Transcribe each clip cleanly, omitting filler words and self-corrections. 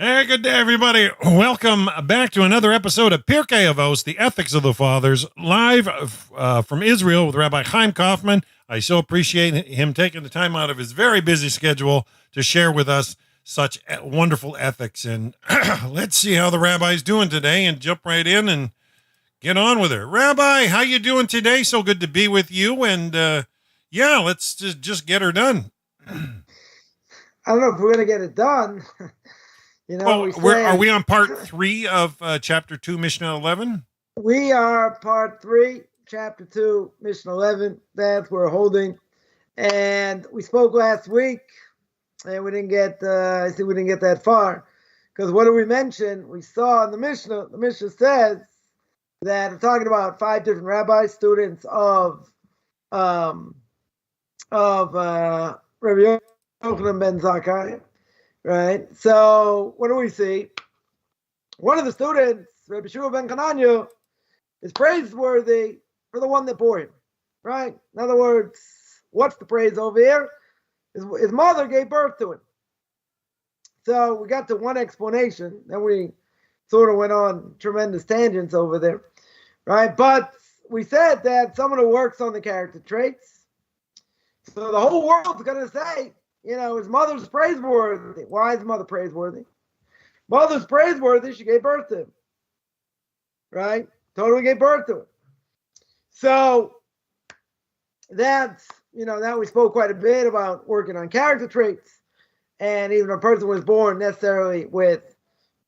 Hey, good day, everybody. Welcome back to another episode of Pirkei Avos, the Ethics of the Fathers, live from Israel with Rabbi Chaim Coffman. I so appreciate him taking the time out of his very busy schedule to share with us such wonderful ethics. And let's see how the rabbi's doing today and jump right in and get on with her. Rabbi, how you doing today? So good to be with you. And yeah, let's just get her done. I don't know if we're going to get it done. Are we on part 3 of chapter 2, Mishna 11? We are part 3, chapter 2, Mishna 11. That we're holding. And we spoke last week, and we didn't get, we didn't get that far. Because what did we mention? We saw in the Mishnah says that we're talking about 5 different rabbis, students of Rabbi Yochanan ben Zakkai. Right. So what do we see? One of the students, Rabbi Shua ben Kananya, is praiseworthy for the one that bore him. Right. In other words, what's the praise over here? His mother gave birth to him. So we got to one explanation, then we sort of went on tremendous tangents over there. Right. But we said that someone who works on the character traits, so the whole world's going to say, his mother's praiseworthy. Why is mother praiseworthy? Mother's praiseworthy. She gave birth to him. Right? Totally gave birth to him. So that's, now we spoke quite a bit about working on character traits. And even if a person was born necessarily with,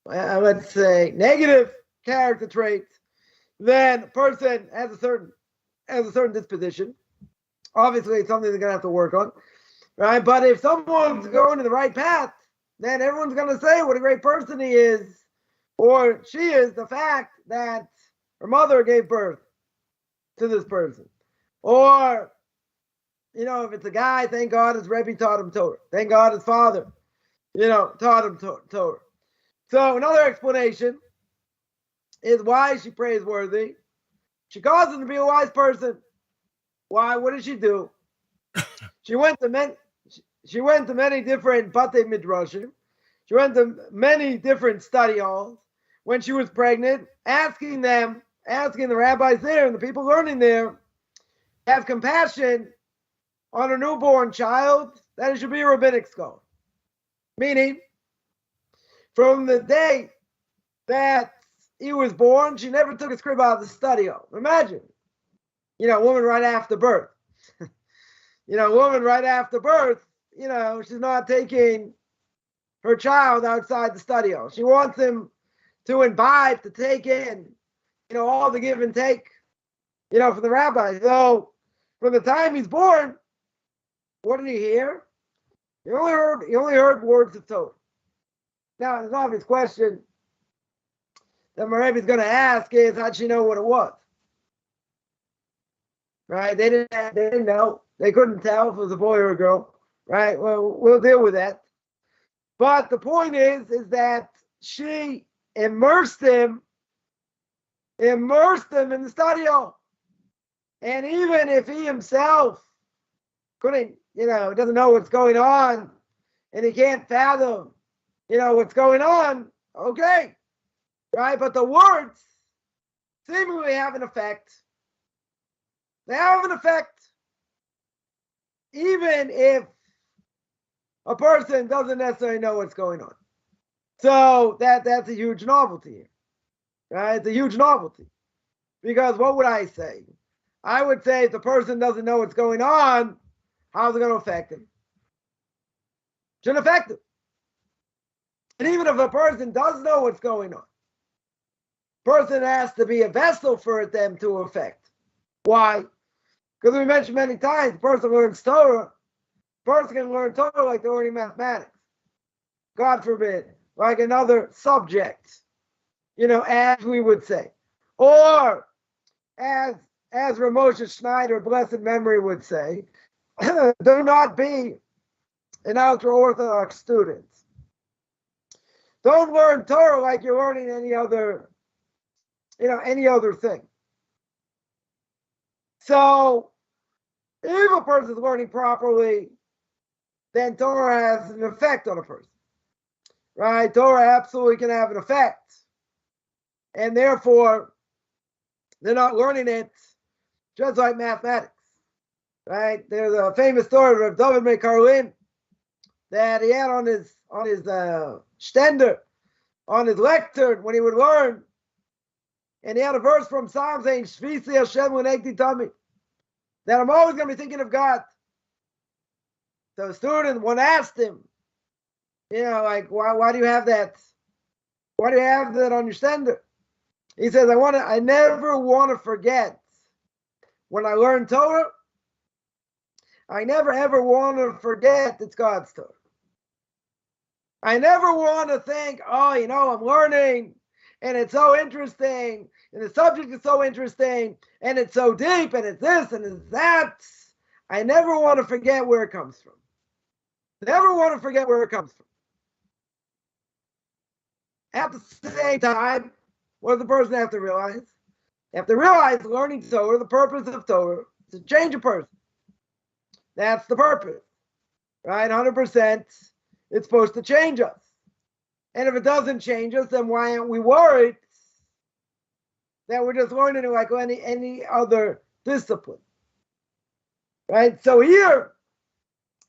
let's say, negative character traits, then a person has a certain disposition. Obviously, it's something they're going to have to work on. Right, but if someone's going to the right path, then everyone's going to say what a great person he is, or she is, the fact that her mother gave birth to this person. Or, if it's a guy, thank God his Rebbe taught him Torah. Thank God his father, taught him Torah. So another explanation is why is she praiseworthy? She caused him to be a wise person. Why? What did she do? She went to many different Batei Midrashim. She went to many different study halls when she was pregnant, asking the rabbis there and the people learning there, have compassion on a newborn child, that it should be a rabbinic scholar. Meaning, from the day that he was born, she never took a scrib out of the study hall. Imagine, a woman right after birth. A woman right after birth, she's not taking her child outside the study hall. She wants him to imbibe, to take in, all the give and take, from the rabbi. So from the time he's born, what did he hear? He only heard words of Torah. Now, there's an obvious question that my Rebbe is going to ask is, how'd she know what it was? Right? They didn't know. They couldn't tell if it was a boy or a girl, right? Well, we'll deal with that. But the point is that she immersed him in the study hall. And even if he himself couldn't, doesn't know what's going on, and he can't fathom, what's going on, okay, right? But the words seemingly have an effect. They have an effect. Even if a person doesn't necessarily know what's going on. So that's a huge novelty here. Right? It's a huge novelty. Because what would I say? I would say if the person doesn't know what's going on, how's it going to affect him? Shouldn't affect him. And even if a person does know what's going on, person has to be a vessel for them to affect. Why? Because we mentioned many times, the person learns Torah. Person can learn Torah like they're learning mathematics. God forbid, like another subject, as we would say. Or, as Ramosha Schneider, blessed memory, would say, do not be an ultra-Orthodox student. Don't learn Torah like you're learning any other thing. So, if a person is learning properly, then Torah has an effect on a person. right? Torah absolutely can have an effect. And therefore, they're not learning it just like mathematics, right? There's a famous story of David Mekarlin that he had on his stender, on his lectern when he would learn. And he had a verse from Psalm saying, Shvisi Hashem L'negdi Tami, that I'm always going to be thinking of God. So a student, one asked him, like, why do you have that? Why do you have that on your stender? He says, I never want to forget when I learn Torah. I never ever want to forget it's God's Torah. I never want to think, I'm learning and it's so interesting and the subject is so interesting and it's so deep and it's this and it's that. I never want to forget where it comes from. Never want to forget where it comes from. At the same time, what does the person have to realize? They have to realize learning Torah, the purpose of Torah, is to change a person. That's the purpose, right? 100%, it's supposed to change us. And if it doesn't change us, then why aren't we worried that we're just learning it like any other discipline, right? So here,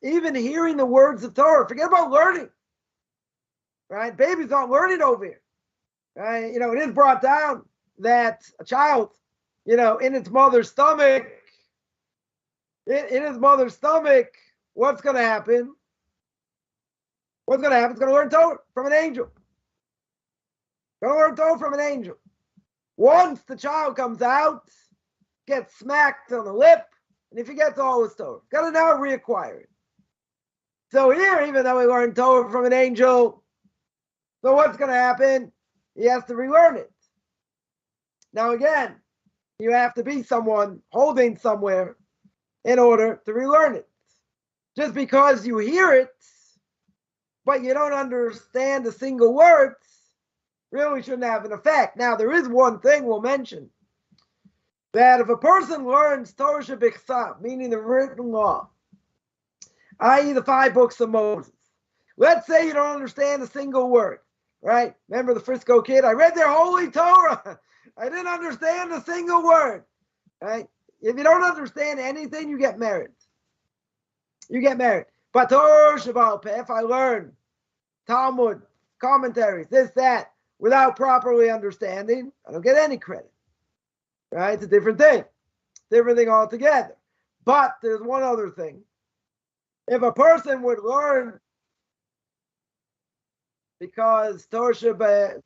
even hearing the words of Torah, forget about learning, right? Babies aren't learning over here, right? It is brought down that a child, in its mother's stomach, in his mother's stomach, what's going to happen? What's going to happen? It's going to learn Torah from an angel. Going to learn Torah from an angel. Once the child comes out, gets smacked on the lip, and he forgets all his Torah. Got to now reacquire it. So here, even though we learned Torah from an angel, so what's going to happen? He has to relearn it. Now again, you have to be someone holding somewhere in order to relearn it. Just because you hear it, but you don't understand a single word, really shouldn't have an effect. Now, there is one thing we'll mention, that if a person learns Torah shebichsav, meaning the written law, i.e. the 5 books of Moses, let's say you don't understand a single word, right? Remember the Frisco kid? I read their holy Torah. I didn't understand a single word, right? If you don't understand anything, you get married. You get married. But Torah Shabbat Peh, if I learn Talmud, commentaries, this, that, without properly understanding, I don't get any credit. Right? It's a different thing. Different thing altogether. But there's one other thing. If a person would learn, because Torah Shabbat,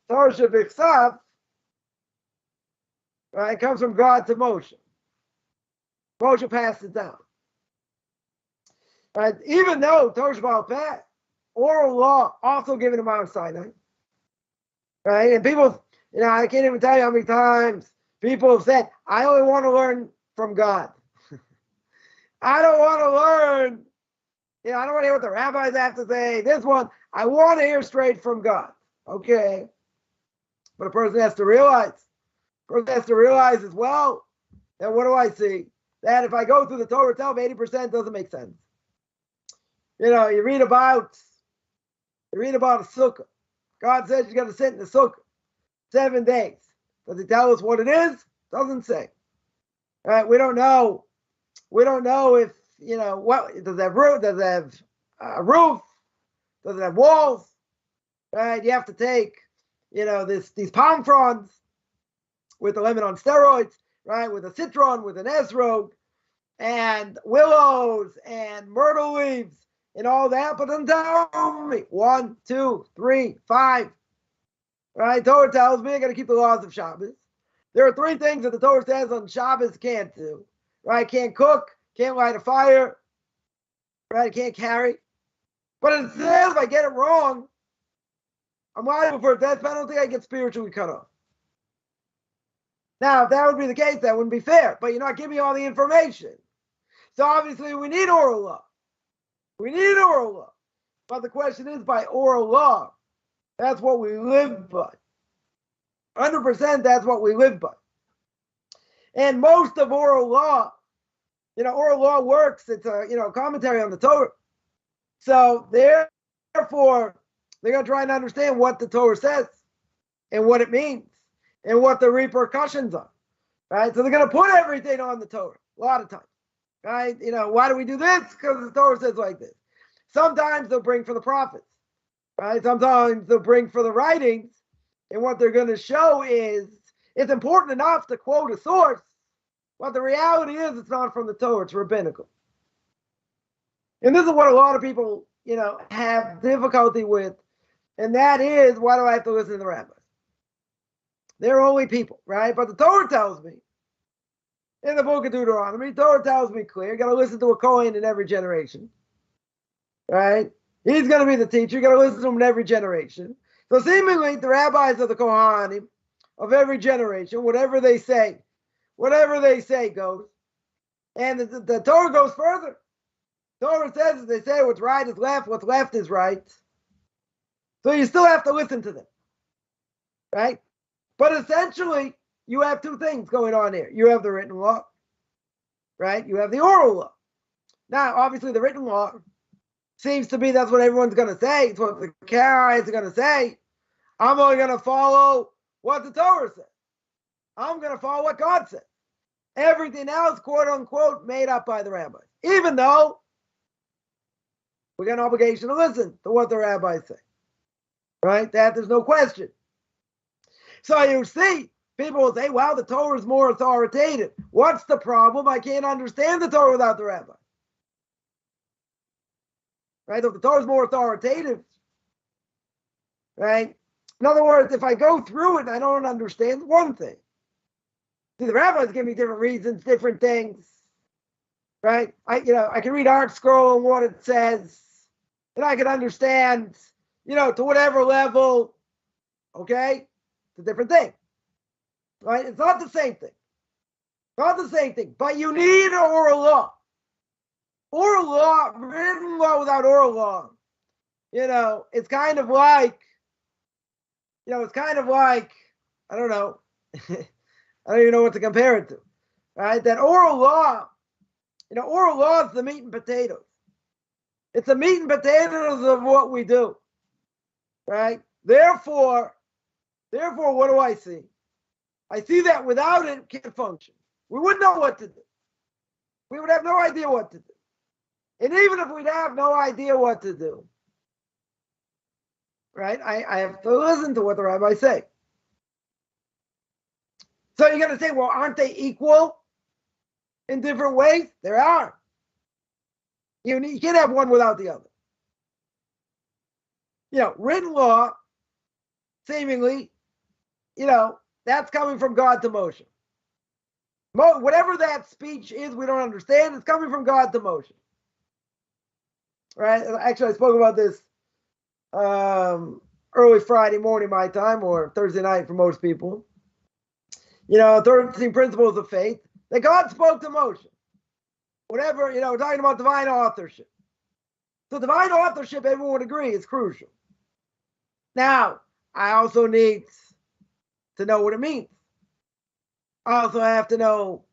right, comes from God to Moshe. Moshe passed it down. Right? Even though Torah Shabbat, oral law, also given to Mount Sinai. Right? And people, I can't even tell you how many times people have said, I only want to learn from God. I don't want to learn, I don't want to hear what the rabbis have to say. This one, I want to hear straight from God. Okay. But a person has to realize as well, that what do I see? That if I go through the Torah itself, 80% doesn't make sense. You read about a sukkah. God says you got to sit in the sukkah 7 days. Does he tell us what it is? Doesn't say. All right, we don't know. We don't know if, what does it have roof? Does it have a roof? Does it have walls? Right? You have to take, these palm fronds with a lemon on steroids, right? With a citron, with an esrog, and willows and myrtle leaves and all that. But then tell me 1, 2, 3, 5. Right? Torah tells me I got to keep the laws of Shabbos. There are 3 things that the Torah says on Shabbos can't do. Right? Can't cook, can't light a fire, right? Can't carry. But it says if I get it wrong, I'm liable for a death penalty, I get spiritually cut off. Now, if that would be the case, that wouldn't be fair. But you're not giving me all the information. So obviously we need oral law. We need oral law. But the question is, by oral law, that's what we live by. 100% that's what we live by. And most of oral law, oral law works. It's a, commentary on the Torah. So therefore, They're going to try and understand what the Torah says and what it means and what the repercussions are, right? So they're going to put everything on the Torah a lot of times, right? Why do we do this? Because the Torah says like this. Sometimes they'll bring for the prophets, right? Sometimes they'll bring for the writings, and what they're going to show is it's important enough to quote a source, but the reality is it's not from the Torah, it's rabbinical. And this is what a lot of people, have difficulty with, and that is, why do I have to listen to the rabbis? They're only people, right? But the Torah tells me, in the book of Deuteronomy, Torah tells me clear, you got to listen to a Kohen in every generation, right? He's going to be the teacher, you got to listen to him in every generation. So seemingly, the rabbis of the Kohanim of every generation, whatever they say goes. And the Torah goes further. Torah says, they say what's right is left, what's left is right. So you still have to listen to them, right? But essentially, you have two things going on here. You have the written law, right? You have the oral law. Now, obviously, the written law seems to be that's what everyone's going to say. It's what the Karaites are going to say. I'm only going to follow what the Torah says. I'm going to follow what God says. Everything else, quote unquote, made up by the rabbis. Even though we got an obligation to listen to what the rabbis say, right? That there's no question. So you see, people will say, well, the Torah is more authoritative. What's the problem? I can't understand the Torah without the rabbi. Right? If the Torah is more authoritative, right? In other words, if I go through it and I don't understand one thing, see, the rabbis give me different reasons, different things, right? I can read Art Scroll and what it says, and I can understand, to whatever level, okay? It's a different thing, right? It's not the same thing. Not the same thing, but you need oral law. Oral law, written law without oral law, it's kind of like, I don't know, I don't even know what to compare it to, right? That oral law, oral law is the meat and potatoes. It's the meat and potatoes of what we do, right? Therefore, what do I see? I see that without it, it can't function. We wouldn't know what to do. We would have no idea what to do. And even if we'd have no idea what to do, right, I have to listen to what the rabbis say. So you're going to say, well, aren't they equal in different ways? There are. You can't have one without the other. Written law, seemingly, that's coming from God to Moshe. Whatever that speech is, we don't understand. It's coming from God to Moshe. Right? Actually, I spoke about this early Friday morning my time, or Thursday night for most people. 13 principles of faith that God spoke to Moshe. Whatever, we're talking about divine authorship. So divine authorship, everyone would agree, is crucial. Now, I also need to know what it means. I also have to know,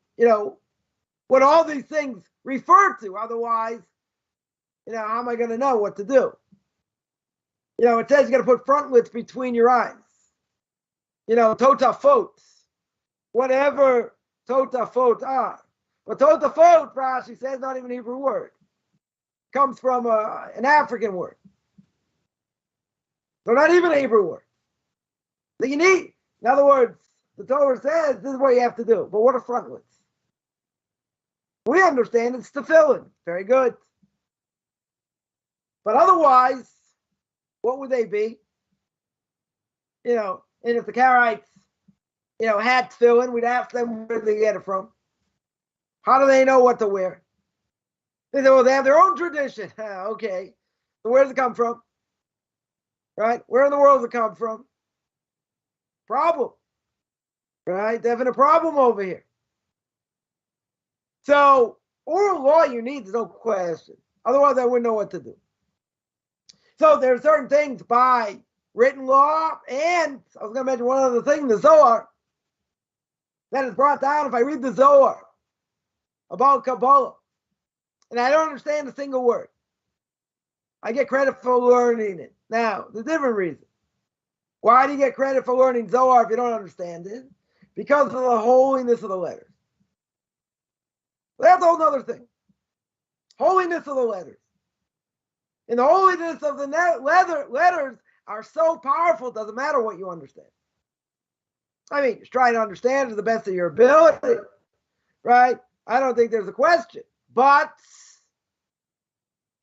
what all these things refer to. Otherwise, how am I going to know what to do? It says you got to put frontlets between your eyes. Totafot. Whatever totafot are. But totafot, Rashi says, not even a Hebrew word. Comes from an African word. So not even a Hebrew word. That you need. In other words, the Torah says this is what you have to do. But what are frontlets? We understand it's tefillin. Very good. But otherwise, what would they be? And if the Karaites, had tefillin, we'd ask them where they get it from. How do they know what to wear? They say, well, they have their own tradition. Okay. So where does it come from? Right? Where in the world does it come from? Problem. Right? Definite problem over here. So, oral law you need, there's no question. Otherwise, I wouldn't know what to do. So, there are certain things by written law, and I was going to mention one other thing, the Zohar, that is brought down. If I read the Zohar about Kabbalah, and I don't understand a single word, I get credit for learning it. Now, the different reason. Why do you get credit for learning Zohar if you don't understand it? Because of the holiness of the letters. That's a whole other thing. Holiness of the letters. And the holiness of the letters are so powerful, it doesn't matter what you understand. I mean, just try to understand to the best of your ability, right? I don't think there's a question. But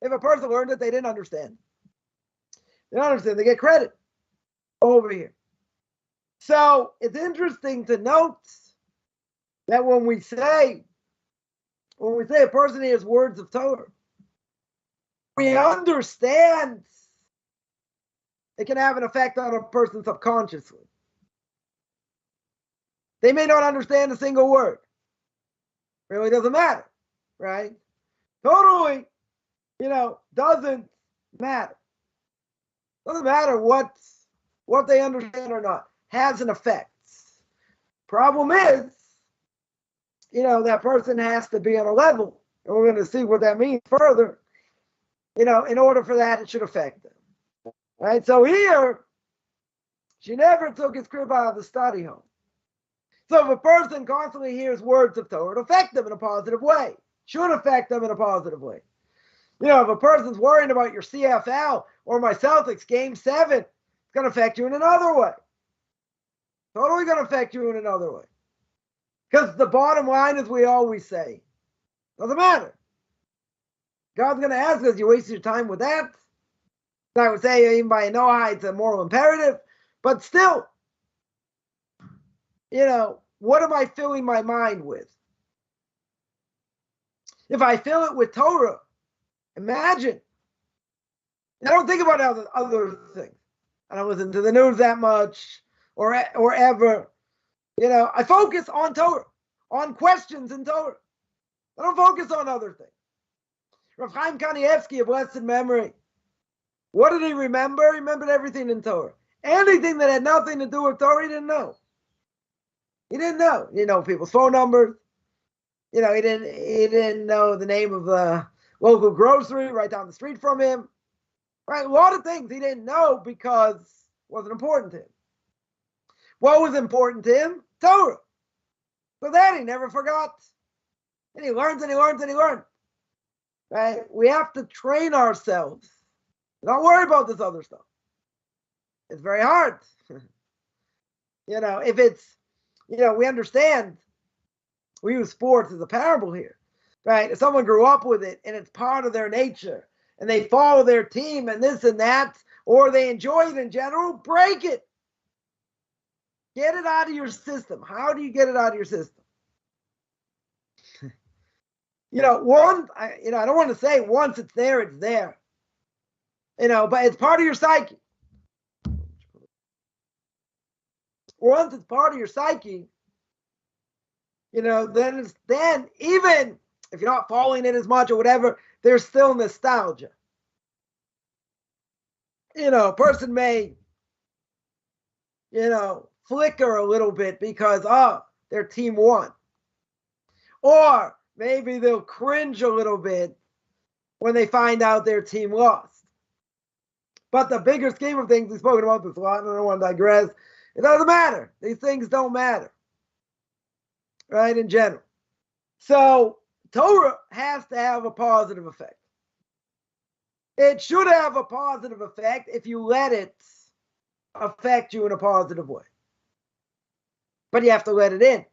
if a person learned it, they didn't understand. They don't understand, they get credit over here. So it's interesting to note that when we say a person hears words of Torah, we understand it can have an effect on a person subconsciously. They may not understand a single word. Really doesn't matter, right? Totally, doesn't matter. Doesn't matter what they understand or not. Has an effect. Problem is, that person has to be on a level, and we're going to see what that means further. In order for that, it should affect them. Right? So here, she never took his crib out of the study home. So if a person constantly hears words of Torah, it'll affect them in a positive way. Should affect them in a positive way. If a person's worrying about your CFL or my Celtics game 7, it's going to affect you in another way. Totally going to affect you in another way. Because the bottom line, as we always say, doesn't matter. God's going to ask us, you wasted your time with that? I would say, even by Noah, it's a moral imperative. But still, what am I filling my mind with? If I fill it with Torah, imagine. I don't think about other things. I don't listen to the news that much or ever. I focus on Torah, on questions in Torah. I don't focus on other things. Rabbi Chaim Coffman, of blessed memory, what did he remember? He remembered everything in Torah. Anything that had nothing to do with Torah, he didn't know. He didn't know. He didn't know people's phone numbers. He didn't know the name of the local grocery right down the street from him. Right? A lot of things he didn't know because it wasn't important to him. What was important to him? Torah. So that he never forgot. And he learns and he learns and he learns. Right? We have to train ourselves. Don't worry about this other stuff. It's very hard. If it's, we understand, we use sports as a parable here, right? If someone grew up with it and it's part of their nature and they follow their team and this and that, or they enjoy it in general, break it. Get it out of your system. How do you get it out of your system? I don't want to say once it's there, but it's part of your psyche. Once it's part of your psyche, then even if you're not following it as much or whatever, there's still nostalgia. A person may, flicker a little bit because, their team won. Or maybe they'll cringe a little bit when they find out their team lost. But the bigger scheme of things, we've spoken about this a lot, and I don't want to digress. It doesn't matter. These things don't matter. Right, in general. So Torah has to have a positive effect. It should have a positive effect if you let it affect you in a positive way. But you have to let it in.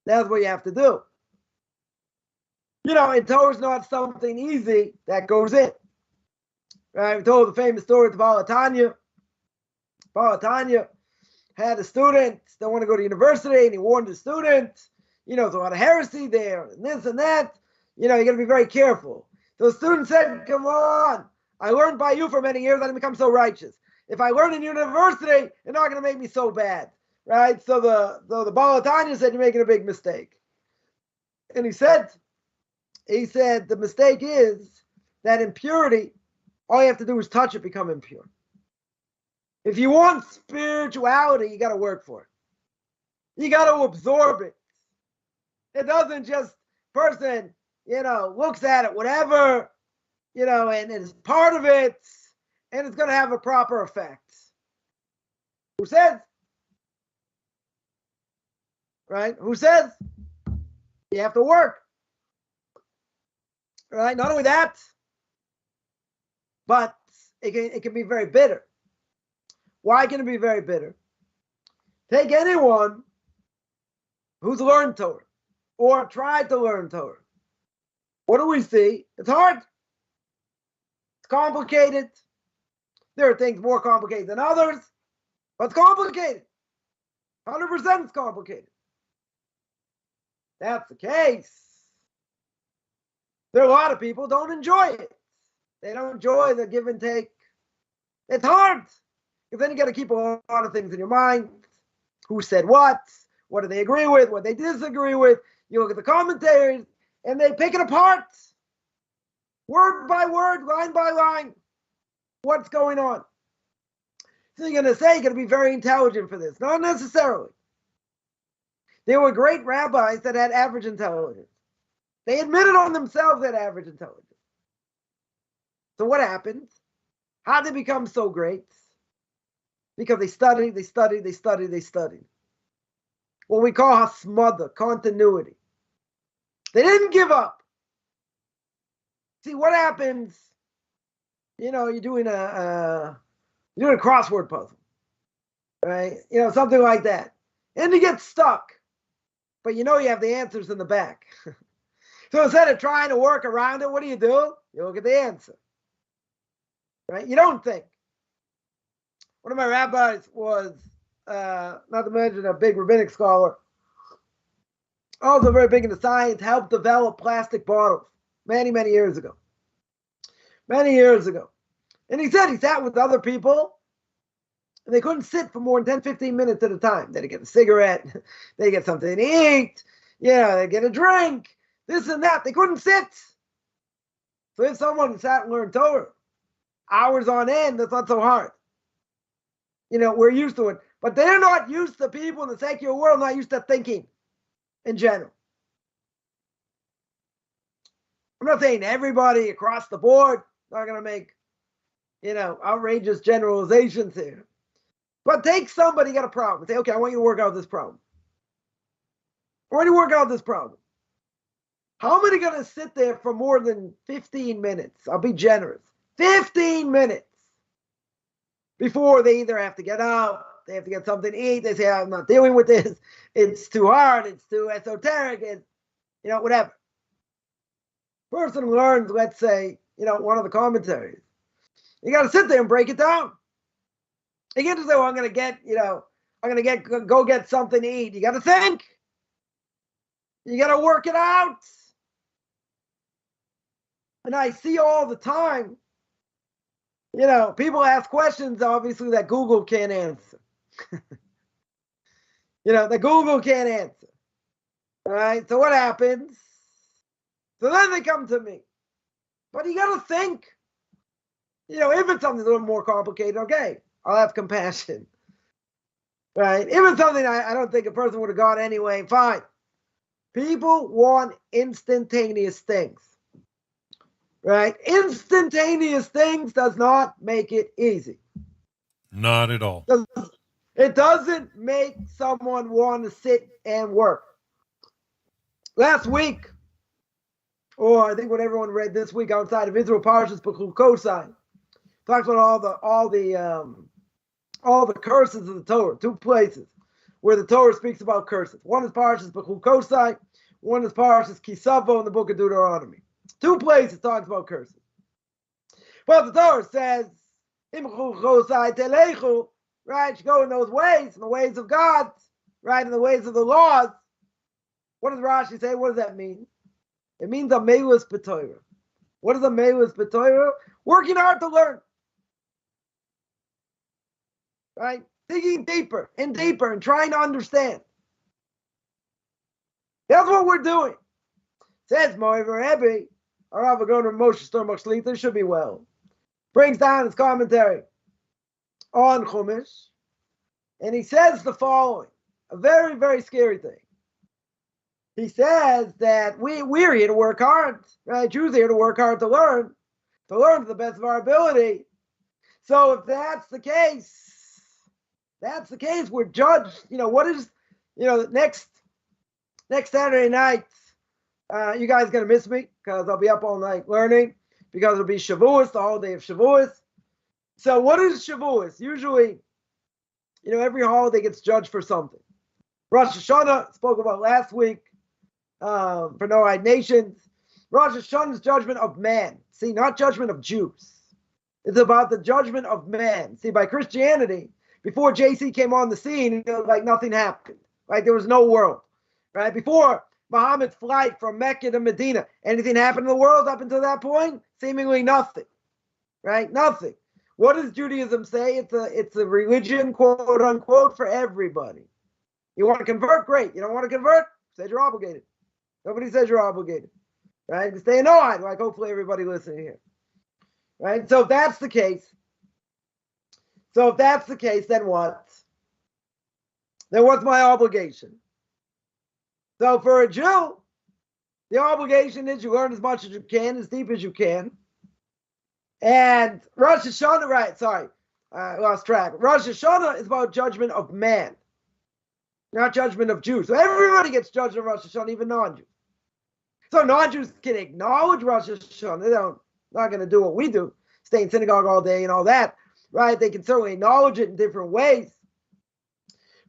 That's what you have to do. And Torah is not something easy that goes in. Right? We told the famous story of Baal Tanya. Baal Tanya had a student, don't want to go to university, and he warned the student, there's a lot of heresy there, and this and that. You got to be very careful. So the student said, come on, I learned by you for many years, I didn't become so righteous. If I learn in university, it's not going to make me so bad. Right? So the Baal Tanya said, you're making a big mistake. And he said, the mistake is that impurity, all you have to do is touch it, become impure. If you want spirituality, you got to work for it. You got to absorb it. It doesn't just person, looks at it, whatever, and is part of it, and it's going to have a proper effect. Who says? Right? Who says? You have to work. Right? Not only that, but it can be very bitter. Why can it be very bitter? Take anyone who's learned Torah or tried to learn Torah. What do we see? It's hard. It's complicated. There are things more complicated than others, but it's complicated. 100% it's complicated. That's the case. There are a lot of people who don't enjoy it. They don't enjoy the give and take. It's hard. Because then you got to keep a lot of things in your mind. Who said what? What do they agree with? What they disagree with? You look at the commentaries, and they pick it apart. Word by word, line by line. What's going on? So you're going to say you're going to be very intelligent for this. Not necessarily. There were great rabbis that had average intelligence. They admitted on themselves that average intelligence. So what happened? How did they become so great? Because they studied. What we call hasmada, continuity. They didn't give up. See, what happens, you're doing a crossword puzzle, right? Something like that. And you get stuck. But you have the answers in the back. So instead of trying to work around it, what do? You look at the answer. Right? You don't think. One of my rabbis was, not to mention a big rabbinic scholar, also very big into science, helped develop plastic bottles many, many years ago. Many years ago. And he said he sat with other people, and they couldn't sit for more than 10, 15 minutes at a time. They'd get a cigarette, they'd get something to eat, they'd get a drink, this and that. They couldn't sit. So if someone sat and learned Torah, hours on end, that's not so hard. We're used to it. But they're not used to people in the secular world, not used to thinking in general. I'm not saying everybody across the board, not going to make, outrageous generalizations here. But take somebody got a problem. Say, okay, I want you to work out this problem. I want you to work out this problem. How many going to sit there for more than 15 minutes? I'll be generous. 15 minutes before they either have to get out, they have to get something to eat, they say, I'm not dealing with this, it's too hard, it's too esoteric, it's, whatever. Person learns, let's say, one of the commentaries. You got to sit there and break it down. You can't just say, well, I'm going to go get something to eat. You got to think. You got to work it out. And I see all the time, people ask questions, obviously, that Google can't answer. That Google can't answer. All right, so what happens? So then they come to me. But you got to think. If it's something a little more complicated, okay, I'll have compassion. Right? If it's something I don't think a person would have got anyway, fine. People want instantaneous things. Right? Instantaneous things does not make it easy. Not at all. It doesn't make someone want to sit and work. Last week, or I think what everyone read this week outside of Israel, Parshas B'chukosai, talks about all the curses of the Torah. 2 places where the Torah speaks about curses. One is Parshas B'chukosai, one is Parshas Kisavo in the book of Deuteronomy. 2 places talks about curses. But the Torah says, right, you go in those ways, in the ways of God, right, in the ways of the laws. What does Rashi say? What does that mean? It means a meilus b'Torah. What is a meilus b'Torah? Working hard to learn. Right? Digging deeper and deeper and trying to understand. That's what we're doing. Says Moiver Rebbe, Rav Agoner Moshe Stormach Shlita, should be well. Brings down his commentary on Chumash, and he says the following, a very, very scary thing. He says that we're here to work hard, right? Jews are here to work hard to learn to the best of our ability. So if that's the case, we're judged. What is, next Saturday night, you guys going to miss me because I'll be up all night learning because it'll be Shavuos, the holiday of Shavuos. So what is Shavuos? Usually, every holiday gets judged for something. Rosh Hashanah, spoke about last week, for No-Eyed Nations. Rosh Hashanah's judgment of man. See, not judgment of Jews. It's about the judgment of man. See, by Christianity, before JC came on the scene, it was like nothing happened. Right? There was no world. Right? Before Muhammad's flight from Mecca to Medina, anything happened in the world up until that point? Seemingly nothing. Right? Nothing. What does Judaism say? It's a religion, quote unquote, for everybody. You want to convert? Great. You don't want to convert? Says you're obligated. Nobody says you're obligated. Right? You stay annoyed, like hopefully everybody listening here. Right? So if that's the case, then what? Then what's my obligation? So for a Jew, the obligation is you learn as much as you can, as deep as you can. And Rosh Hashanah, right, sorry, I lost track. Rosh Hashanah is about judgment of man, not judgment of Jews. So everybody gets judged on Rosh Hashanah, even non-Jews. So non-Jews can acknowledge Rosh Hashanah. They're not going to do what we do, stay in synagogue all day and all that, right? They can certainly acknowledge it in different ways.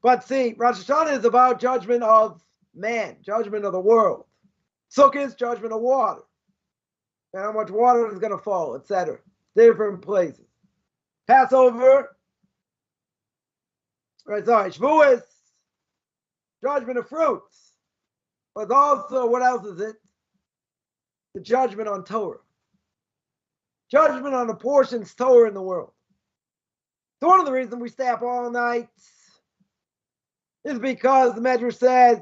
But see, Rosh Hashanah is about judgment of man, judgment of the world. Sukkah is judgment of water, and how much water is going to fall, etc. Different places. Passover, right? Sorry, Shavuos, judgment of fruits. But also, what else is it? The judgment on Torah. Judgment on the portions Torah in the world. So one of the reasons we stay up all night is because the Medrash says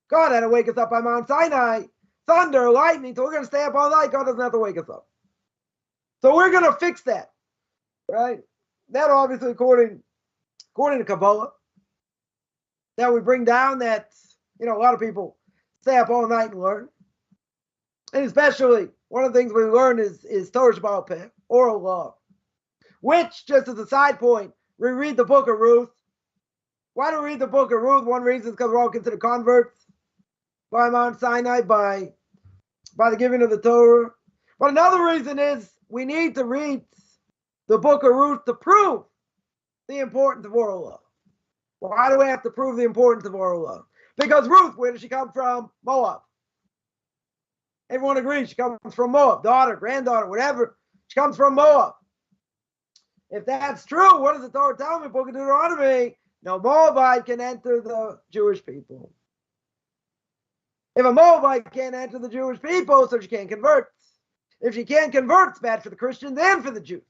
God had to wake us up by Mount Sinai, thunder, lightning, so we're going to stay up all night. God doesn't have to wake us up. So we're going to fix that, right? That obviously according to Kabbalah, that we bring down that, a lot of people stay up all night and learn. And especially, one of the things we learn is Torah Sheba'al Peh, oral law, which, just as a side point, we read the book of Ruth. Why do we read the book of Ruth? One reason is because we're all considered converts by Mount Sinai, by the giving of the Torah. But another reason is we need to read the book of Ruth to prove the importance of oral law. Why do we have to prove the importance of oral law? Because Ruth, where does she come from? Moab. Everyone agrees she comes from Moab. Daughter, granddaughter, whatever. She comes from Moab. If that's true, what does the Torah tell me? Book of Deuteronomy. No Moabite can enter the Jewish people. If a Moabite can't enter the Jewish people, so she can't convert. If she can't convert, it's bad for the Christians and for the Jews.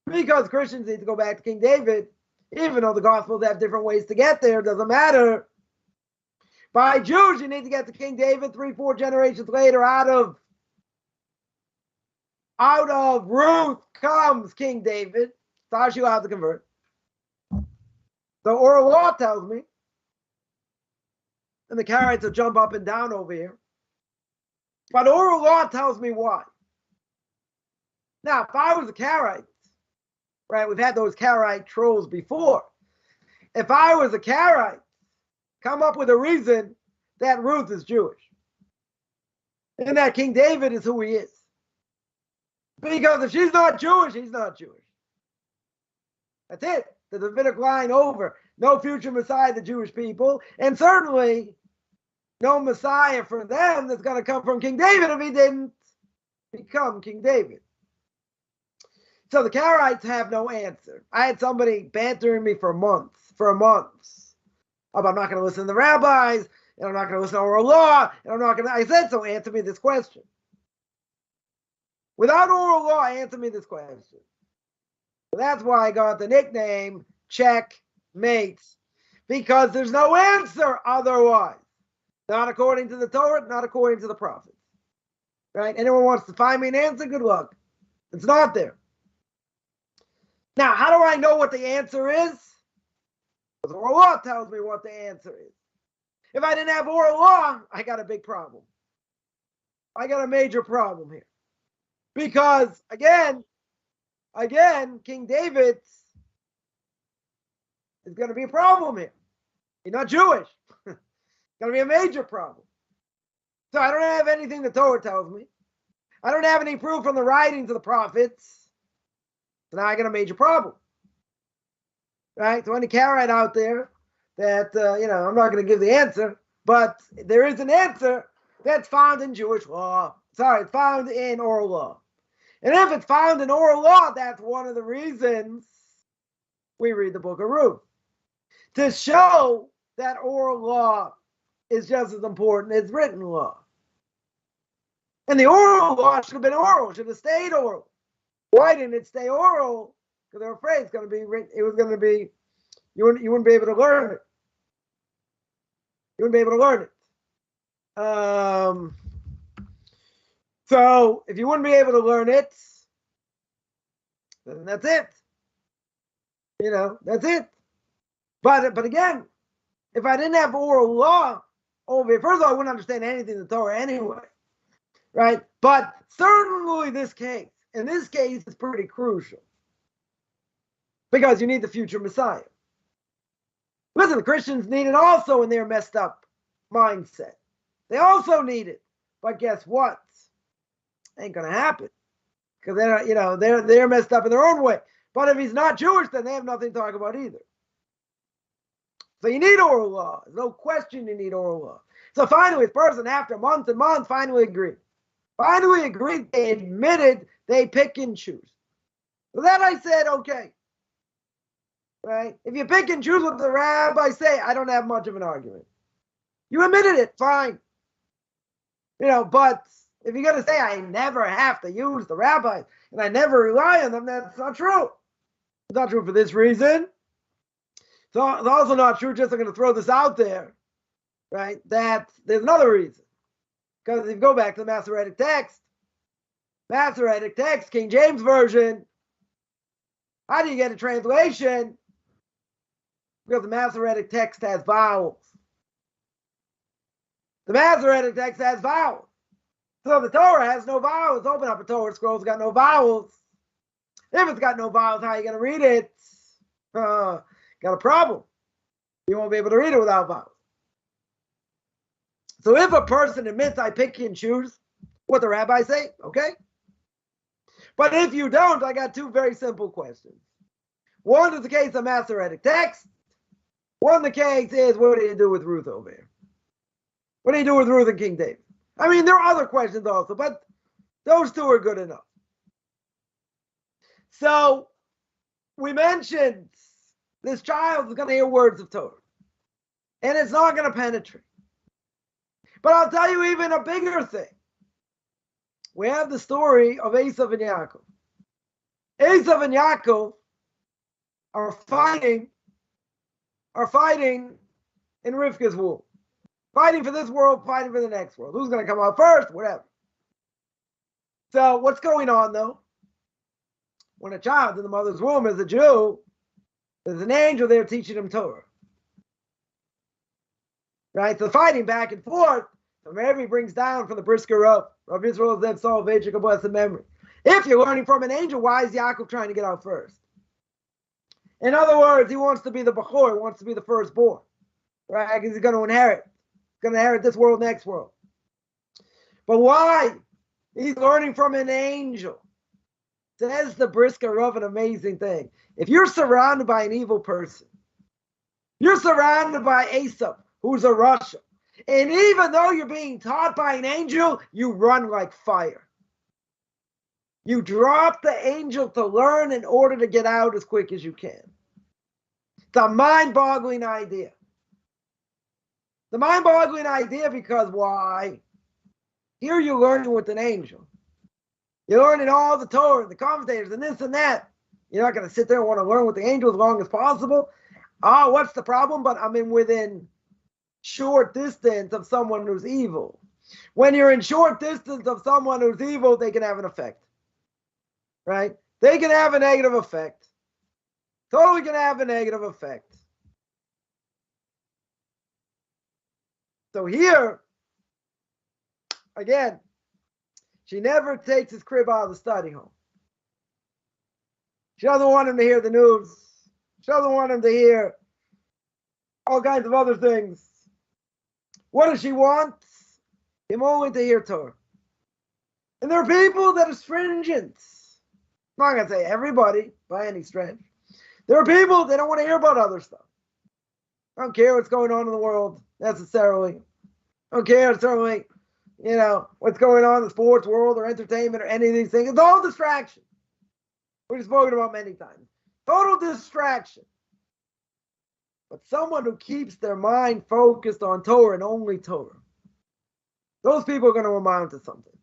Because Christians need to go back to King David, even though the Gospels have different ways to get there, it doesn't matter. By Jews, you need to get to King David 3-4 generations later. Out of Ruth comes King David. So how's she allowed to convert? The oral law tells me, and the Karaites will jump up and down over here, but oral law tells me why. Now, if I was a Karaite, right, we've had those Karaite trolls before. If I was a Karaite, come up with a reason that Ruth is Jewish and that King David is who he is. Because if she's not Jewish, he's not Jewish. That's it. The Davidic line over. No future Messiah of the Jewish people, and certainly no Messiah for them that's going to come from King David if he didn't become King David. So the Karaites have no answer. I had somebody bantering me for months. I'm not going to listen to the rabbis, and I'm not going to listen to oral law, and I'm not going to. I said, so answer me this question. Without oral law, answer me this question. So that's why I got the nickname Checkmate, because there's no answer otherwise. Not according to the Torah, not according to the prophets. Right? Anyone wants to find me an answer? Good luck. It's not there. Now, how do I know what the answer is? Because oral law tells me what the answer is. If I didn't have oral law, I got a big problem. I got a major problem here. Because, again, again, King David is going to be a problem here. He's not Jewish. It's going to be a major problem. So I don't have anything the Torah tells me. I don't have any proof from the writings of the prophets. So now I got a major problem. Right? So any Karaite out there that, I'm not going to give the answer, but there is an answer that's found in Jewish law. Sorry, it's found in oral law. And if it's found in oral law, that's one of the reasons we read the book of Ruth. To show that oral law is just as important as written law. And the oral law should have been oral, should have stayed oral. Why didn't it stay oral? Because they were afraid it's going to be written. It was going to be, you wouldn't be able to learn it. You wouldn't be able to learn it. So if you wouldn't be able to learn it, then that's it. That's it. But again, if I didn't have oral law over here, first of all, I wouldn't understand anything in the Torah anyway. Right? But certainly in this case is pretty crucial. Because you need the future Messiah. Listen, the Christians need it also in their messed up mindset. They also need it. But guess what? Ain't gonna happen. Because they're messed up in their own way. But if he's not Jewish, then they have nothing to talk about either. So you need oral law. There's no question you need oral law. So finally, this person, after months and months, finally agreed. They admitted they pick and choose. So then I said, okay. Right? If you pick and choose what the rabbi say, I don't have much of an argument. You admitted it, fine. But if you're going to say I never have to use the rabbis and I never rely on them, that's not true. It's not true for this reason. So it's also not true, just I'm going to throw this out there, right, that there's another reason. Because if you go back to the Masoretic text, King James Version, how do you get a translation? Because the Masoretic text has vowels. The Masoretic text has vowels. So the Torah has no vowels. Open up a Torah scroll, it's got no vowels. If it's got no vowels, how are you going to read it? Got a problem. You won't be able to read it without vowels. So if a person admits I pick and choose what the rabbis say, okay? But if you don't, I got two very simple questions. One is the case of Masoretic text. One the case is, what do you do with Ruth over here? What do you do with Ruth and King David? I mean, there are other questions also, but those two are good enough. So we mentioned this child is going to hear words of Torah, and it's not going to penetrate. But I'll tell you even a bigger thing. We have the story of Esav and Yaakov. Esav and Yaakov are fighting in Rivka's womb. Fighting for this world, fighting for the next world. Who's going to come out first? Whatever. So what's going on, though? When a child in the mother's womb is a Jew, there's an angel there teaching him Torah. Right? So fighting back and forth. So Mary brings down from the brisker up. Rabbi Israel Zev Saul Vejik blessed memory. If you're learning from an angel, why is Yaakov trying to get out first? In other words, he wants to be the Bechor, he wants to be the firstborn. Right? Because he's going to inherit. He's going to inherit this world, next world. But why? He's learning from an angel. Says the brisker of an amazing thing. If you're surrounded by an evil person, you're surrounded by Esav, who's a Russia. And even though you're being taught by an angel, you run like fire. You drop the angel to learn in order to get out as quick as you can. It's a mind-boggling idea. The mind-boggling idea because why? Here you're learning with an angel. You're learning all the Torah, the commentators, and this and that. You're not going to sit there and want to learn with the angel as long as possible. Oh, what's the problem? But I'm within short distance of someone who's evil. When you're in short distance of someone who's evil, they can have an effect. Right? They can have a negative effect. Totally can have a negative effect. So here, again, she never takes his crib out of the study home. She doesn't want him to hear the news. She doesn't want him to hear all kinds of other things. What does she want? Him only to hear Torah. And there are people that are stringent. I'm not going to say everybody by any stretch. There are people that don't want to hear about other stuff. I don't care what's going on in the world necessarily. I don't care certainly, what's going on in the sports world or entertainment or any of these things. It's all distraction. We've spoken about many times. Total distraction. But someone who keeps their mind focused on Torah and only Torah, those people are going to amount to something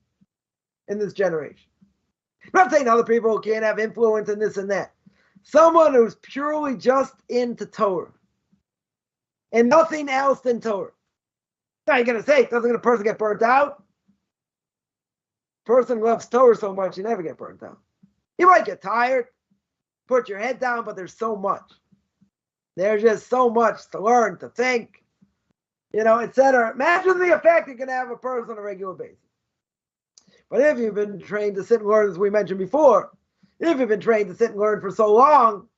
in this generation. I'm not saying other people can't have influence in this and that. Someone who's purely just into Torah and nothing else than Torah. Now you're going to say, doesn't a person get burnt out? Person loves Torah so much, you never get burnt out. You might get tired, put your head down, but there's so much. There's just so much to learn, to think, etc. Imagine the effect it can have a person on a regular basis. But if you've been trained to sit and learn, as we mentioned before, if you've been trained to sit and learn for so long,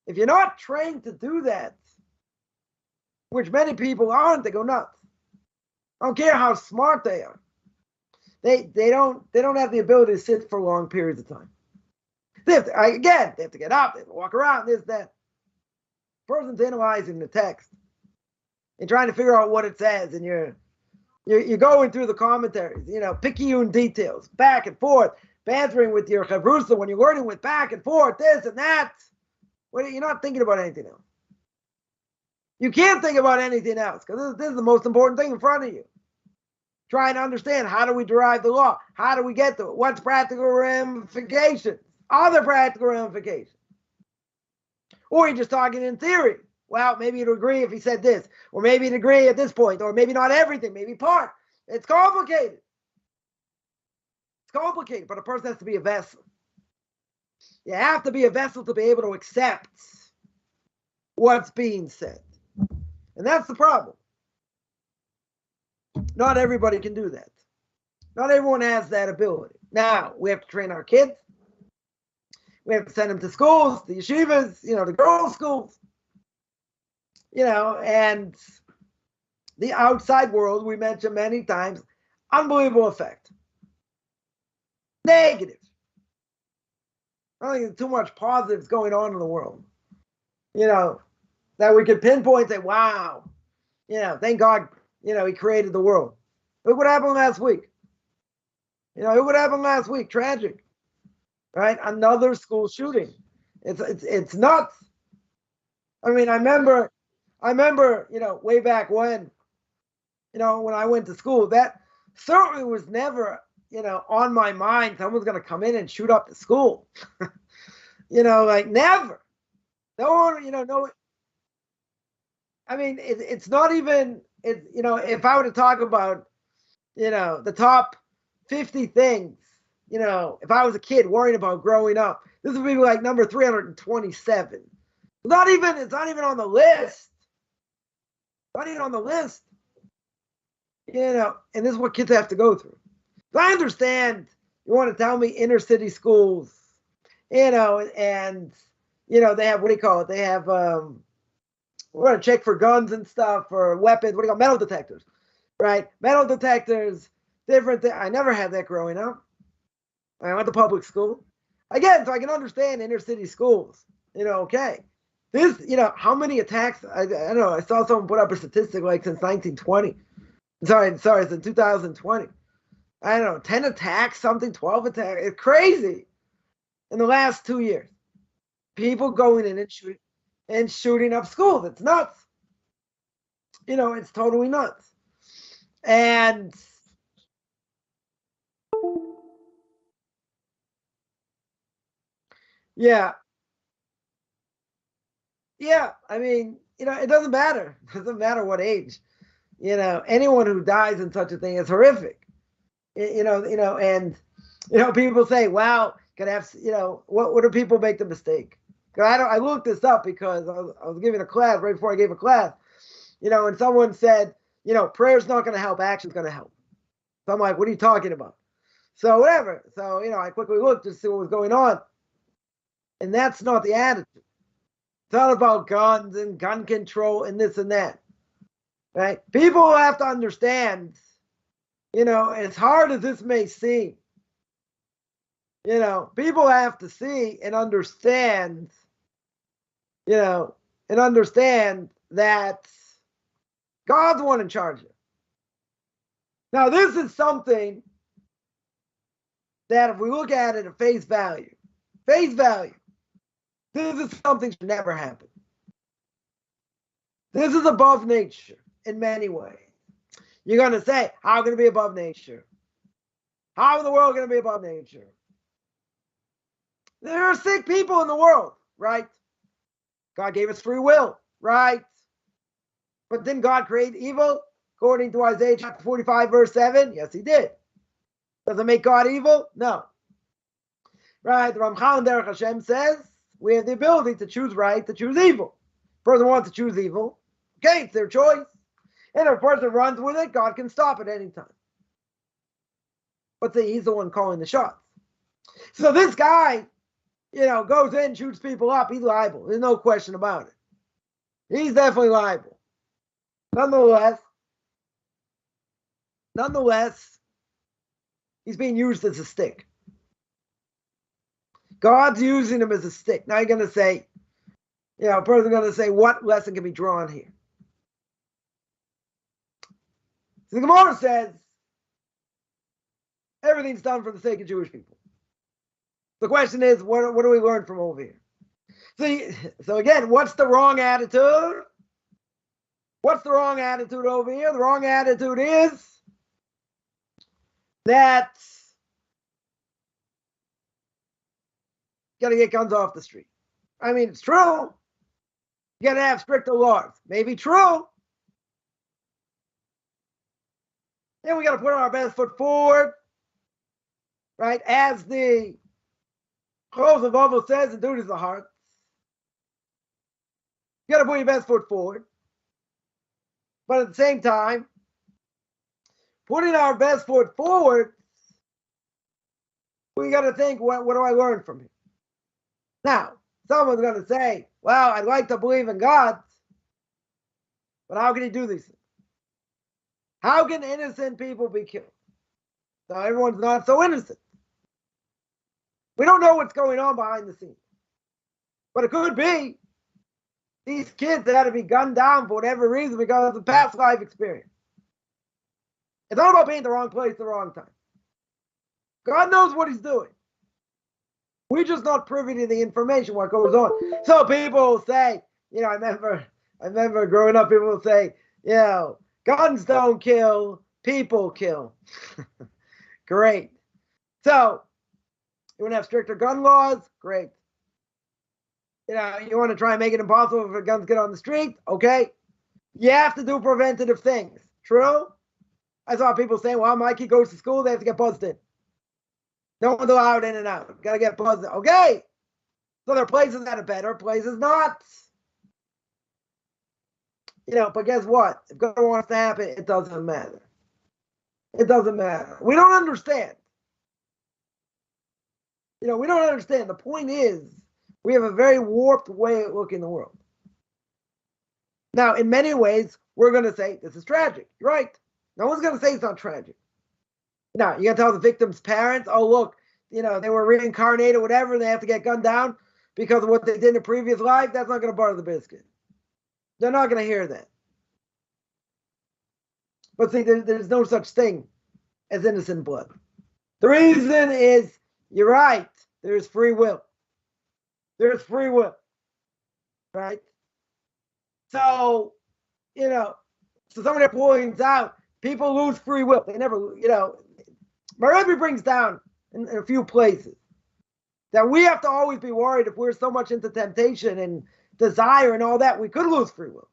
if you're not trained to do that, which many people aren't, they go nuts. I don't care how smart they are. They don't have the ability to sit for long periods of time. They have to get up, they have to walk around, this, that. Person's analyzing the text and trying to figure out what it says, and you're going through the commentaries, picayune details, back and forth, bantering with your chavrusa when you're learning with back and forth, this and that. You're not thinking about anything else. You can't think about anything else because this is the most important thing in front of you. Trying to understand, how do we derive the law? How do we get to it? What's practical ramifications? Other practical ramifications. Or you're just talking in theory. Well, maybe you'd agree if he said this, or maybe you'd agree at this point, or maybe not everything, maybe part. It's complicated. It's complicated, but a person has to be a vessel. You have to be a vessel to be able to accept what's being said. And that's the problem. Not everybody can do that. Not everyone has that ability. Now, we have to train our kids. We have to send them to schools, the yeshivas, the girls' schools. And the outside world, we mentioned many times, unbelievable effect. Negative. I don't think there's too much positives going on in the world. That we could pinpoint and say, wow, thank God, he created the world. Look what happened last week. Look what happened last week. Tragic. Right? Another school shooting. It's nuts. I mean, I remember, way back when, when I went to school, that certainly was never, on my mind, someone's going to come in and shoot up the school. Never. No one, no. I mean, it's not even, if I were to talk about, the top 50 things, if I was a kid worrying about growing up, this would be like number 327. It's not even on the list. Not even on the list. And this is what kids have to go through. So I understand you want to tell me inner city schools, and they have, what do you call it? They have, we're going to check for guns and stuff, or weapons, what do you call metal detectors, right? Metal detectors, different things. I never had that growing up. I went to public school. Again, so I can understand inner city schools, okay. This, how many attacks, I don't know, I saw someone put up a statistic like since 1920. Sorry, since 2020. I don't know, 10 attacks, 12 attacks. It's crazy. In the last 2 years. People going in and shooting up schools. It's nuts. It's totally nuts. And yeah. I mean, it doesn't matter. It doesn't matter what age. Anyone who dies in such a thing is horrific. And people say, "Wow, could have." What do people make the mistake? I looked this up because I was giving a class right before I gave a class. And someone said, prayer's not going to help, action's going to help. So I'm like, what are you talking about? So whatever. So I quickly looked to see what was going on. And that's not the attitude. It's not about guns and gun control and this and that. Right? People have to understand, as hard as this may seem, people have to see and understand, that God's the one in charge of it. Now, this is something that if we look at it at face value, this is something that should never happen. This is above nature in many ways. You're going to say, how can it be above nature? How in the world can it be above nature? There are sick people in the world, right? God gave us free will, right? But didn't God create evil? According to Isaiah chapter 45, verse 7, yes, he did. Does it make God evil? No. Right? The Ramchal in Derech Hashem says we have the ability to choose right, to choose evil. Person wants to choose evil, okay, it's their choice. And if a person runs with it, God can stop at any time. But see, he's the one calling the shots. So this guy, goes in, shoots people up, he's liable. There's no question about it. He's definitely liable. Nonetheless, he's being used as a stick. God's using him as a stick. Now you're going to say, a person's going to say, what lesson can be drawn here? So the Gemara says, everything's done for the sake of Jewish people. The question is, what do we learn from over here? So again, what's the wrong attitude? What's the wrong attitude over here? The wrong attitude is that you got to get guns off the street. I mean, it's true. You got to have stricter laws. Maybe true. Then we got to put our best foot forward, right? As the Close of Avos says, the duty is the heart. You got to put your best foot forward. But at the same time, putting our best foot forward, we got to think, what do I learn from it? Now, someone's going to say, well, I'd like to believe in God, but how can he do these things? How can innocent people be killed? Now, everyone's not so innocent. We don't know what's going on behind the scenes. But it could be these kids that had to be gunned down for whatever reason because of the past life experience. It's not about being in the wrong place at the wrong time. God knows what he's doing. We're just not privy to the information, what goes on. So people say, I remember growing up, people would say, guns don't kill, people kill. Great. So, you want to have stricter gun laws? Great. You want to try and make it impossible for guns to get on the street? Okay. You have to do preventative things. True? I saw people saying, well, my kid goes to school, they have to get buzzed in. No one's allowed in and out. Got to get buzzed in. Okay. So there are places that are better, places not. But guess what? If God wants to happen, it doesn't matter. It doesn't matter. We don't understand. We don't understand. The point is, we have a very warped way of looking at the world. Now, in many ways, we're going to say, this is tragic. You're right. No one's going to say it's not tragic. Now, you're going to tell the victim's parents, oh, look, they were reincarnated, whatever, they have to get gunned down because of what they did in a previous life. That's not going to butter the biscuit. They're not going to hear that. But see, there's no such thing as innocent blood. The reason is, you're right, there's free will. There's free will, right? So, so somebody points out, people lose free will. They never, my Rebbe brings down in a few places that we have to always be worried if we're so much into temptation and desire and all that, we could lose free will.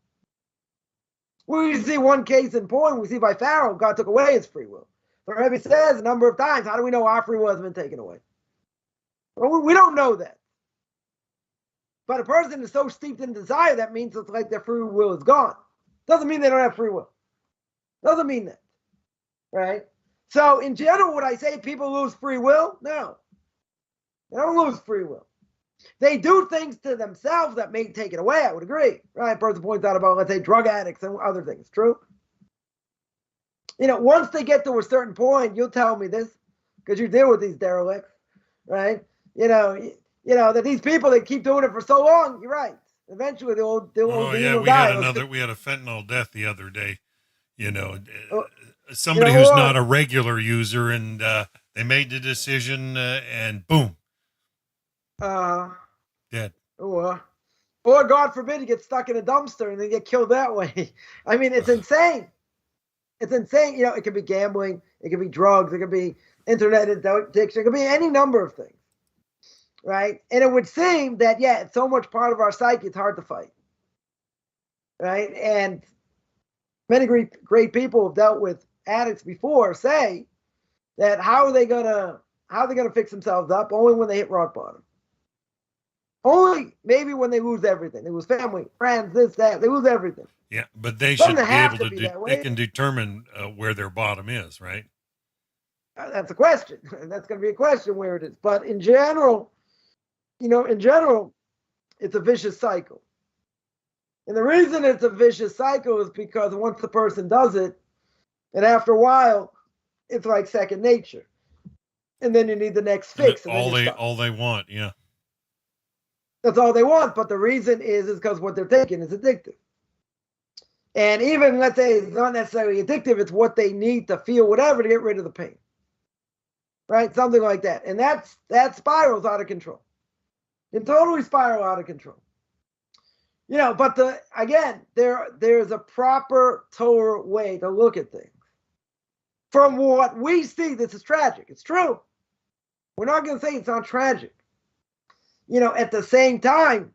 We see one case in point, we see by Pharaoh, God took away his free will. But Rebbe says a number of times, how do we know our free will has been taken away? Well, we don't know that. But a person is so steeped in desire, that means it's like their free will is gone. Doesn't mean they don't have free will. Doesn't mean that. Right? So in general, would I say people lose free will? No. They don't lose free will. They do things to themselves that may take it away, I would agree. Right? Person points out about, let's say, drug addicts and other things. True? Once they get to a certain point, you'll tell me this, because you deal with these derelicts, right? That these people, they keep doing it for so long, you're right. Eventually, they'll die. We had a fentanyl death the other day. Uh, Somebody who's not a regular user, and they made the decision, and boom, dead. Or God forbid, he gets stuck in a dumpster and they get killed that way. I mean, it's insane. It's insane. It could be gambling, it could be drugs, it could be internet addiction, it could be any number of things, right? And it would seem that, it's so much part of our psyche, it's hard to fight, right? And many great people have dealt with addicts before say that how are they gonna fix themselves up? Only when they hit rock bottom. Only maybe when they lose everything. They lose family, friends, this, that. They lose everything. Yeah, but they should be able to they can determine where their bottom is, right? That's a question. That's going to be a question where it is. But in general, it's a vicious cycle. And the reason it's a vicious cycle is because once the person does it, and after a while, it's like second nature. And then you need the next fix. All they want, yeah. That's all they want. But the reason is because what they're taking is addictive. And even, let's say, it's not necessarily addictive, it's what they need to feel whatever to get rid of the pain. Right? Something like that. And that spirals out of control. It totally spiral out of control. But there's a proper Torah way to look at things. From what we see, this is tragic. It's true. We're not going to say it's not tragic. At the same time,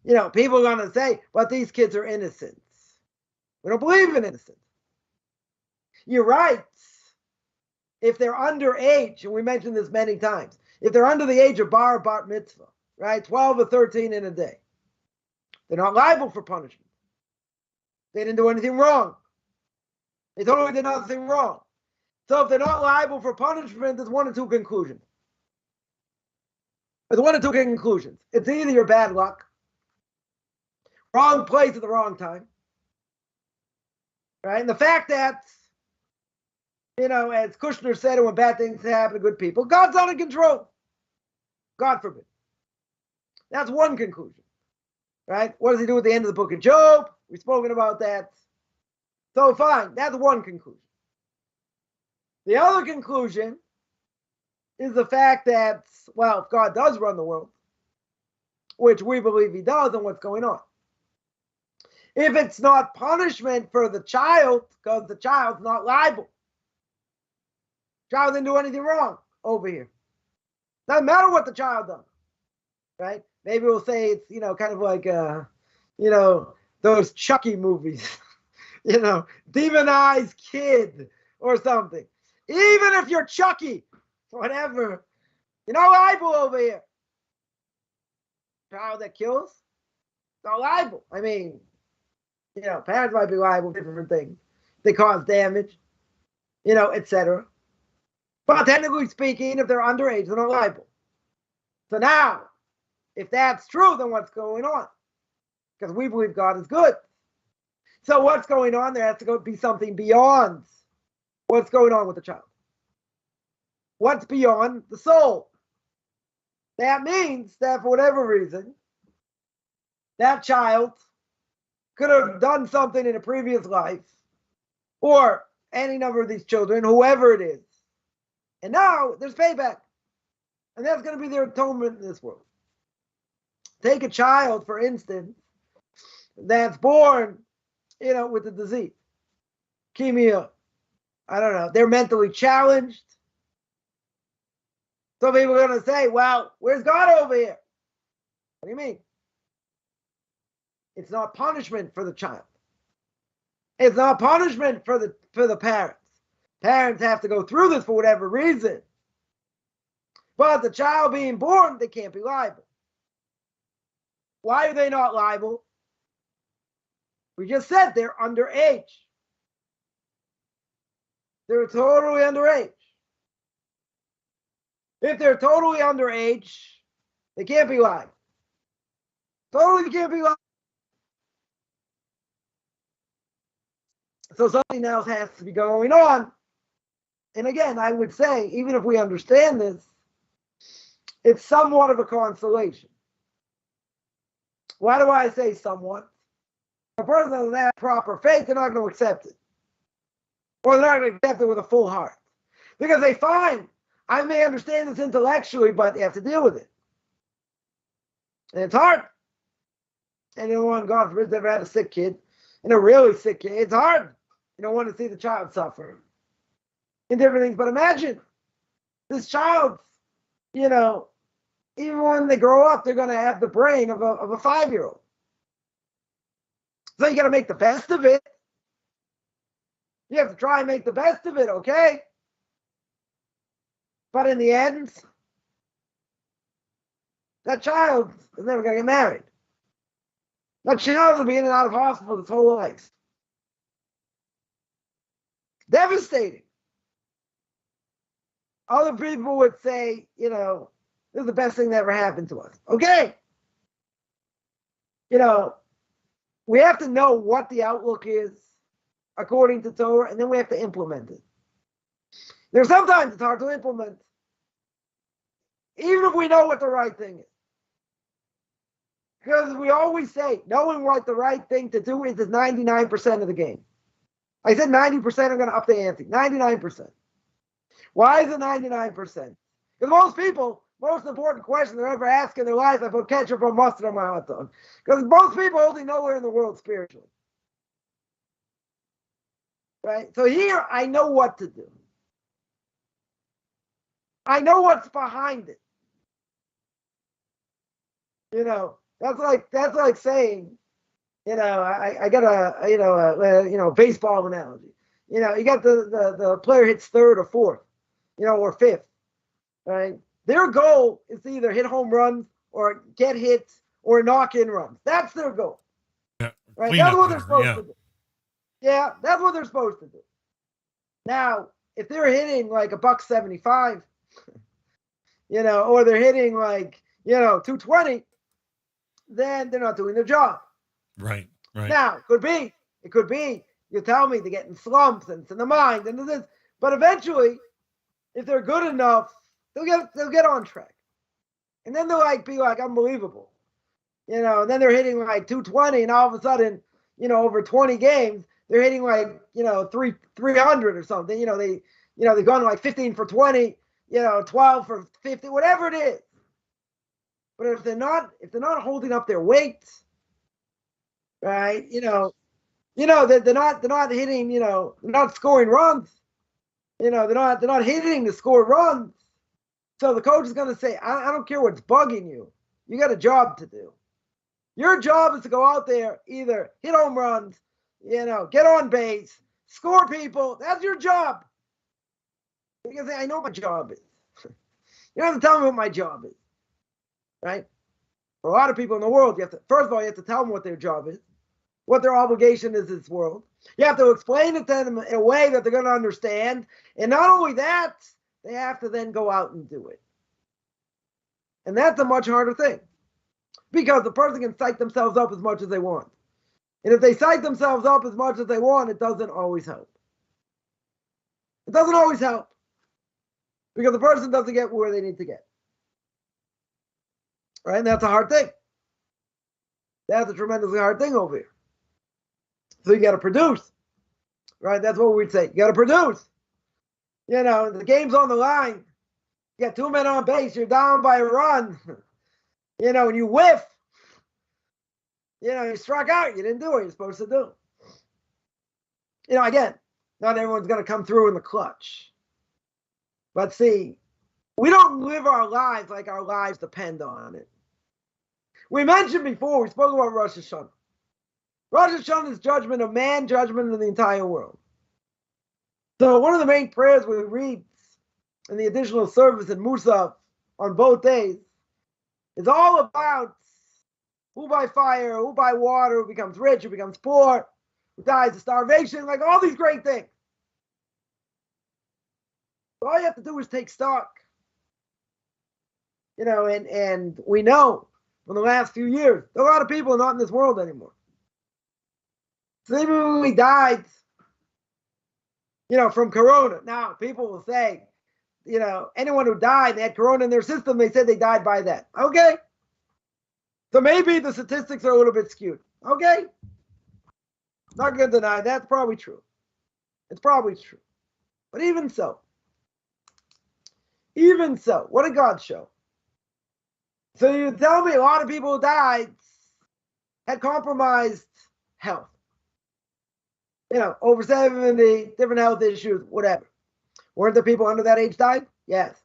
people are going to say, but these kids are innocent. We don't believe in innocence. You're right. If they're underage, and we mentioned this many times, if they're under the age of bar mitzvah, right, 12 or 13 in a day, they're not liable for punishment. They didn't do anything wrong. They totally did nothing wrong. So if they're not liable for punishment, there's one or two conclusions. It's either your bad luck, wrong place at the wrong time, right? And the fact that, as Kushner said, when bad things happen to good people, God's not in control. God forbid. That's one conclusion, right? What does he do at the end of the book of Job? We've spoken about that. So fine, that's one conclusion. The other conclusion is the fact that, well, if God does run the world, which we believe he does, and what's going on. If it's not punishment for the child, because the child's not liable. Child didn't do anything wrong over here. Doesn't matter what the child does, right? Maybe we'll say it's, kind of like, those Chucky movies, demonized kid or something. Even if you're Chucky, whatever, you're not liable over here. Child that kills, not liable. I mean, parents might be liable for different things. They cause damage, etc. But technically speaking, if they're underage, they're not liable. So now, if that's true, then what's going on? Because we believe God is good. So what's going on? There has to be something beyond what's going on with the child. What's beyond the soul? That means that for whatever reason, that child could have done something in a previous life, or any number of these children, whoever it is. And now there's payback. And that's going to be their atonement in this world. Take a child, for instance, that's born, with a disease, leukemia. I don't know. They're mentally challenged. Some people are going to say, well, where's God over here? What do you mean? It's not punishment for the child. It's not punishment for the parents. Parents have to go through this for whatever reason. But the child being born, they can't be liable. Why are they not liable? We just said they're underage. They're totally underage. If they're totally underage, They can't be live. Totally can't be live. So something else has to be going on. And again, I would say, even if we understand this, it's somewhat of a consolation. Why do I say somewhat? A person that doesn't have proper faith, they're not going to accept it. Or they're not going to accept it with a full heart. Because they find, I may understand this intellectually, but they have to deal with it. And it's hard. Anyone, God forbid, ever had a sick kid, and a really sick kid, it's hard. You don't want to see the child suffer in different things. But imagine this child, even when they grow up, they're going to have the brain of a 5-year-old. So you got to make the best of it. You have to try and make the best of it, okay? But in the end, that child is never going to get married. That child will be in and out of hospital his whole life. Devastating. Other people would say, this is the best thing that ever happened to us. Okay. We have to know what the outlook is according to Torah, and then we have to implement it. There's sometimes it's hard to implement, even if we know what the right thing is. Because we always say, knowing what the right thing to do is 99% of the game. I said 90% are going to up the ante. 99%. Why is it 99%? Because most people, most important question they're ever asked in their life, I put ketchup or mustard on my hot dog. Because most people only nowhere in the world spiritually. Right? So here, I know what to do. I know what's behind it. That's like saying, I got a baseball analogy. You got the player hits third or fourth, or fifth, right? Their goal is to either hit home runs or get hits or knock in runs. That's their goal. Yeah, right? That's what they're supposed to do. Yeah, that's what they're supposed to do. Now, if they're hitting like $175, or they're hitting like, 220, then they're not doing their job. Right. Now, it could be, you tell me, they get in slumps and it's in the mind and this, but eventually, if they're good enough, they'll get on track. And then they'll be unbelievable. And then they're hitting like 220, and all of a sudden, over 20 games, they're hitting like, 300 or something. They're going like 15 for 20, 12 for 50, whatever it is. But if they're not holding up their weights, right? They're not hitting, they're not scoring runs. They're not hitting to score runs. So the coach is going to say, I don't care what's bugging you. You got a job to do. Your job is to go out there, either hit home runs, get on base, score people. That's your job. You can say, I know what my job is. You don't have to tell me what my job is. Right? For a lot of people in the world, first of all, you have to tell them what their job is, what their obligation is in this world. You have to explain it to them in a way that they're going to understand. And not only that, they have to then go out and do it. And that's a much harder thing. Because the person can psych themselves up as much as they want. And if they psych themselves up as much as they want, it doesn't always help. It doesn't always help. Because the person doesn't get where they need to get. Right? And that's a hard thing. That's a tremendously hard thing over here. So you got to produce. Right? That's what we'd say. You got to produce. The game's on the line. You got 2 men on base. You're down by a run. And you whiff. You struck out. You didn't do what you're supposed to do. Again, not everyone's going to come through in the clutch. But see, we don't live our lives like our lives depend on it. We mentioned before, we spoke about Rosh Hashanah. Rosh Hashanah is judgment of man, judgment of the entire world. So one of the main prayers we read in the additional service in Musaf on both days is all about who by fire, who by water, who becomes rich, who becomes poor, who dies of starvation, like all these great things. All you have to do is take stock. and we know from the last few years, there are a lot of people not in this world anymore. So even when we died, from corona, now people will say, anyone who died, they had corona in their system, they said they died by that. Okay. So maybe the statistics are a little bit skewed. Okay. Not going to deny that's probably true. It's probably true. But even so, what did God show? So you tell me a lot of people who died had compromised health. Over 70, different health issues, whatever. Weren't there people under that age died? Yes.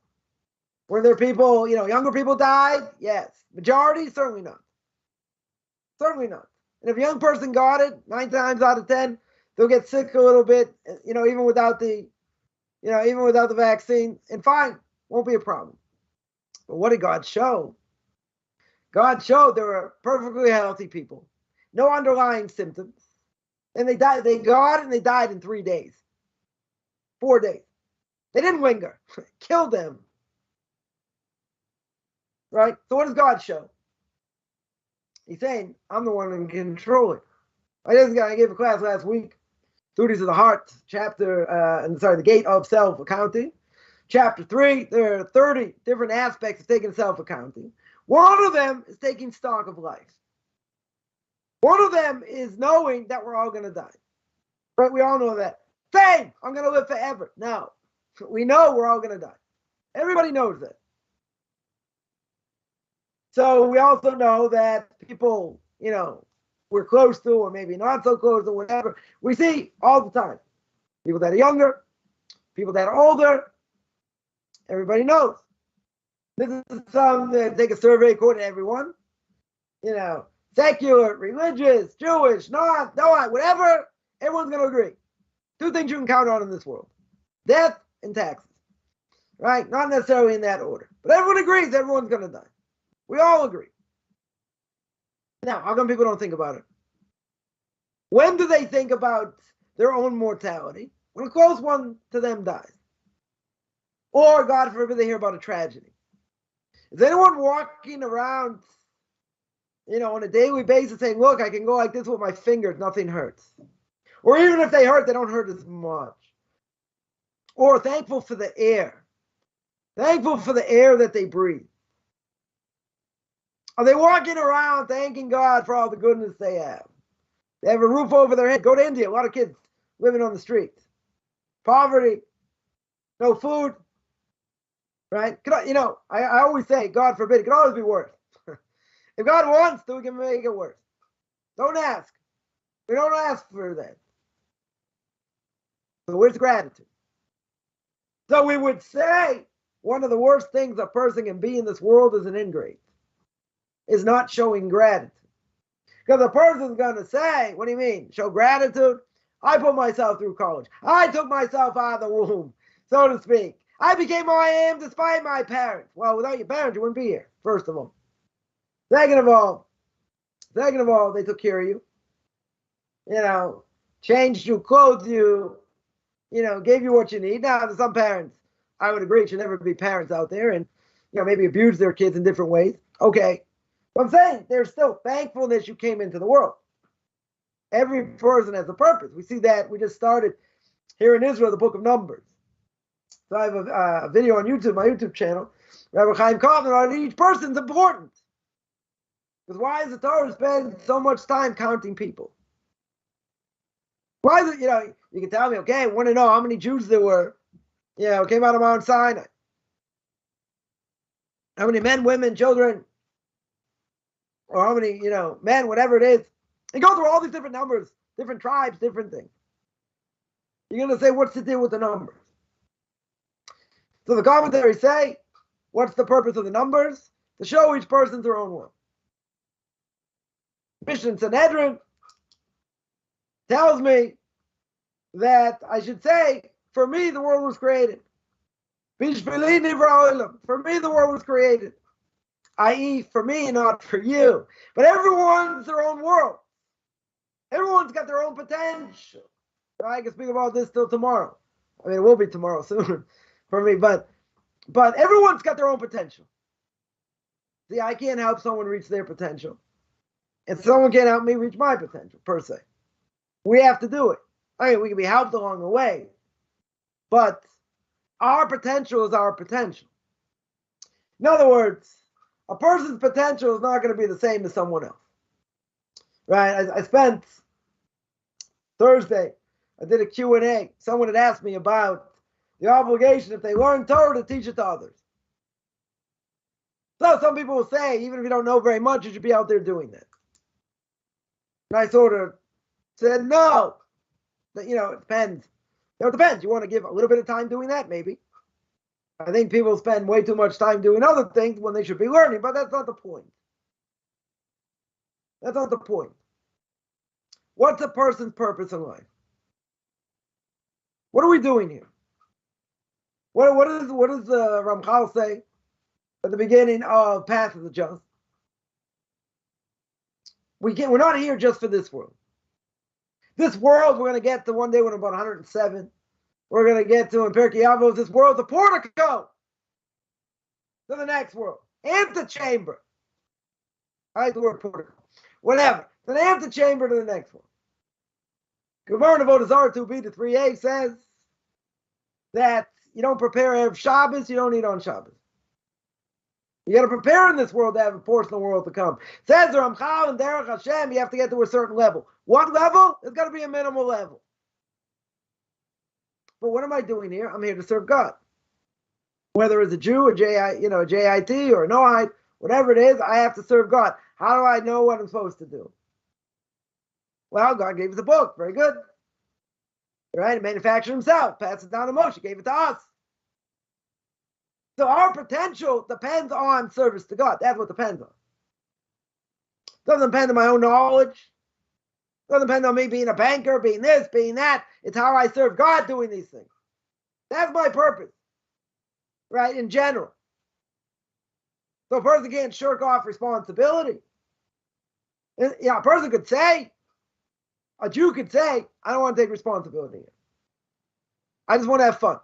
Were there people, younger people died? Yes. Majority? Certainly not. Certainly not. And if a young person got it, 9 times out of 10, they'll get sick a little bit, even without the vaccine, and fine, won't be a problem. But what did God show? God showed there were perfectly healthy people, no underlying symptoms, and they died. They got it, and they died in 3 days, 4 days. They didn't linger. Killed them. Right? So what does God show? He's saying, I'm the one in control it. I gave a class last week, Duties of the Heart, the Gate of Self-Accounting. Chapter 3, there are 30 different aspects of taking self-accounting. One of them is taking stock of life. One of them is knowing that we're all going to die. Right? We all know that. Same! I'm going to live forever. No. We know we're all going to die. Everybody knows that. So we also know that people, we're close to, or maybe not so close to, whatever, we see all the time. People that are younger, people that are older, everybody knows. This is something, take a survey according to everyone. Secular, religious, Jewish, not, whatever, everyone's going to agree. 2 things you can count on in this world. Death and taxes. Right? Not necessarily in that order. But everyone agrees everyone's going to die. We all agree. Now, how come people don't think about it? When do they think about their own mortality? When a close one to them dies. Or, God forbid, they hear about a tragedy. Is anyone walking around, on a daily basis saying, look, I can go like this with my fingers, nothing hurts? Or even if they hurt, they don't hurt as much. Or thankful for the air. Thankful for the air that they breathe. Are they walking around thanking God for all the goodness they have? They have a roof over their head. Go to India, a lot of kids living on the streets. Poverty, no food, right? I always say, God forbid, it could always be worse. If God wants to, we can make it worse. Don't ask. We don't ask for that. So where's gratitude? So we would say one of the worst things a person can be in this world is an ingrate. Is not showing gratitude. Because a person's going to say, what do you mean? Show gratitude? I put myself through college. I took myself out of the womb, so to speak. I became who I am despite my parents. Well, without your parents, you wouldn't be here, first of all. Second of all, they took care of you. Changed you, clothed you, gave you what you need. Now, to some parents, I would agree, should never be parents out there and, maybe abuse their kids in different ways. Okay. But I'm saying there's still thankfulness you came into the world. Every person has a purpose. We see that we just started here in Israel, the book of Numbers. So I have a video on YouTube, my YouTube channel, Rabbi Chaim Coffman, on each person's important. Because why does the Torah spend so much time counting people? Why is it, you can tell me, okay, I want to know how many Jews there were, came out of Mount Sinai. How many men, women, children, or how many, men, whatever it is. And go through all these different numbers, different tribes, different things. You're going to say, what's the deal with the numbers? So the commentaries say, what's the purpose of the numbers? To show each person their own world. Mishna Sanhedrin tells me that I should say, for me, the world was created. For me, the world was created. I.e., for me, not for you. But everyone's their own world. Everyone's got their own potential. I can speak about this till tomorrow. I mean, it will be tomorrow soon for me, but everyone's got their own potential. See, I can't help someone reach their potential. And someone can't help me reach my potential, per se. We have to do it. Okay, we can be helped along the way. But our potential is our potential. In other words, a person's potential is not going to be the same as someone else. Right? I spent Thursday, I did a Q&A. Someone had asked me about the obligation, if they learn Torah, to teach it to others. So some people will say, even if you don't know very much, you should be out there doing that. And I sort of said, no. It depends. It depends. You want to give a little bit of time doing that? Maybe. I think people spend way too much time doing other things when they should be learning, but that's not the point. That's not the point. What's a person's purpose in life? What are we doing here? What does Ramchal say at the beginning of Path of the Just? We're not here just for this world. This world we're going to get to one day when we're about 107. We're going to get to in Pirkei Avos. This world's a portico to the next world. Antechamber. I like the word portico. Whatever. It's an antechamber to the next one. Gemara Avodah Zarah 2b to 3a says that you don't prepare Erev Shabbos, you don't eat on Shabbos. You got to prepare in this world to have a portion of the world to come. Says the Ramchal and Derech Hashem, you have to get to a certain level. What level? It's got to be a minimal level. But what am I doing here? I'm here to serve God. Whether it's a Jew, a JIT, or a Noahide, whatever it is, I have to serve God. How do I know what I'm supposed to do? Well, God gave us a book. Very good. Right? He manufactured himself, passed it down to Moshe, gave it to us. So our potential depends on service to God. That's what depends on. Doesn't depend on my own knowledge. Doesn't depend on me being a banker, being this, being that. It's how I serve God doing these things. That's my purpose. Right? In general. So a person can't shirk off responsibility. Yeah, a person could say, a Jew could say, I don't want to take responsibility here. I just want to have fun.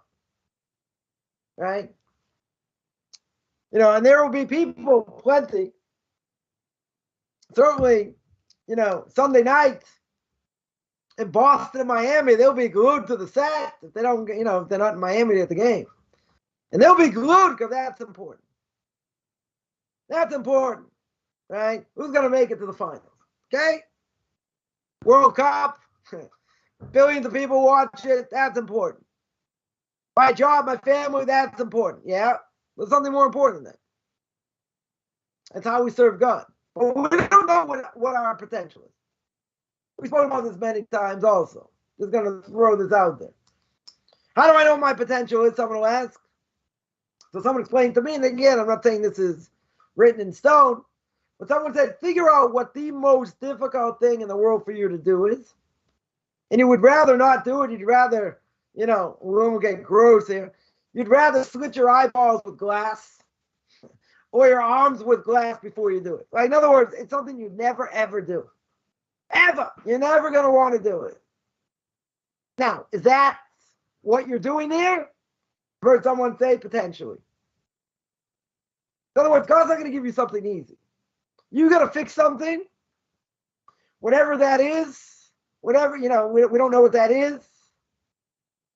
Right? And there will be people, plenty. Certainly, Sunday night in Boston and Miami, they'll be glued to the set if they don't, if they're not in Miami at the game. And they'll be glued because that's important. That's important, right? Who's going to make it to the finals? Okay? World Cup, billions of people watch it. That's important. My job, my family, that's important. Yeah, there's something more important than that. That's how we serve God. But we don't know what our potential is. We spoke about this many times also. Just going to throw this out there. How do I know what my potential is? Someone will ask. So someone explained to me, and again, I'm not saying this is written in stone, but someone said, figure out what the most difficult thing in the world for you to do is. And you would rather not do it. You'd rather, we won't get gross here. You'd rather slit your eyeballs with glass or your arms with glass before you do it. Like, in other words, it's something you'd never, ever do. Ever. You're never going to want to do it. Now, is that what you're doing here? I've heard someone say potentially. In other words, God's not going to give you something easy. You got to fix something, whatever that is, we don't know what that is.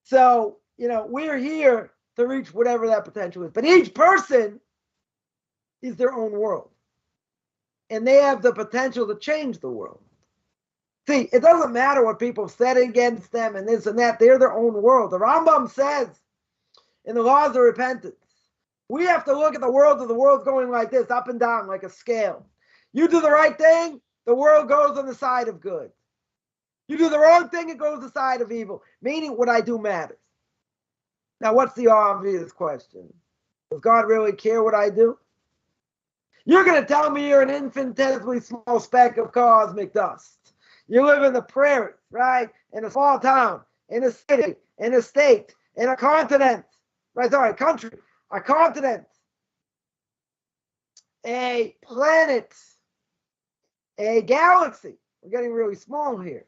So, we're here to reach whatever that potential is. But each person is their own world. And they have the potential to change the world. See, it doesn't matter what people said against them and this and that. They're their own world. The Rambam says in the laws of repentance, we have to look at the world's going like this, up and down, like a scale. You do the right thing, the world goes on the side of good. You do the wrong thing, it goes on the side of evil. Meaning what I do matters. Now, what's the obvious question? Does God really care what I do? You're going to tell me you're an infinitesimally small speck of cosmic dust. You live in the prairies, right? In a small town, in a city, in a state, in a continent. Right, sorry, a country, a continent, a planet, a galaxy. We're getting really small here.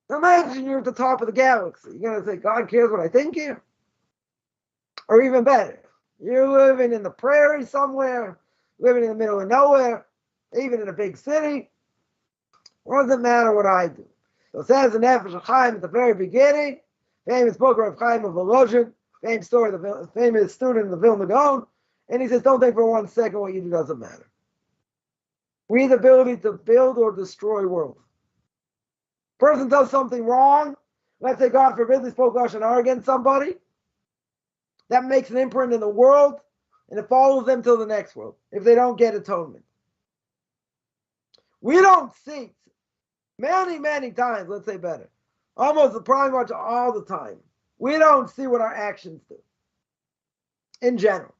Imagine you're at the top of the galaxy. You're going to say, God cares what I think here? Or even better, you're living in the prairie somewhere, living in the middle of nowhere, even in a big city. What does it matter what I do? So it says in Rabbi Chaim at the very beginning, famous book of Rabbi Chaim of Volozhin, famous story, the famous student of the Vilna Gaon, and he says, don't think for 1 second what you do doesn't matter. We have the ability to build or destroy worlds. Person does something wrong, let's say God forbid they spoke Lashon Hara against somebody, that makes an imprint in the world, and it follows them till the next world, if they don't get atonement. We don't see many, many times, let's say better, almost probably much all the time, we don't see what our actions do, in general.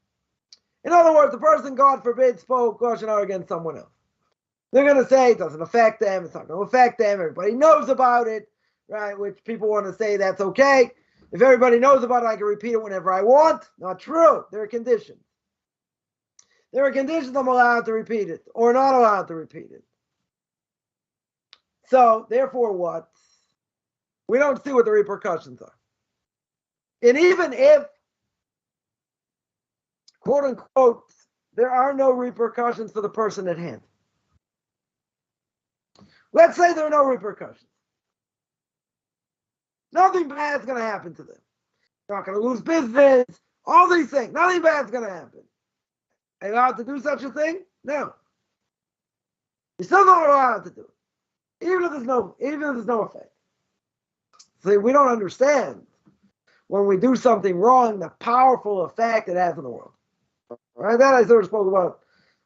In other words, the person, God forbid, spoke Lashon Hara against someone else. They're going to say it doesn't affect them, it's not going to affect them, everybody knows about it, right? Which people want to say that's okay. If everybody knows about it, I can repeat it whenever I want. Not true. There are conditions. There are conditions I'm allowed to repeat it or not allowed to repeat it. So, therefore what? We don't see what the repercussions are. And even if, quote unquote, there are no repercussions for the person at hand. Let's say there are no repercussions. Nothing bad is going to happen to them. They're not going to lose business. All these things. Nothing bad is going to happen. Are you allowed to do such a thing? No. You're still not allowed to do it. Even if there's no effect. See, we don't understand when we do something wrong, the powerful effect it has in the world. All right, that I sort of spoke about.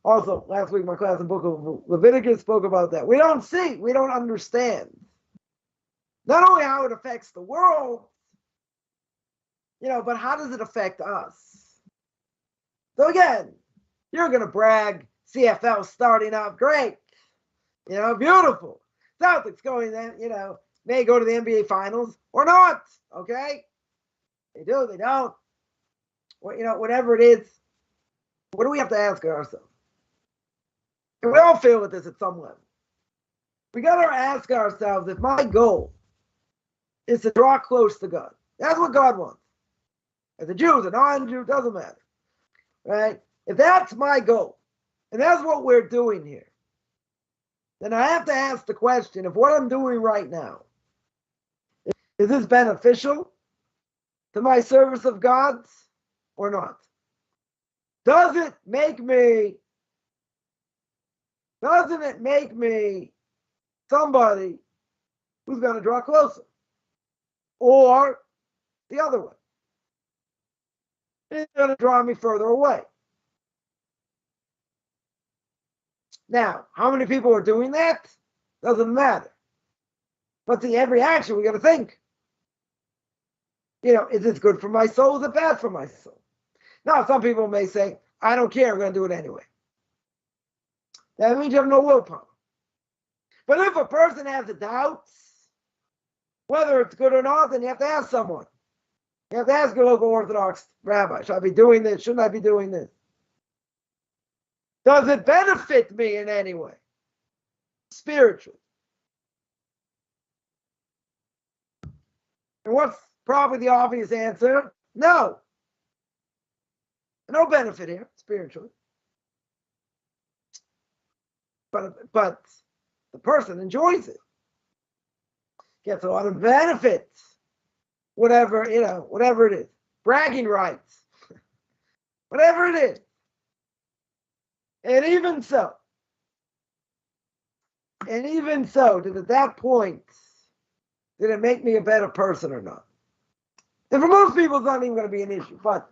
Also, last week, my class in Book of Leviticus spoke about that. We don't understand. Not only how it affects the world, but how does it affect us? So again, you're going to brag, CFL starting off great. Beautiful. Celtics going there, may go to the NBA Finals or not, okay? They do, they don't. Well, whatever it is, what do we have to ask ourselves? And we all fail at this at some level. We got to ask ourselves, if my goal is to draw close to God, that's what God wants. As a Jew, as a non-Jew, doesn't matter. Right? If that's my goal, and that's what we're doing here, then I have to ask the question, if what I'm doing right now, is this beneficial to my service of God or not? Doesn't it make me somebody who's going to draw closer? Or the other way? It's going to draw me further away. Now, how many people are doing that? Doesn't matter. But see, every action we got to think. Is this good for my soul? Is it bad for my soul? Now, some people may say, I don't care, I'm going to do it anyway. That means you have no willpower. But if a person has a doubt, whether it's good or not, then you have to ask someone. You have to ask your local Orthodox rabbi, should I be doing this? Shouldn't I be doing this? Does it benefit me in any way? Spiritually. And what's probably the obvious answer? No. No benefit here, spiritually. But the person enjoys it. Gets a lot of benefits. Whatever it is. Bragging rights. Whatever it is. And even so, at that point, did it make me a better person or not? And for most people, it's not even going to be an issue. But,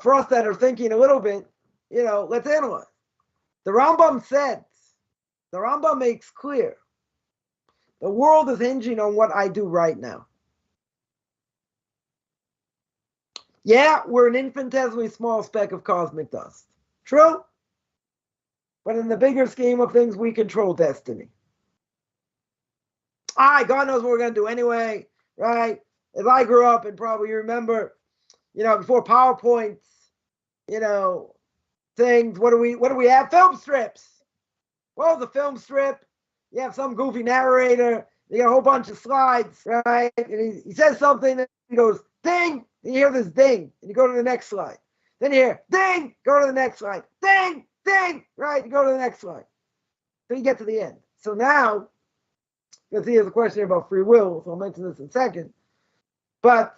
for us that are thinking a little bit, let's analyze. The Rambam makes clear, the world is hinging on what I do right now. Yeah, we're an infinitesimally small speck of cosmic dust. True? But in the bigger scheme of things, we control destiny. God knows what we're going to do anyway, right? As I grew up, and probably you remember, before PowerPoints, things, what do we have? Film strips. Well, the film strip, you have some goofy narrator, you got a whole bunch of slides, right? And he says something, and he goes, ding, and you hear this ding, and you go to the next slide. Then you hear, ding, go to the next slide. Ding, ding, right? You go to the next slide. So you get to the end. So now, you'll see there's a question about free will, so I'll mention this in a second. But,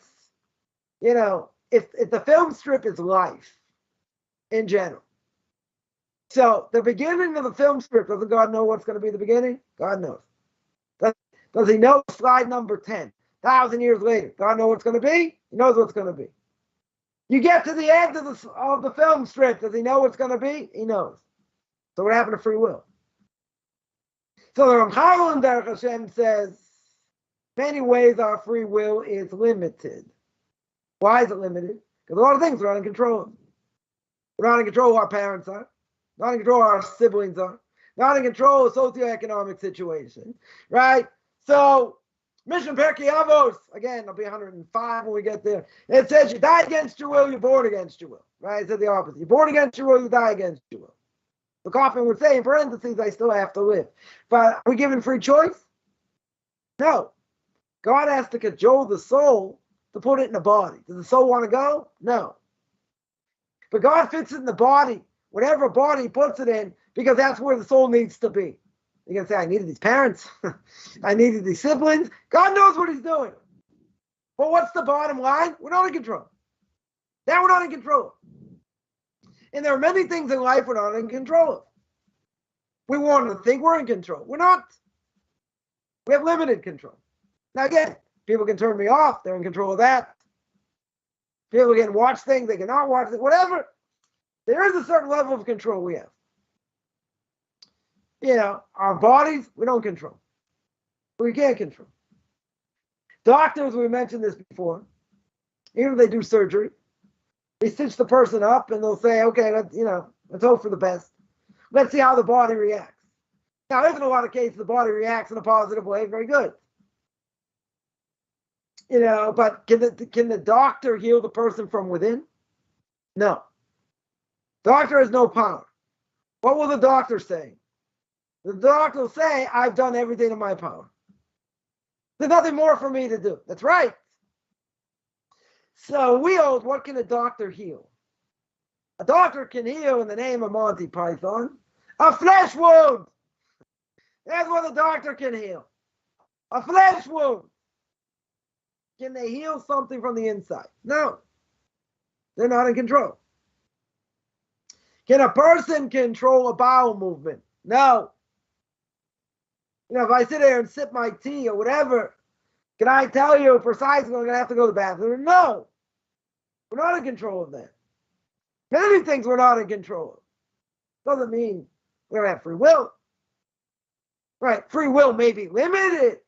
if the film strip is life in general. So the beginning of the film strip, doesn't God know what's going to be the beginning? God knows. Does he know slide number 10? 1,000 years later, God know what's going to be? He knows what's going to be. You get to the end of the film strip, does he know what's going to be? He knows. So what happened to free will? So the Ramchal in Derech Hashem says, many ways our free will is limited. Why is it limited? Because a lot of things we're not in control of. We're not in control of our parents are. Not in control of our siblings are. Not in control of the socioeconomic situation. Right? So, Mishna Pirkei Avos, again, I'll be 105 when we get there. It says you die against your will, you're born against your will. Right? It said the opposite. You're born against your will, you die against your will. The Coffman would say, in parentheses, I still have to live. But are we given free choice? No. God has to cajole the soul to put it in the body. Does the soul want to go? No. But God fits it in the body, whatever body he puts it in, because that's where the soul needs to be. You're going to say, I needed these parents. I needed these siblings. God knows what he's doing. But what's the bottom line? We're not in control. That we're not in control of. And there are many things in life we're not in control of. We want to think we're in control. We're not. We have limited control. Now again, people can turn me off. They're in control of that. People can watch things. They cannot watch things. Whatever. There is a certain level of control we have. Our bodies, we don't control. We can't control. Doctors, we mentioned this before. Even if they do surgery, they stitch the person up and they'll say, okay, let's hope for the best. Let's see how the body reacts. Now, if in a lot of cases the body reacts in a positive way, very good. But can the doctor heal the person from within? No. Doctor has no power. What will the doctor say? The doctor will say, I've done everything in my power. There's nothing more for me to do. That's right. So we hold, what can a doctor heal? A doctor can heal, in the name of Monty Python, a flesh wound. That's what a doctor can heal. A flesh wound. Can they heal something from the inside? No. They're not in control. Can a person control a bowel movement? No. If I sit there and sip my tea or whatever, can I tell you precisely I'm going to have to go to the bathroom? No. We're not in control of that. Many things we're not in control of. Doesn't mean we don't have free will. Right? Free will may be limited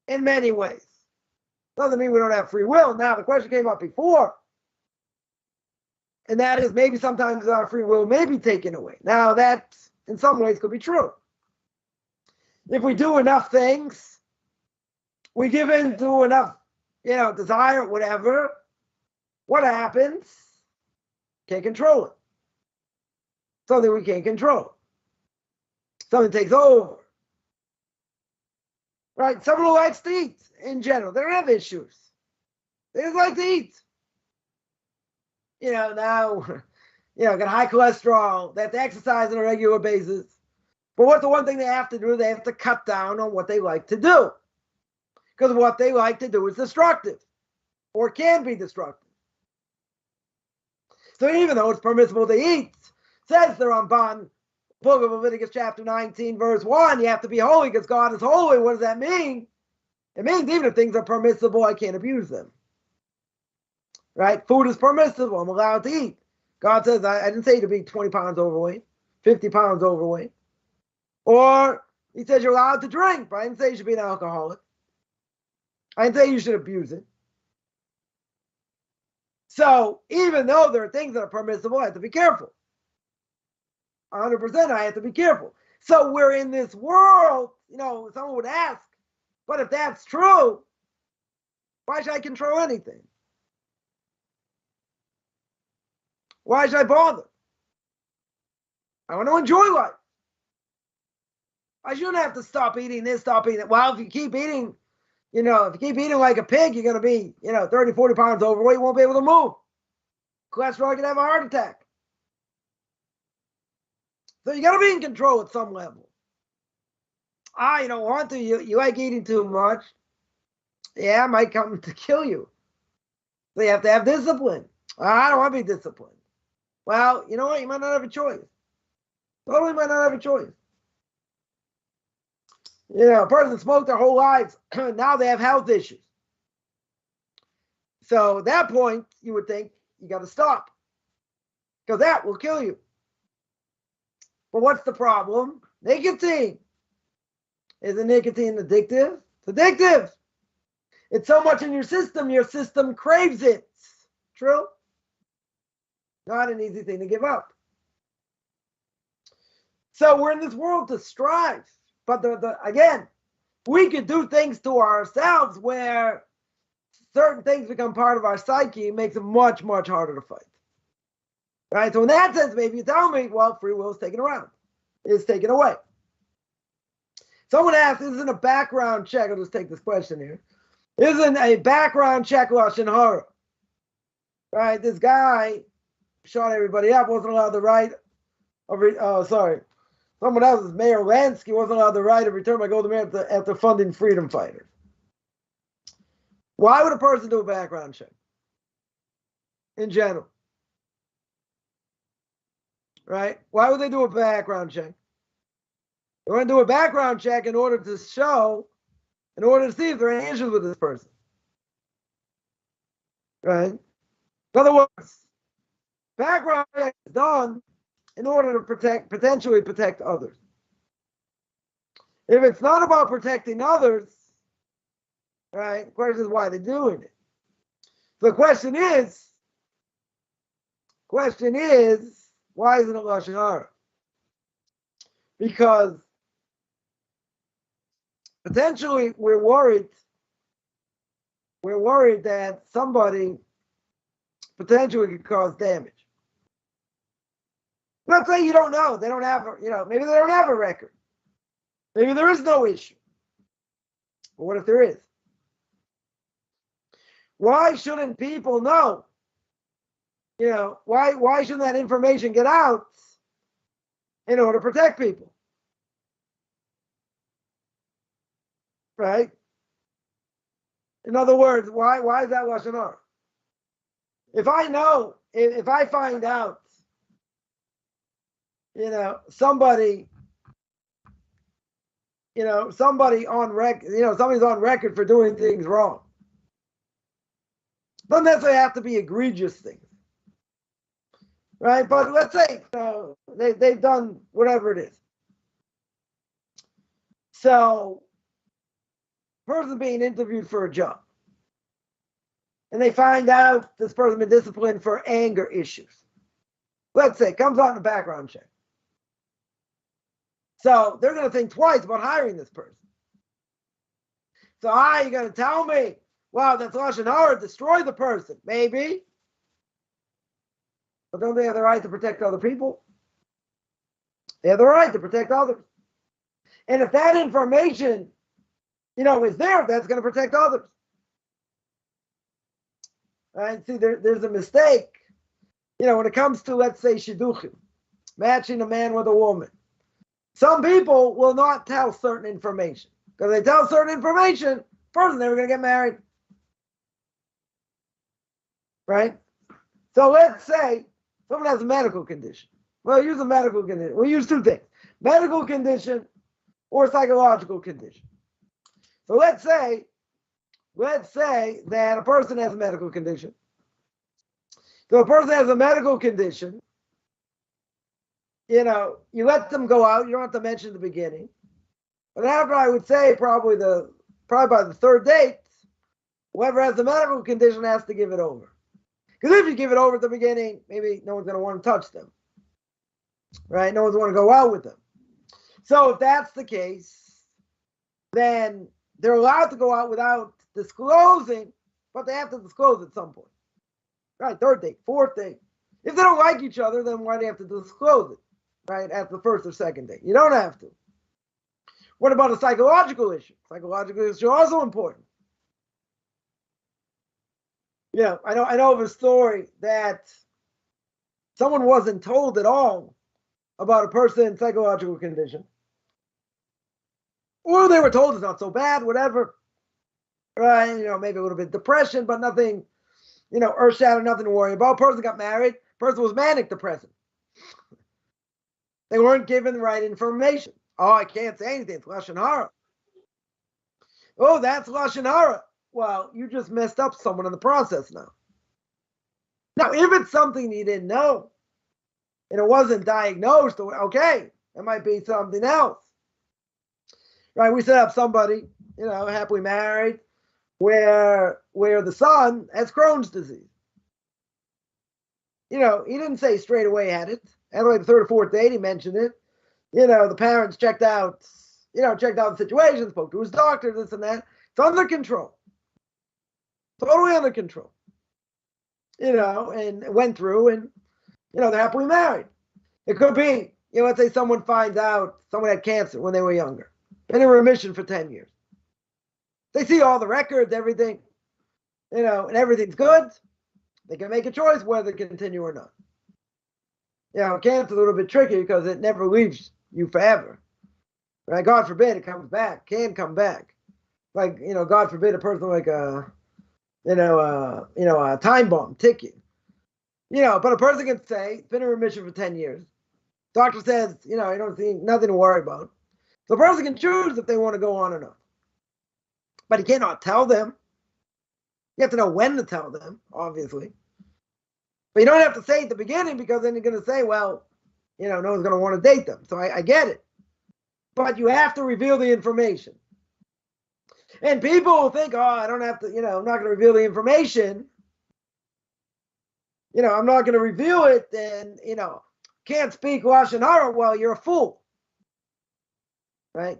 in many ways. Doesn't mean we don't have free will. Now, the question came up before, and that is maybe sometimes our free will may be taken away. Now, that in some ways could be true. If we do enough things, we give in to enough, desire, whatever, what happens? Can't control it. Something we can't control. Something takes over. Right? Someone who likes to eat in general, they don't have issues. They just like to eat. Now, got high cholesterol, they have to exercise on a regular basis. But what's the one thing they have to do? They have to cut down on what they like to do. Because what they like to do is destructive. Or can be destructive. So even though it's permissible to eat, says the Ramban, book of Leviticus chapter 19, verse 1, you have to be holy because God is holy. What does that mean? It means even if things are permissible, I can't abuse them. Right? Food is permissible. I'm allowed to eat. God says, I didn't say you to be 20 pounds overweight, 50 pounds overweight. Or he says you're allowed to drink, but I didn't say you should be an alcoholic. I didn't say you should abuse it. So even though there are things that are permissible, I have to be careful. 100% I have to be careful. So we're in this world, someone would ask, but if that's true, why should I control anything? Why should I bother? I want to enjoy life. I shouldn't have to stop eating this, stop eating that. Well, if you keep eating, if you keep eating like a pig, you're going to be, 30, 40 pounds overweight, you won't be able to move. cholesterol, you can have a heart attack. So you got to be in control at some level. You don't want to. You like eating too much. Yeah, it might come to kill you. So you have to have discipline. I don't want to be disciplined. Well, you know what? You might not have a choice. Totally might not have a choice. A person smoked their whole lives. Now they have health issues. So at that point, you would think you got to stop. Because that will kill you. But what's the problem? Nicotine. Isn't nicotine addictive? It's addictive. It's so much in your system craves it. True? Not an easy thing to give up. So we're in this world to strive. But again, we could do things to ourselves where certain things become part of our psyche. It makes it much, much harder to fight. Right? So in that sense, maybe you tell me, well, free will is taken around. It's taken away. Someone asked, isn't a background check, I'll just take this question here. Isn't a background check Lashon Hara? Right? This guy shot everybody up, wasn't allowed the right of, someone else's, Mayor Lansky, wasn't allowed the right of return my golden mayor after funding freedom fighters. Why would a person do a background check? In general. Right? Why would they do a background check? They want to do a background check in order to see if there are any issues with this person. Right? In other words, background check is done in order to potentially protect others. If it's not about protecting others, right, the question is why they're doing it. The question is, why isn't it Lashon Hara? Because potentially we're worried that somebody potentially could cause damage. Let's say you don't know. They don't have, maybe they don't have a record. Maybe there is no issue. But what if there is? Why shouldn't people know? Why shouldn't that information get out in order to protect people? Right? In other words, why is that Lashon Hara? If I know, if I find out, somebody on record, somebody's on record for doing things wrong. Doesn't necessarily have to be egregious things. Right? But let's say they've done whatever it is. So, person being interviewed for a job. And they find out this person been disciplined for anger issues. Let's say, comes out in a background check. So they're going to think twice about hiring this person. So you're going to tell me, wow, that's Lashon Hara, destroy the person. Maybe. But don't they have the right to protect other people? They have the right to protect others. And if that information, is there, that's going to protect others. Right? See, there's a mistake, when it comes to, let's say, shidduchim, matching a man with a woman. Some people will not tell certain information. Because they tell certain information, person never going to get married. Right? So let's say someone has a medical condition. Well, use a medical condition. We'll use two things. Medical condition or psychological condition. So let's say that a person has a medical condition. So a person has a medical condition, you let them go out. You don't have to mention the beginning. But after, I would say, probably by the third date, whoever has the medical condition has to give it over. Because if you give it over at the beginning, maybe no one's going to want to touch them. Right? No one's going to go out with them. So if that's the case, then they're allowed to go out without disclosing, but they have to disclose at some point. Right? Third date, fourth date. If they don't like each other, then why do they have to disclose it? Right? At the first or second date. You don't have to. What about a psychological issue? Psychological issue is also important. I know of a story that someone wasn't told at all about a person's psychological condition, or they were told it's not so bad, whatever, right? Maybe a little bit of depression, but nothing, earth-shattering, nothing to worry about. Person got married, person was manic depressive. They weren't given the right information. Oh, I can't say anything. It's Lashon Hara. Oh, that's Lashon Hara. Well, you just messed up someone in the process now. Now, if it's something you didn't know and it wasn't diagnosed, okay, it might be something else. Right? We set up somebody, happily married, where the son has Crohn's disease. He didn't say straight away he had it. And like the third or fourth date, he mentioned it. The parents checked out the situation, spoke to his doctor, this and that. It's under control. Totally under control. And went through and, they're happily married. It could be, let's say someone finds out someone had cancer when they were younger. Been in remission for 10 years. They see all the records, everything, and everything's good. They can make a choice whether to continue or not. Cancer's a little bit tricky because it never leaves you forever. Right? God forbid it comes back, can come back. Like, God forbid a person like a time bomb ticking. But a person can say, it's been in remission for 10 years. Doctor says, I don't see nothing to worry about. The person can choose if they want to go on or not. But he cannot tell them. You have to know when to tell them, obviously. But you don't have to say at the beginning because then you're going to say, well, no one's going to want to date them. So I get it. But you have to reveal the information. And people will think, oh, I don't have to, I'm not going to reveal the information. I'm not going to reveal it. And, can't speak Lashon Hara. Well, you're a fool. Right?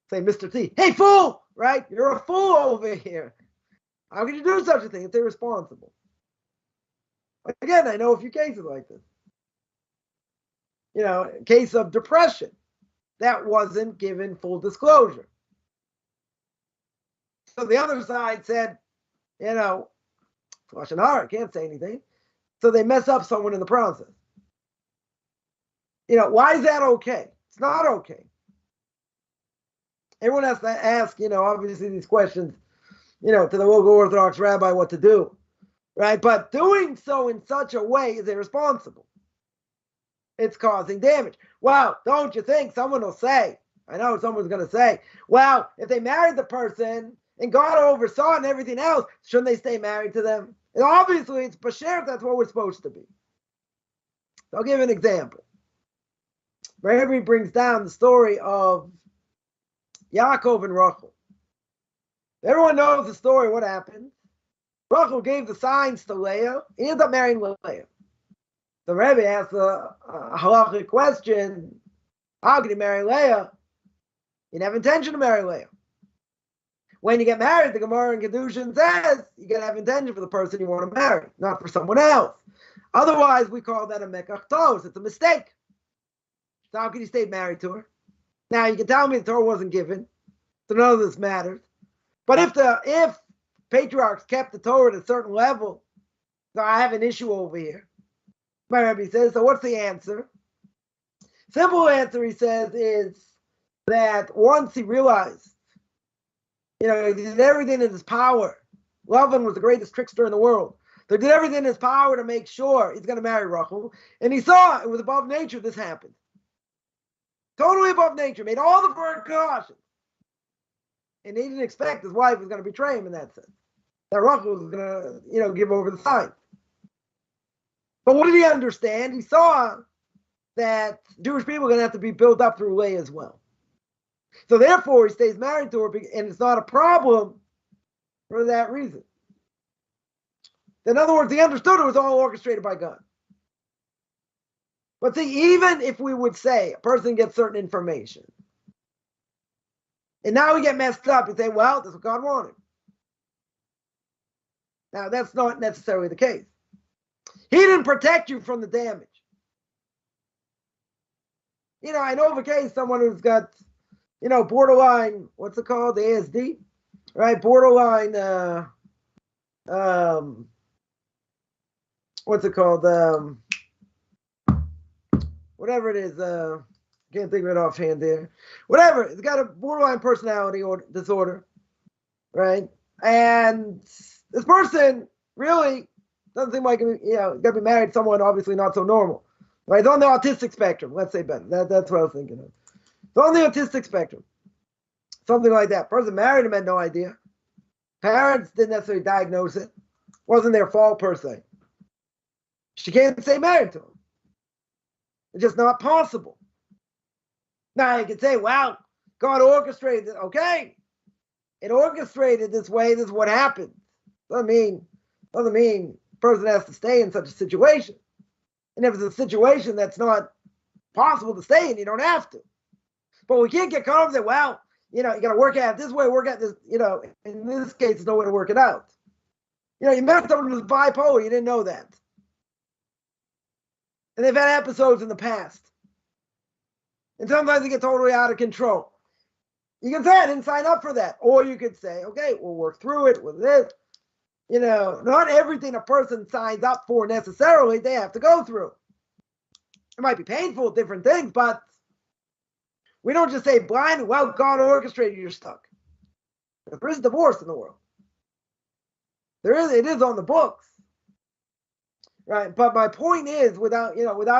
Say, Mr. T, hey, fool! Right? You're a fool over here. How can you do such a thing? It's irresponsible. Again, I know a few cases like this. A case of depression that wasn't given full disclosure. So the other side said, Lashon Hara, can't say anything. So they mess up someone in the process. Why is that okay? It's not okay. Everyone has to ask, obviously these questions, to the local Orthodox rabbi what to do. Right? But doing so in such a way is irresponsible. It's causing damage. Well, don't you think someone will say, I know someone's going to say, well, if they married the person and God oversaw and everything else, shouldn't they stay married to them? And obviously, it's Bashir, that's what we're supposed to be. So I'll give an example. Rabbi brings down the story of Yaakov and Rachel. Everyone knows the story, what happened. Rachel gave the signs to Leah. He ended up marrying Leah. The Rebbe asked a halachic question, how could he marry Leah? He didn't have intention to marry Leah. When you get married, the Gemara in Kedushin says you got to have intention for the person you want to marry, not for someone else. Otherwise, we call that a mekach tos. It's a mistake. So how could he stay married to her? Now, you can tell me the Torah wasn't given, so none of this matters. But if patriarchs kept the Torah at a certain level, so I have an issue over here. My Rebbe says, so what's the answer? Simple answer, he says, is that once he realized, he did everything in his power. Lavan was the greatest trickster in the world. So he did everything in his power to make sure he's going to marry Rachel. And he saw it was above nature this happened. Totally above nature. Made all the precautions. And he didn't expect his wife was going to betray him in that sense. That Rachel was going to, give over the sign. But what did he understand? He saw that Jewish people are going to have to be built up through Leah as well. So therefore, he stays married to her, and it's not a problem for that reason. In other words, he understood it was all orchestrated by God. But see, even if we would say a person gets certain information, and now we get messed up, you say, well, that's what God wanted. Now, that's not necessarily the case. He didn't protect you from the damage. I know of a case, someone who's got, borderline, what's it called? ASD, right? Borderline, what's it called? whatever it is. Can't think of it offhand there. Whatever. It's got a borderline personality or disorder, right? And this person really doesn't seem like, got to be married to someone obviously not so normal, right? It's on the autistic spectrum. Let's say better. That's what I was thinking of. It's on the autistic spectrum. Something like that. Person married him had no idea. Parents didn't necessarily diagnose it. Wasn't their fault per se. She can't stay married to him. It's just not possible. Now you can say, wow, God orchestrated it. Okay. It orchestrated this way. This is what happened. Doesn't mean the person has to stay in such a situation. And if it's a situation that's not possible to stay in, you don't have to. But we can't get caught up and say, well, you got to work at it this way, work at this, in this case, there's no way to work it out. You met someone who's bipolar, you didn't know that. And they've had episodes in the past. And sometimes they get totally out of control. You can say, I didn't sign up for that. Or you could say, okay, we'll work through it with this. Not everything a person signs up for necessarily, they have to go through. It might be painful, different things, but we don't just say blindly, well, God orchestrated, you're stuck. There is divorce in the world. It is on the books. Right? But my point is, without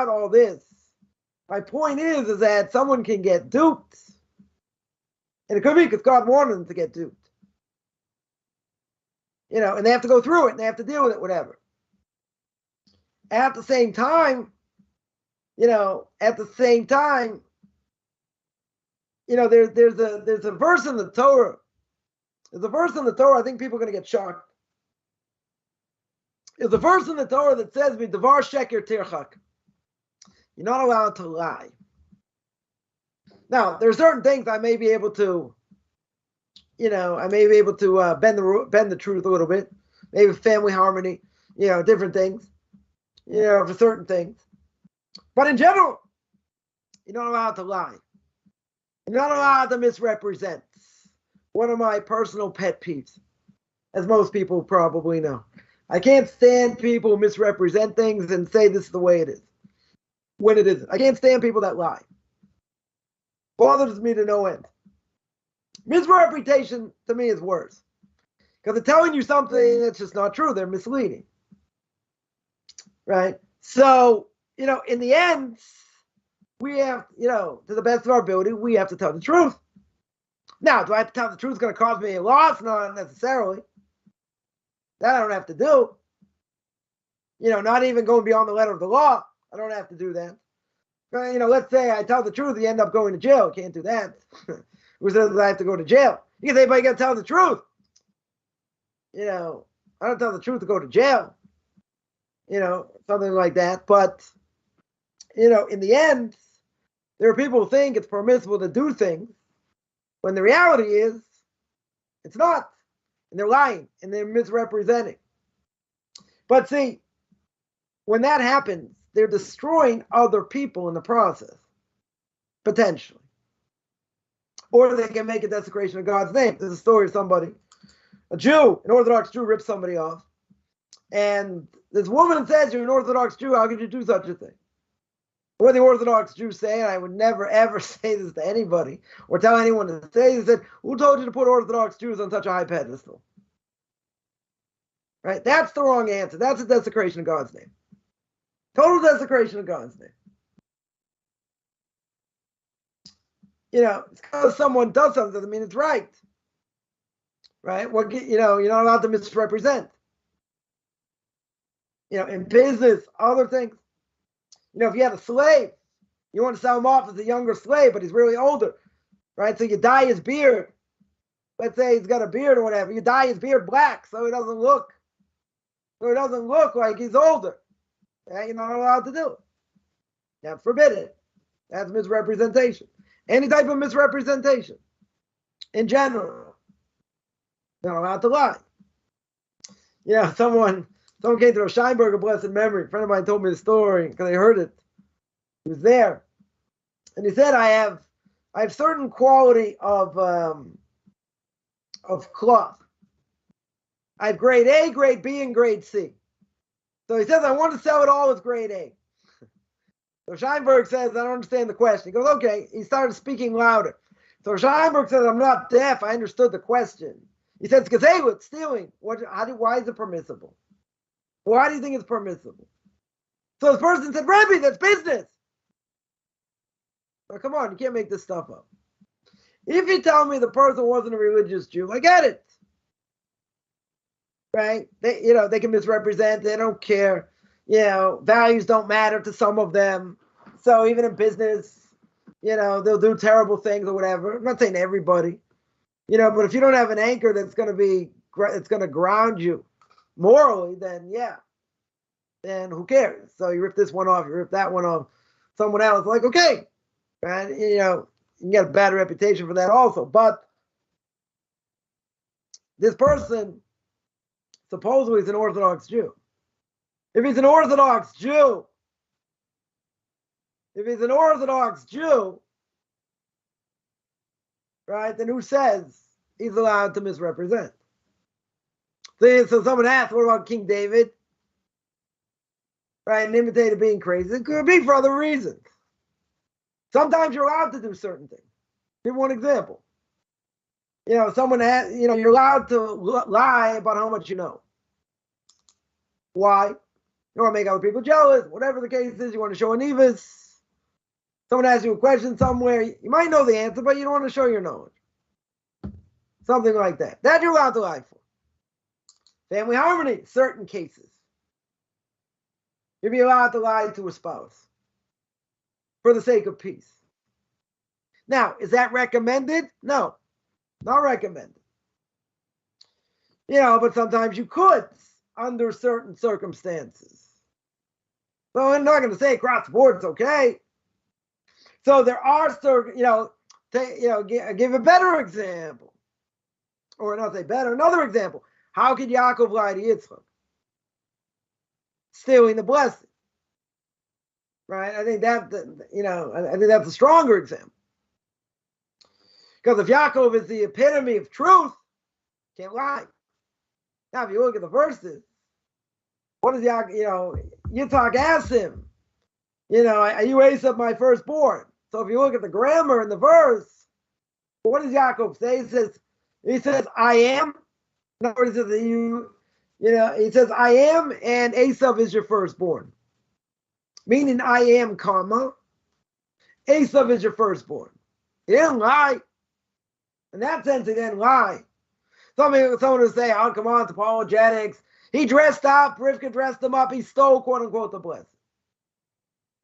all this, my point is that someone can get duped. And it could be because God wanted them to get duped. And they have to go through it and they have to deal with it, whatever. At the same time, there's a verse in the Torah. There's a verse in the Torah, I think people are going to get shocked. There's a verse in the Torah that says, "V'davar sheker tirchak." You're not allowed to lie. Now, there are certain things I may be able to, bend the truth a little bit. Maybe family harmony, different things, for certain things. But in general, you're not allowed to lie. You're not allowed to misrepresent. One of my personal pet peeves, as most people probably know. I can't stand people who misrepresent things and say this is the way it is, when it isn't. I can't stand people that lie. Bothers me to no end. Misrepresentation, to me, is worse. Because they're telling you something that's just not true. They're misleading. Right? So, in the end, we have, to the best of our ability, we have to tell the truth. Now, do I have to tell the truth? It's going to cause me a loss? Not necessarily. That I don't have to do. Not even going beyond the letter of the law. I don't have to do that. Let's say I tell the truth, you end up going to jail. Can't do that. Who says I have to go to jail? You can say, but you got to tell the truth. I don't tell the truth to go to jail. Something like that. But, in the end, there are people who think it's permissible to do things when the reality is it's not. And they're lying and they're misrepresenting. But see, when that happens, they're destroying other people in the process, potentially. Or they can make a desecration of God's name. There's a story of somebody, a Jew, an Orthodox Jew, ripped somebody off. And this woman says, you're an Orthodox Jew, how could you do such a thing? What the Orthodox Jews say, and I would never ever say this to anybody or tell anyone to say this, said, who told you to put Orthodox Jews on such a high pedestal? Right? That's the wrong answer. That's a desecration of God's name. Total desecration of God's name. It's because someone does something doesn't mean it's right. Right? You're not allowed to misrepresent. In business, other things. If you had a slave, you want to sell him off as a younger slave, but he's really older, right? So you dye his beard. Let's say he's got a beard or whatever. You dye his beard black so it doesn't look like he's older. Right? You're not allowed to do it. That's forbidden. That's misrepresentation. Any type of misrepresentation, in general, you're not allowed to lie. Someone came to Rabbi Scheinberger, blessed memory. A friend of mine told me the story because I heard it. He was there, and he said, "I have certain quality of cloth. I have grade A, grade B, and grade C. So he says, I want to sell it all as grade A. So Scheinberg says, I don't understand the question. He goes, okay. He started speaking louder. So Scheinberg says, I'm not deaf. I understood the question. He says, because hey, it's stealing. Why is it permissible? Why do you think it's permissible? So this person said, Rabbi, that's business. Now, come on, you can't make this stuff up. If you tell me the person wasn't a religious Jew, I get it. Right? They can misrepresent. They don't care. Values don't matter to some of them. So even in business, they'll do terrible things or whatever. I'm not saying everybody, but if you don't have an anchor it's going to ground you morally, then who cares? So you rip this one off, you rip that one off. Someone else, like, okay, right? You can get a bad reputation for that also. But this person supposedly is an Orthodox Jew. If he's an Orthodox Jew, right, then who says he's allowed to misrepresent? So someone asked, what about King David? Right, and imitated being crazy. It could be for other reasons. Sometimes you're allowed to do certain things. Give one example. Someone has, you're allowed to lie about how much you know. Why? You want to make other people jealous, whatever the case is, you want to show an Avos. Someone asks you a question somewhere, you might know the answer, but you don't want to show your knowledge. Something like that. That you're allowed to lie for. Family harmony, certain cases. You'd be allowed to lie to a spouse for the sake of peace. Now, is that recommended? No, not recommended. But sometimes you could under certain circumstances. So I'm not going to say across the board it's okay. So there are certain, give a better example. Or not say better, another example. How could Yaakov lie to Yitzchak? Stealing the blessing. Right? I think that's a stronger example. Because if Yaakov is the epitome of truth, can't lie. Now, if you look at the verses, what does Yitzchak asks him, are you Esau my firstborn? So if you look at the grammar in the verse, what does Yaakov say? He says, I am. In other words, he says, I am, and Esau is your firstborn. Meaning, I am, Esau is your firstborn. He didn't lie. In that sense, he didn't lie. Someone would say, oh, come on, it's apologetics. He dressed up, Rivka dressed him up, he stole, quote unquote, the blessing.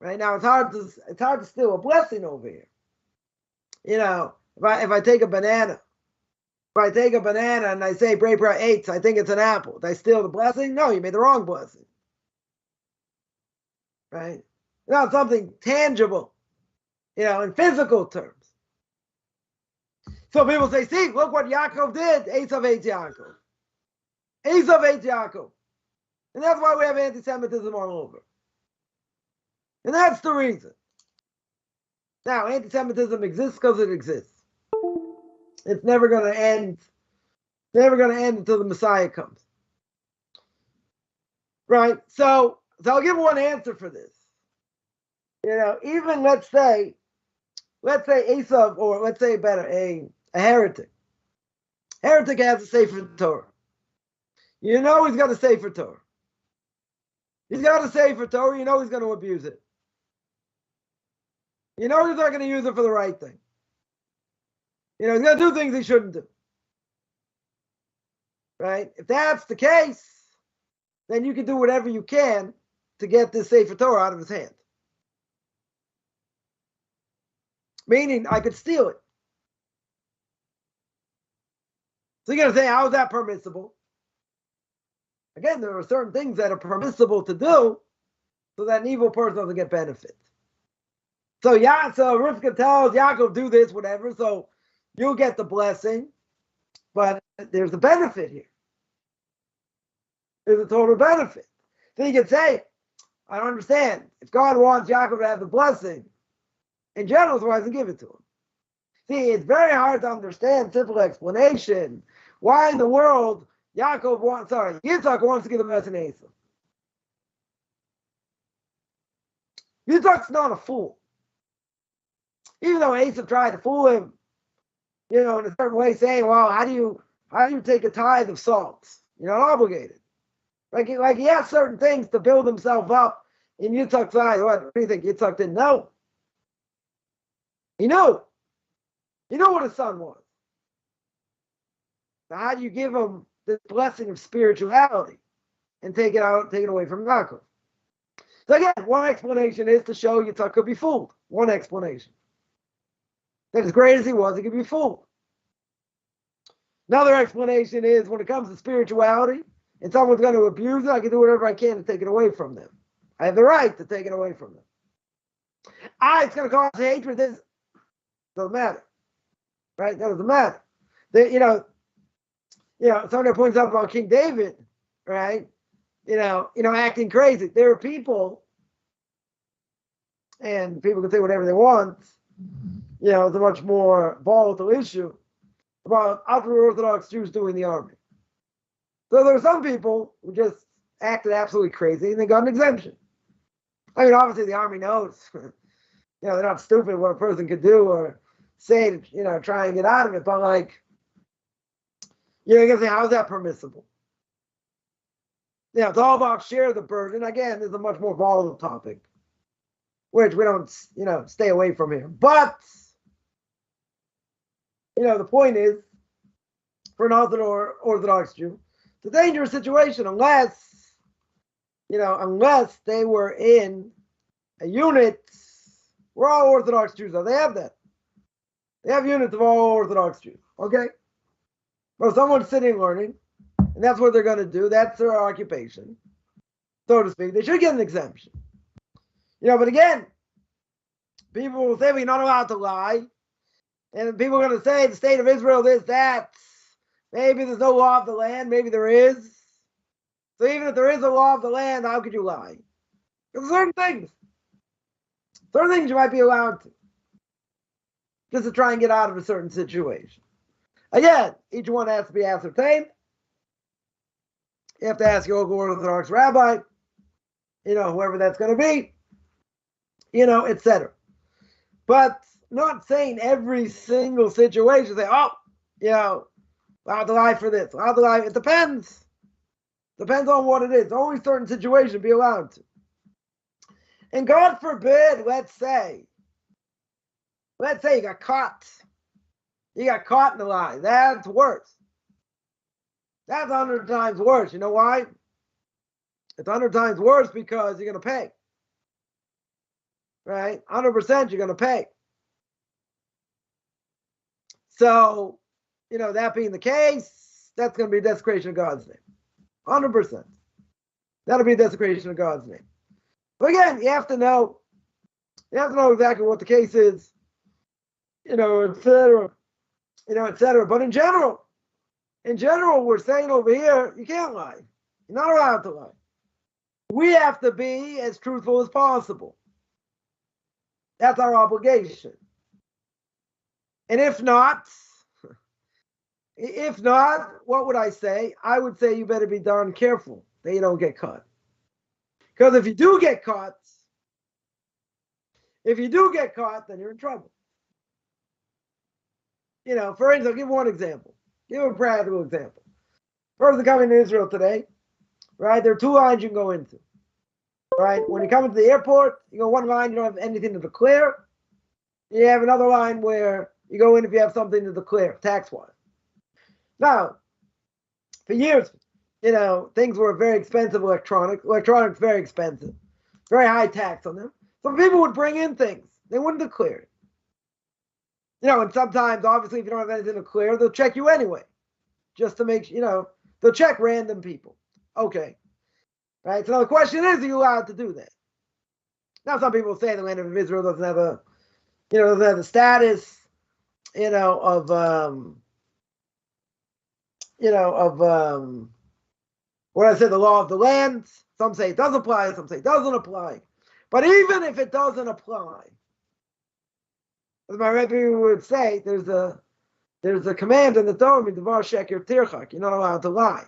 Right now, it's hard to steal a blessing over here. If I take a banana, and I say Bra 8, I think it's an apple. Did I steal the blessing? No, you made the wrong blessing. Right? Not something tangible, in physical terms. So people say, see, look what Yaakov did. Esau hates Yaakov. Esau hates Yaakov. And that's why we have anti-Semitism all over. And that's the reason. Now, anti-Semitism exists because it exists. It's never going to end. Never going to end until the Messiah comes. Right? So I'll give one answer for this. Even let's say Esau, or let's say better, a heretic. Heretic has a Sefer Torah. He's got a Sefer Torah. He's got a Sefer Torah. He's going to abuse it. He's not going to use it for the right thing. He's going to do things he shouldn't do. Right? If that's the case, then you can do whatever you can to get this Sefer Torah out of his hand. Meaning, I could steal it. So you're going to say, how is that permissible? Again, there are certain things that are permissible to do so that an evil person doesn't get benefit. So Rivka tells Yaakov, do this, whatever, so you'll get the blessing, but there's a benefit here. There's a total benefit. So you can say, I don't understand. If God wants Yaakov to have the blessing, in general, so why doesn't give it to him? See, it's very hard to understand simple explanation. Why in the world Yitzchak wants to give the blessing to Esau? Yitzchak's not a fool. Even though Esav tried to fool him, in a certain way, saying, well, how do you take a tithe of salt? You're not obligated. Like he has certain things to build himself up in Yitzchak's eyes. What do you think? Yitzchak didn't know? He knew. He knew what his son was. Now, how do you give him this blessing of spirituality and take it away from Yaakov? So again, one explanation is to show Yitzchak could be fooled. One explanation. That as great as he was, he could be fooled. Another explanation is when it comes to spirituality, and someone's going to abuse it, I can do whatever I can to take it away from them. I have the right to take it away from them. It's going to cause hatred. This doesn't matter. Right? That doesn't matter. Somebody points out about King David, right? Acting crazy. There are people, and people can say whatever they want. It's a much more volatile issue about ultra-Orthodox Jews doing the army. So there are some people who just acted absolutely crazy and they got an exemption. I mean, obviously the army knows, they're not stupid what a person could do or say to, try and get out of it. But you can say, how is that permissible? It's all about share the burden. Again, this is a much more volatile topic, which we don't, stay away from here. But, the point is, for an Orthodox Jew, it's a dangerous situation unless they were in a unit where all Orthodox Jews are. They have that. They have units of all Orthodox Jews. Okay? Well, someone's sitting learning, and that's what they're going to do. That's their occupation, so to speak. They should get an exemption. But again, people will say, well, you're not allowed to lie. And people are going to say, the state of Israel, this, that. Maybe there's no law of the land. Maybe there is. So even if there is a law of the land, how could you lie? There's certain things you might be allowed to. Just to try and get out of a certain situation. Again, each one has to be ascertained. You have to ask your local Orthodox rabbi, whoever that's going to be, etc. But not saying every single situation, say, I'll have to lie for this. I'll have to lie. It depends. Depends on what it is. Only certain situations be allowed to. And God forbid, let's say you got caught. You got caught in the lie. That's worse. That's 100 times worse. You know why? It's 100 times worse because you're going to pay. Right? 100% you're going to pay. So, that being the case, that's going to be a desecration of God's name. 100%. That'll be a desecration of God's name. But again, you have to know exactly what the case is, etc. etc. But in general, we're saying over here, you can't lie. You're not allowed to lie. We have to be as truthful as possible. That's our obligation. And if not, what would I say? I would say you better be darn careful that you don't get caught. Because if you do get caught, then you're in trouble. For instance, I'll give one example. Give a practical example. Person coming to Israel today, right? There are two lines you can go into. Right? When you come into the airport, you go one line, you don't have anything to declare. You have another line where you go in if you have something to declare, tax-wise. Now, for years, things were very expensive electronics. Electronics very expensive. Very high tax on them. So people would bring in things. They wouldn't declare it. And sometimes, obviously, if you don't have anything to clear, they'll check you anyway. Just to make, they'll check random people. Okay. Right? So now the question is, are you allowed to do that? Now, some people say the land of Israel doesn't have the status, what I said, the law of the land. Some say it does apply, some say it doesn't apply. But even if it doesn't apply, as my Rebbe would say, there's a command in the Torah, Midvar Sheker Tirchak. You're not allowed to lie.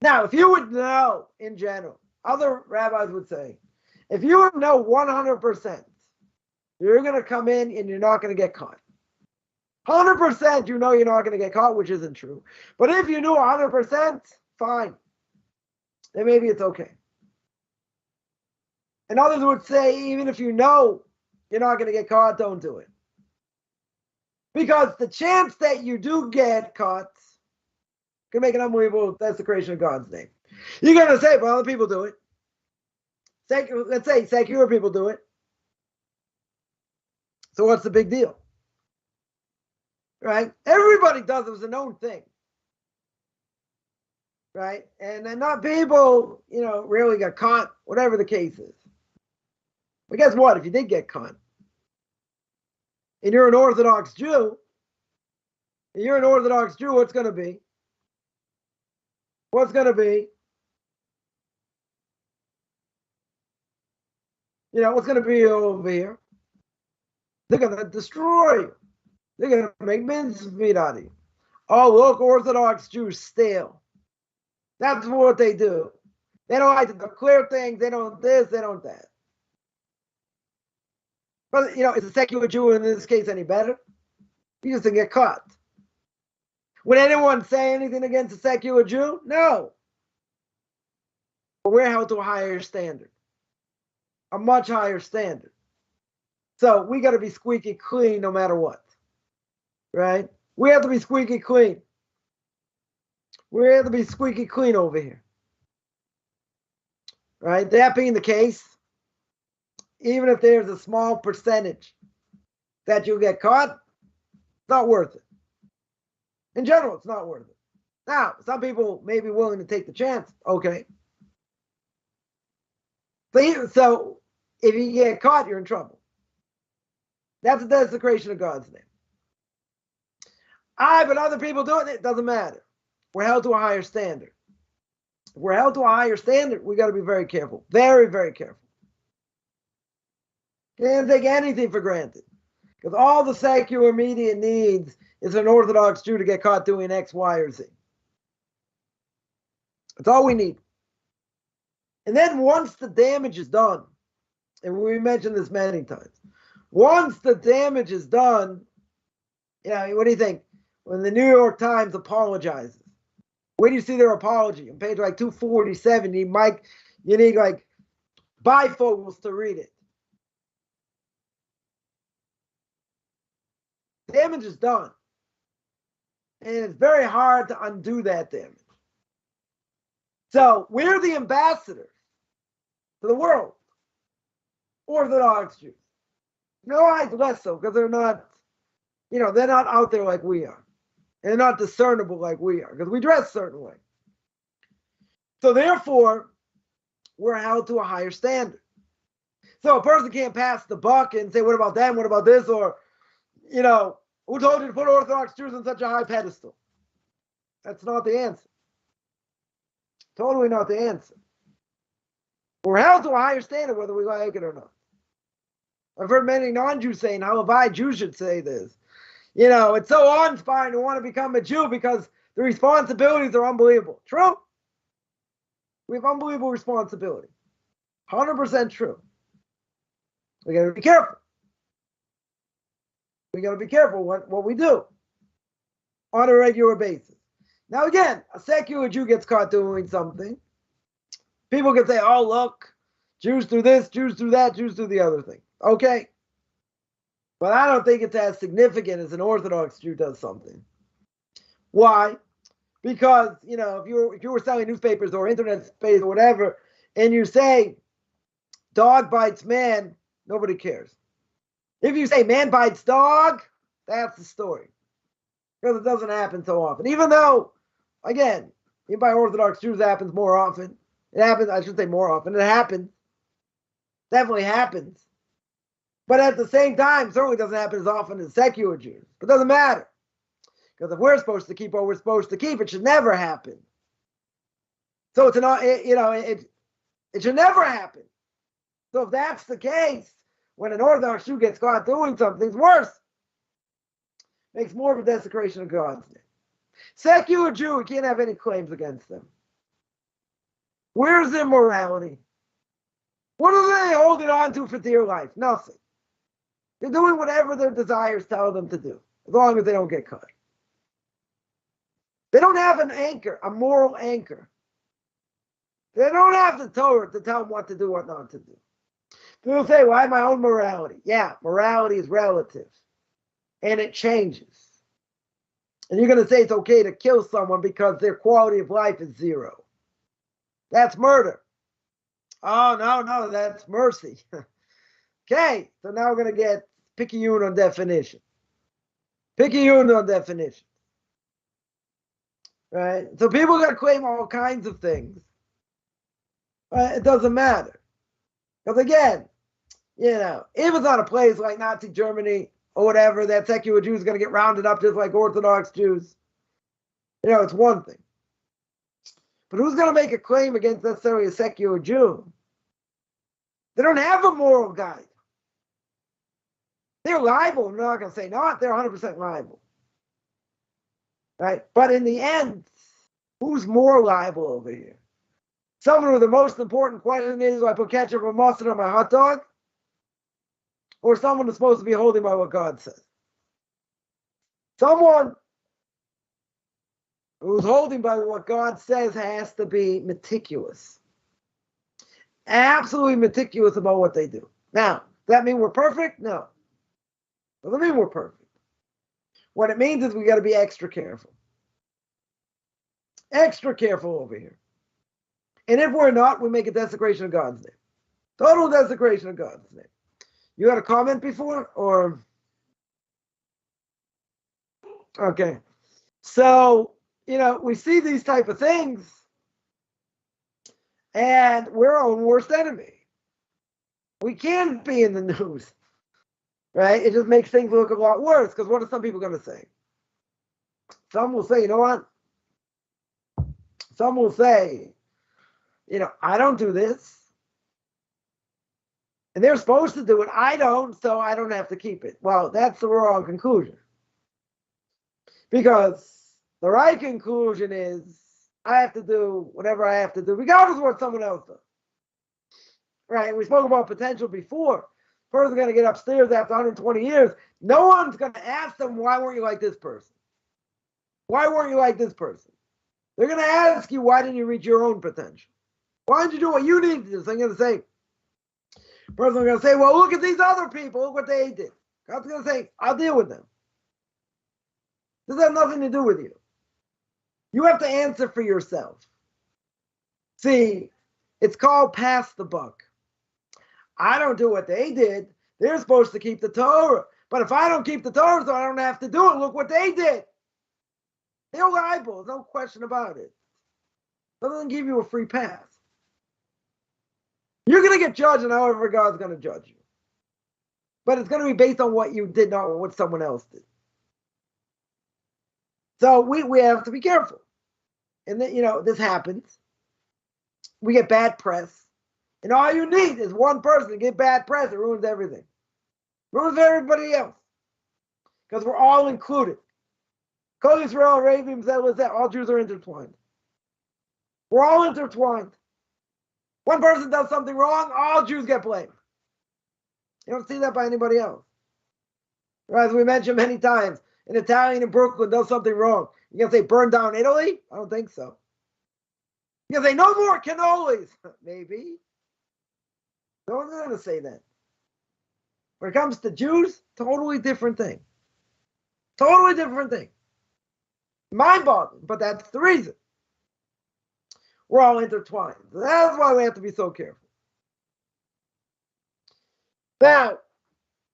Now, if you would know in general, other rabbis would say, If you know 100%, you're going to come in and you're not going to get caught. 100% you know you're not going to get caught, which isn't true. But if you knew 100%, fine. Then maybe it's okay. And others would say, even if you know you're not going to get caught, don't do it. Because the chance that you do get caught can make an unbelievable desecration of God's name. You're going to say, well, other people do it. Let's say secular people do it. So what's the big deal? Right? Everybody does it. It's a known thing. Right? And then not people, really got caught, whatever the case is. But guess what? If you did get caught, and you're an Orthodox Jew, what's going to be? What's going to be? What's going to be over here? They're going to destroy you. They're going to make mincemeat out of you. Oh, look, Orthodox Jews steal. That's what they do. They don't like to declare things. They don't this, they don't that. But, is a secular Jew in this case any better? He just didn't get caught. Would anyone say anything against a secular Jew? No. But we're held to a higher standard. A much higher standard. So we got to be squeaky clean no matter what. Right? We have to be squeaky clean. We have to be squeaky clean over here. Right? That being the case, even if there's a small percentage that you'll get caught, it's not worth it. In general, it's not worth it. Now, some people may be willing to take the chance. Okay. So if you get caught, you're in trouble. That's a desecration of God's name. But other people do it doesn't matter. We're held to a higher standard. If we're held to a higher standard, we got to be very careful. Very, very careful. Can't take anything for granted. Because all the secular media needs is an Orthodox Jew to get caught doing X, Y, or Z. That's all we need. And then once the damage is done, and we mentioned this many times, once the damage is done, what do you think? When the New York Times apologizes, where do you see their apology? On page 247, you need bifocals to read it. Damage is done. And it's very hard to undo that damage. So we're the ambassadors to the world. Orthodox Jews. Less so, because they're not, they're not out there like we are. And they're not discernible like we are, because we dress a certain way. So therefore, we're held to a higher standard. So a person can't pass the buck and say, what about them? What about this? Or, who told you to put Orthodox Jews on such a high pedestal? That's not the answer. Totally not the answer. We're held to a higher standard whether we like it or not. I've heard many non-Jews saying, how I Jews should say this. It's so awe-inspiring to want to become a Jew because the responsibilities are unbelievable. True. We have unbelievable responsibility. 100% true. We got to be careful. We got to be careful what we do on a regular basis. Now, again, a secular Jew gets caught doing something. People can say, oh, look, Jews do this, Jews do that, Jews do the other thing. Okay. But I don't think it's as significant as an Orthodox Jew does something. Why? Because, if you were selling newspapers or internet space or whatever, and you say, dog bites man, nobody cares. If you say man bites dog, that's the story. Because it doesn't happen so often. Even though, again, even by Orthodox Jews it happens more often. It happens, I should say more often. It happens. Definitely happens. But at the same time, certainly doesn't happen as often as secular Jews. But it doesn't matter. Because if we're supposed to keep what we're supposed to keep, it should never happen. So it should never happen. So if that's the case, when an Orthodox Jew gets caught doing something, it's worse. Makes more of a desecration of God's name. Secular Jew, we can't have any claims against them. Where's immorality? What are they holding on to for dear life? Nothing. They're doing whatever their desires tell them to do, as long as they don't get caught. They don't have an anchor, a moral anchor. They don't have the Torah to tell them what to do, what not to do. People say, well, I have my own morality. Yeah, morality is relative, and it changes. And you're going to say it's okay to kill someone because their quality of life is zero. That's murder. Oh, no, that's mercy. Okay, so now we're going to get Pirkei on definition. Pirkei on definition. Right? So people are going to claim all kinds of things. It doesn't matter. Because again, if it's not a place like Nazi Germany or whatever, that secular Jews are going to get rounded up just like Orthodox Jews. It's one thing. But who's going to make a claim against necessarily a secular Jew? They don't have a moral guide. They're liable. I'm not going to say not. They're 100% liable. Right? But in the end, who's more liable over here? Someone with the most important question is, do I put ketchup or mustard on my hot dog? Or someone who's supposed to be holding by what God says? Someone who's holding by what God says has to be meticulous. Absolutely meticulous about what they do. Now, does that mean we're perfect? No. Doesn't mean we're perfect. What it means is we got to be extra careful. Extra careful over here. And if we're not, we make a desecration of God's name. Total desecration of God's name. You had a comment before? Or? Okay. So, we see these type of things, and we're our own worst enemy. We can't be in the news, right? It just makes things look a lot worse, because what are some people going to say? Some will say, you know what? Some will say, I don't do this. And they're supposed to do it. I don't, so I don't have to keep it. Well, that's the wrong conclusion. Because the right conclusion is, I have to do whatever I have to do, regardless of what someone else does. Right? We spoke about potential before. Person's going to get upstairs after 120 years. No one's going to ask them, why weren't you like this person? Why weren't you like this person? They're going to ask you, why didn't you reach your own potential? Why didn't you do what you need to do? So I'm going to say, person's going to say, well, look at these other people. Look what they did. God's going to say, I'll deal with them. This has nothing to do with you. You have to answer for yourself. See, it's called pass the buck. I don't do what they did. They're supposed to keep the Torah. But if I don't keep the Torah, so I don't have to do it. Look what they did. They're liable. No question about it. That doesn't give you a free pass. You're going to get judged, and however God's going to judge you. But it's going to be based on what you did, not what someone else did. So we have to be careful. And then, this happens. We get bad press. And all you need is one person to get bad press. It ruins everything. Ruins everybody else. Because we're all included. Kol Yisrael, Ravim, Zeh, all Jews are intertwined. We're all intertwined. One person does something wrong, all Jews get blamed. You don't see that by anybody else. Or as we mentioned many times, an Italian in Brooklyn does something wrong. You going to say burn down Italy? I don't think so. You going to say no more cannolis? Maybe. No one's going to say that. When it comes to Jews, totally different thing. Totally different thing. Mind-boggling, but that's the reason. We're all intertwined. That's why we have to be so careful. Now,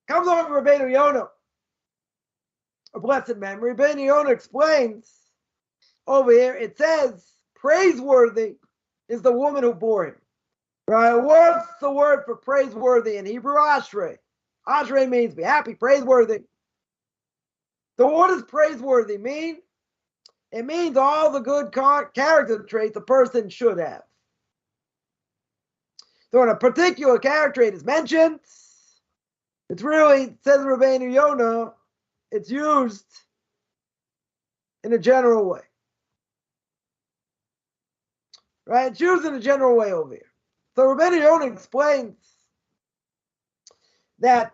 comes over Rabbeinu Yonah, a blessed memory. Rabbeinu Yonah explains over here, it says, praiseworthy is the woman who bore him. Right? What's the word for praiseworthy in Hebrew? Ashrei. Ashrei means be happy, praiseworthy. So what does praiseworthy mean? It means all the good character traits a person should have. So when a particular character trait is mentioned, it's really, says Rabbeinu Yonah, it's used in a general way. Right? It's used in a general way over here. So Rabbi Yonah explains that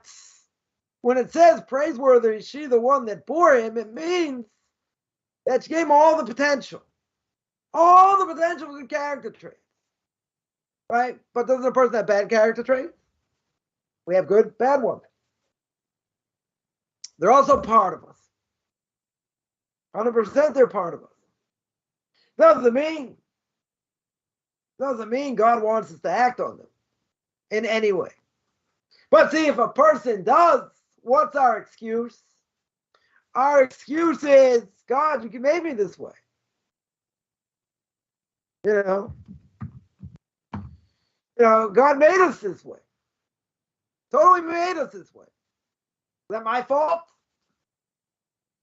when it says praiseworthy is she the one that bore him, it means that she gave him all the potential for good character traits, right? But doesn't a person have bad character traits? We have good, bad ones. They're also part of us. 100% they're part of us. Doesn't mean God wants us to act on them in any way. But see, if a person does, what's our excuse? Our excuse is, God, you made me this way. God made us this way. Totally made us this way. Is that my fault?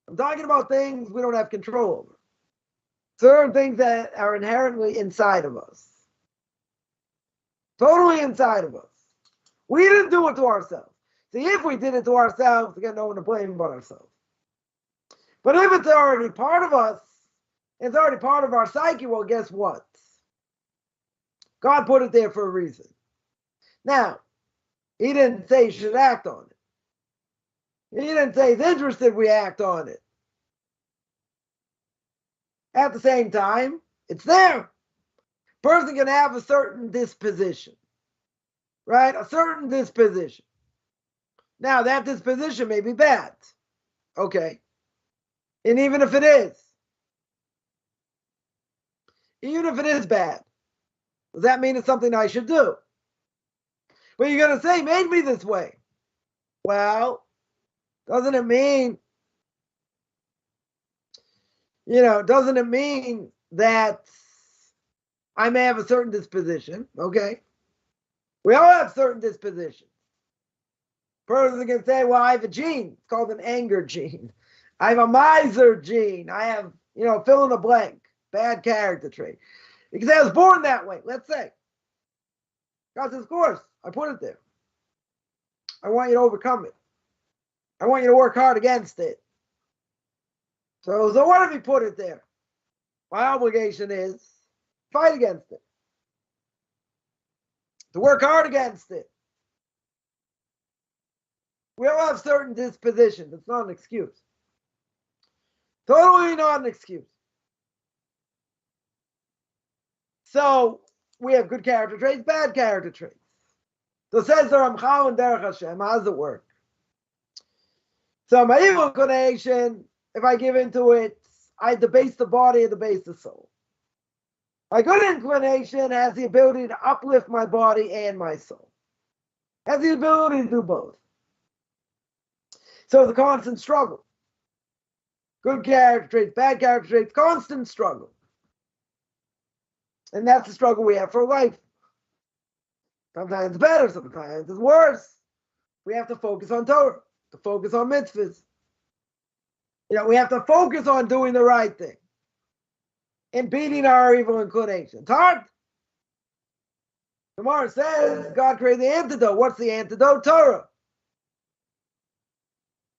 I'm talking about things we don't have control over. Certain things that are inherently inside of us. Totally inside of us. We didn't do it to ourselves. See, if we did it to ourselves, we got no one to blame but ourselves. But if it's already part of us, it's already part of our psyche, well, guess what? God put it there for a reason. Now, he didn't say you should act on it. He didn't say he's interested we act on it. At the same time, it's there. Person can have a certain disposition, right? A certain disposition. Now, that disposition may be bad. Okay. And even if it is bad, does that mean it's something I should do? But you're going to say, made me this way. Well, doesn't it mean that I may have a certain disposition? Okay. We all have certain dispositions. Person can say, well, I have a gene. It's called an anger gene. I have a miser gene. I have, fill in the blank. Bad character trait. Because I was born that way, let's say. God says, of course, I put it there. I want you to overcome it. I want you to work hard against it. So what if he put it there? My obligation is fight against it. To work hard against it. We all have certain dispositions. It's not an excuse. Totally not an excuse. So we have good character traits, bad character traits. So says the Ramchal in Derech Hashem, how does it work? So my evil inclination, if I give into it, I debase the body and debase the soul. My good inclination has the ability to uplift my body and my soul. Has the ability to do both. So the constant struggle. Good character traits, bad character traits, constant struggle. And that's the struggle we have for life. Sometimes it's better, sometimes it's worse. We have to focus on Torah, to focus on mitzvahs. We have to focus on doing the right thing and beating our evil inclinations. It's hard. Gemara says God created the antidote. What's the antidote? Torah.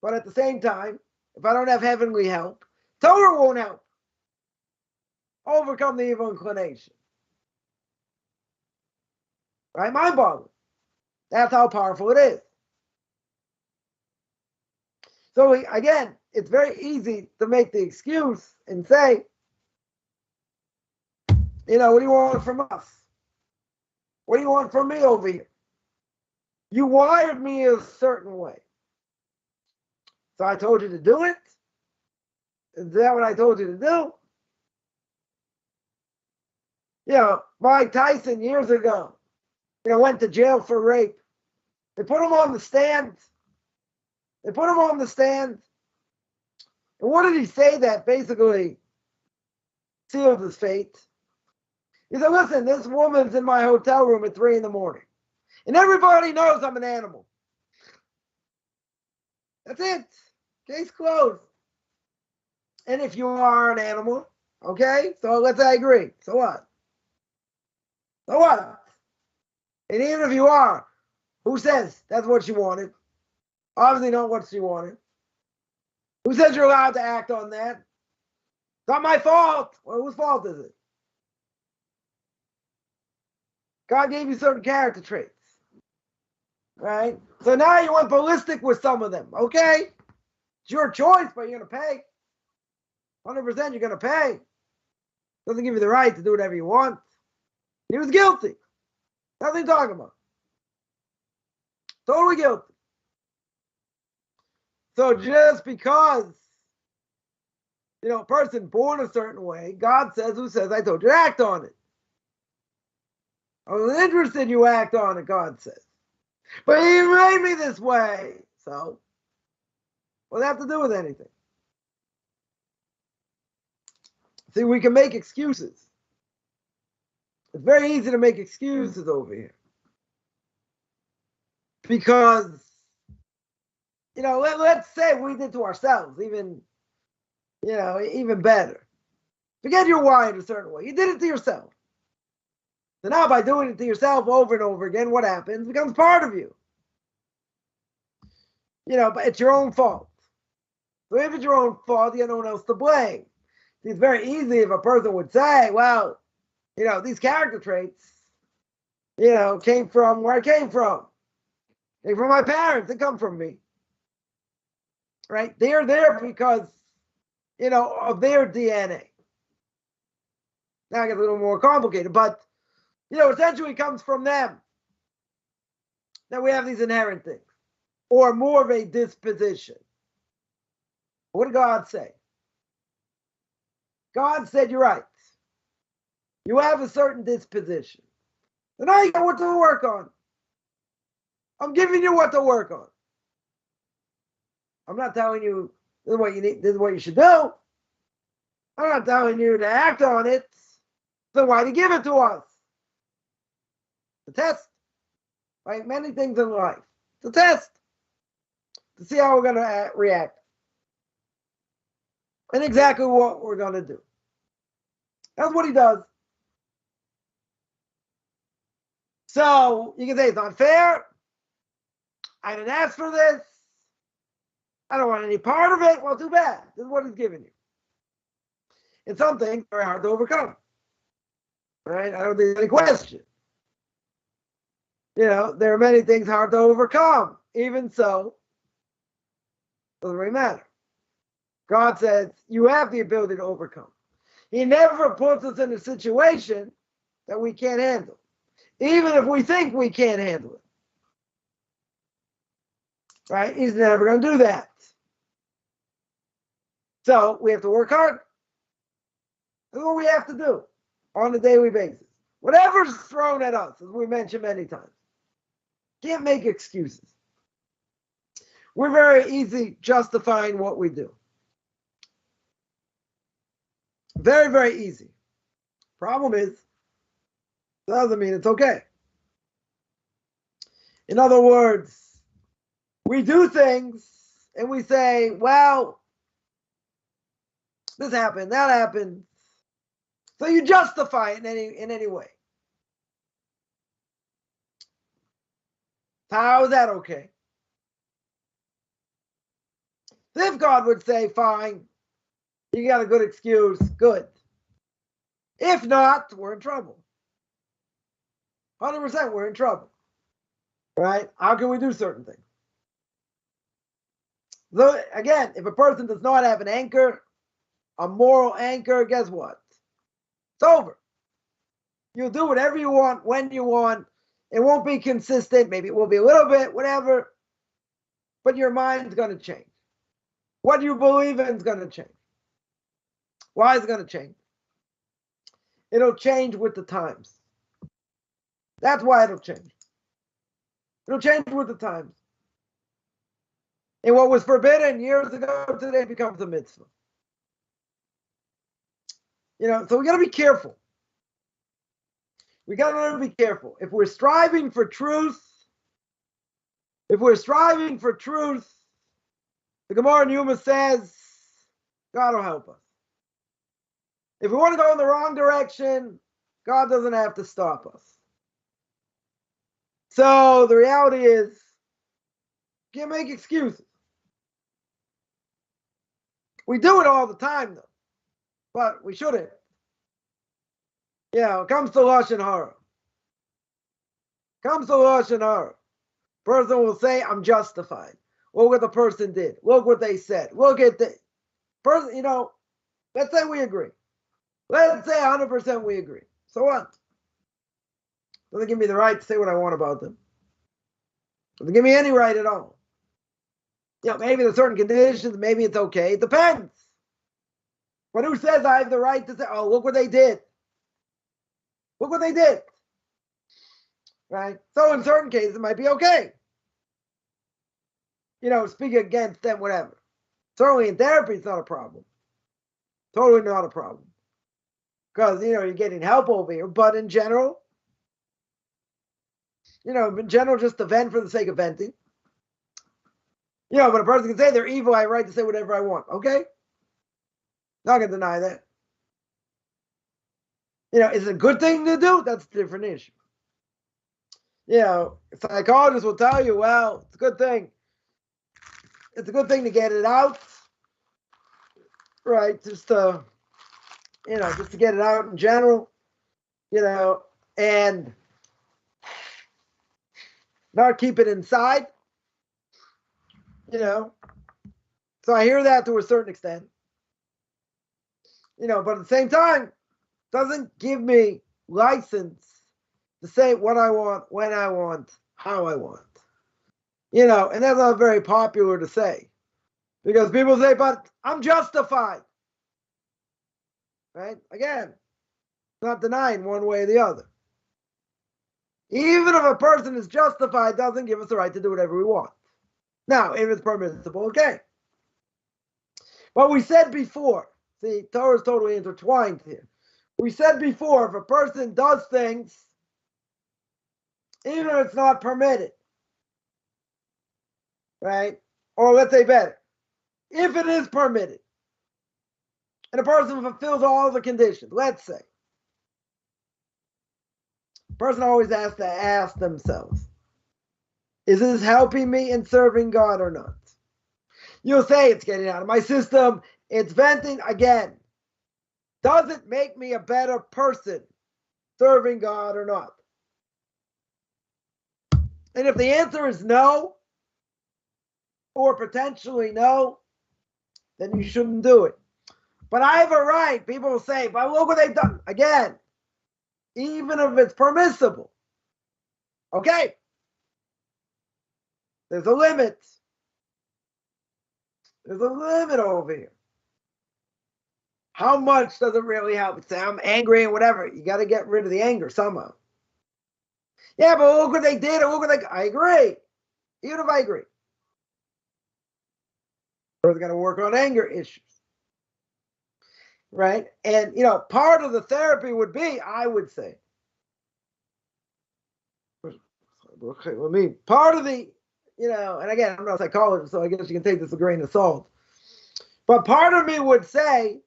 But at the same time, if I don't have heavenly help, Torah won't help overcome the evil inclination. Right? Mind-boggling. That's how powerful it is. So again, it's very easy to make the excuse and say, what do you want from us? What do you want from me over here? You wired me a certain way. So I told you to do it? Is that what I told you to do? Mike Tyson years ago, went to jail for rape. They put him on the stand. And what did he say that basically sealed his fate? He said, listen, this woman's in my hotel room at 3 a.m. And everybody knows I'm an animal. That's it. Case closed. And if you are an animal, okay, so let's say I agree. So what? And even if you are, who says that's what she wanted? Obviously not what she wanted. Who says you're allowed to act on that? It's not my fault. Well, whose fault is it? God gave you certain character traits. Right? So now you went ballistic with some of them. Okay? It's your choice, but you're going to pay. 100% you're going to pay. Doesn't give you the right to do whatever you want. He was guilty. Nothing talking about. Totally guilty. So just because, a person born a certain way, God says, who says, I told you to act on it. I was interested you act on it, God says. But he made me this way. So, what does that have to do with anything? See, we can make excuses. It's very easy to make excuses over here. Because, let's say we did to ourselves, even better. Forget you're wired a certain way. You did it to yourself. So now by doing it to yourself over and over again, what happens? It becomes part of you. But it's your own fault. So if it's your own fault, you have no one else to blame. It's very easy if a person would say, well, these character traits, came from where I came from. Came from my parents. They come from me. Right? They're there because, of their DNA. Now it gets a little more complicated, but, essentially it comes from them. That we have these inherent things. Or more of a disposition. What did God say? God said, you're right. You have a certain disposition. And now you got what to work on. I'm giving you what to work on. I'm not telling you this is what you need, this is what you should do. I'm not telling you to act on it. So why do you give it to us? The test. Like many things in life. It's a test. To see how we're going to react. And exactly what we're going to do. That's what he does. So you can say it's unfair. I didn't ask for this. I don't want any part of it. Well, too bad. This is what he's giving you. It's something very hard to overcome. Right? I don't think there's any question. There are many things hard to overcome. Even so, it doesn't really matter. God says you have the ability to overcome. He never puts us in a situation that we can't handle. Even if we think we can't handle it. Right? He's never going to do that. So we have to work hard. That's what we have to do on a daily basis. Whatever's thrown at us, as we mentioned many times. Can't make excuses. We're very easy justifying what we do. Very, very easy. Problem is, doesn't mean it's okay. In other words, we do things and we say, well, this happened, that happened. So you justify it in any way. How is that okay? If God would say, fine, you got a good excuse, good. If not, we're in trouble. 100% we're in trouble. Right? How can we do certain things? So again, if a person does not have an anchor, a moral anchor, guess what? It's over. You'll do whatever you want, when you want. It won't be consistent. Maybe it will be a little bit, whatever. But your mind's going to change. What you believe in is going to change. Why is it going to change? It'll change with the times. That's why it'll change. It'll change with the times. And what was forbidden years ago, today becomes a mitzvah. So we got to be careful. We got to learn to be careful. If we're striving for truth, the Gemara in Yuma says, God will help us. If we want to go in the wrong direction, God doesn't have to stop us. So the reality is, you can't make excuses. We do it all the time, though, but we shouldn't. It comes to Lashon Hara. comes to Lashon Hara, person will say, I'm justified. Look what the person did. Look what they said. Look at the person, let's say we agree. Let's say 100% we agree. So what? Doesn't give me the right to say what I want about them. Doesn't give me any right at all. Maybe there's certain conditions, maybe it's okay. It depends. But who says I have the right to say, oh, look what they did? Look what they did. Right? So in certain cases, it might be okay. Speak against them, whatever. Certainly in therapy, it's not a problem. Totally not a problem. Because, you're getting help over here. But in general, just to vent for the sake of venting. But a person can say they're evil, I have a right to say whatever I want. Okay? Not going to deny that. Is it a good thing to do? That's a different issue. Psychologists will tell you, well, it's a good thing. It's a good thing to get it out. Right? Just to get it out in general. And not keep it inside. So I hear that to a certain extent. But at the same time, doesn't give me license to say what I want, when I want, how I want. And that's not very popular to say. Because people say, but I'm justified. Right? Again, not denying one way or the other. Even if a person is justified, doesn't give us the right to do whatever we want. Now, if it's permissible, okay. But we said before, see, Torah is totally intertwined here. We said before, if a person does things, even if it's not permitted, right? Or let's say better, if it is permitted, and a person fulfills all the conditions, let's say, a person always has to ask themselves, is this helping me in serving God or not? You'll say it's getting out of my system, it's venting again. Does it make me a better person serving God or not? And if the answer is no, or potentially no, then you shouldn't do it. But I have a right. People will say, but look what they've done. Again, even if it's permissible. Okay. There's a limit. There's a limit over here. How much does it really help? Say, I'm angry and whatever. You got to get rid of the anger somehow. Yeah, but look what they did. And look what they... I agree. Even if I agree. We're going to work on anger issues. Right? And, part of the therapy would be, I would say, part of the, and again, I'm not a psychologist, so I guess you can take this with a grain of salt. But part of me would say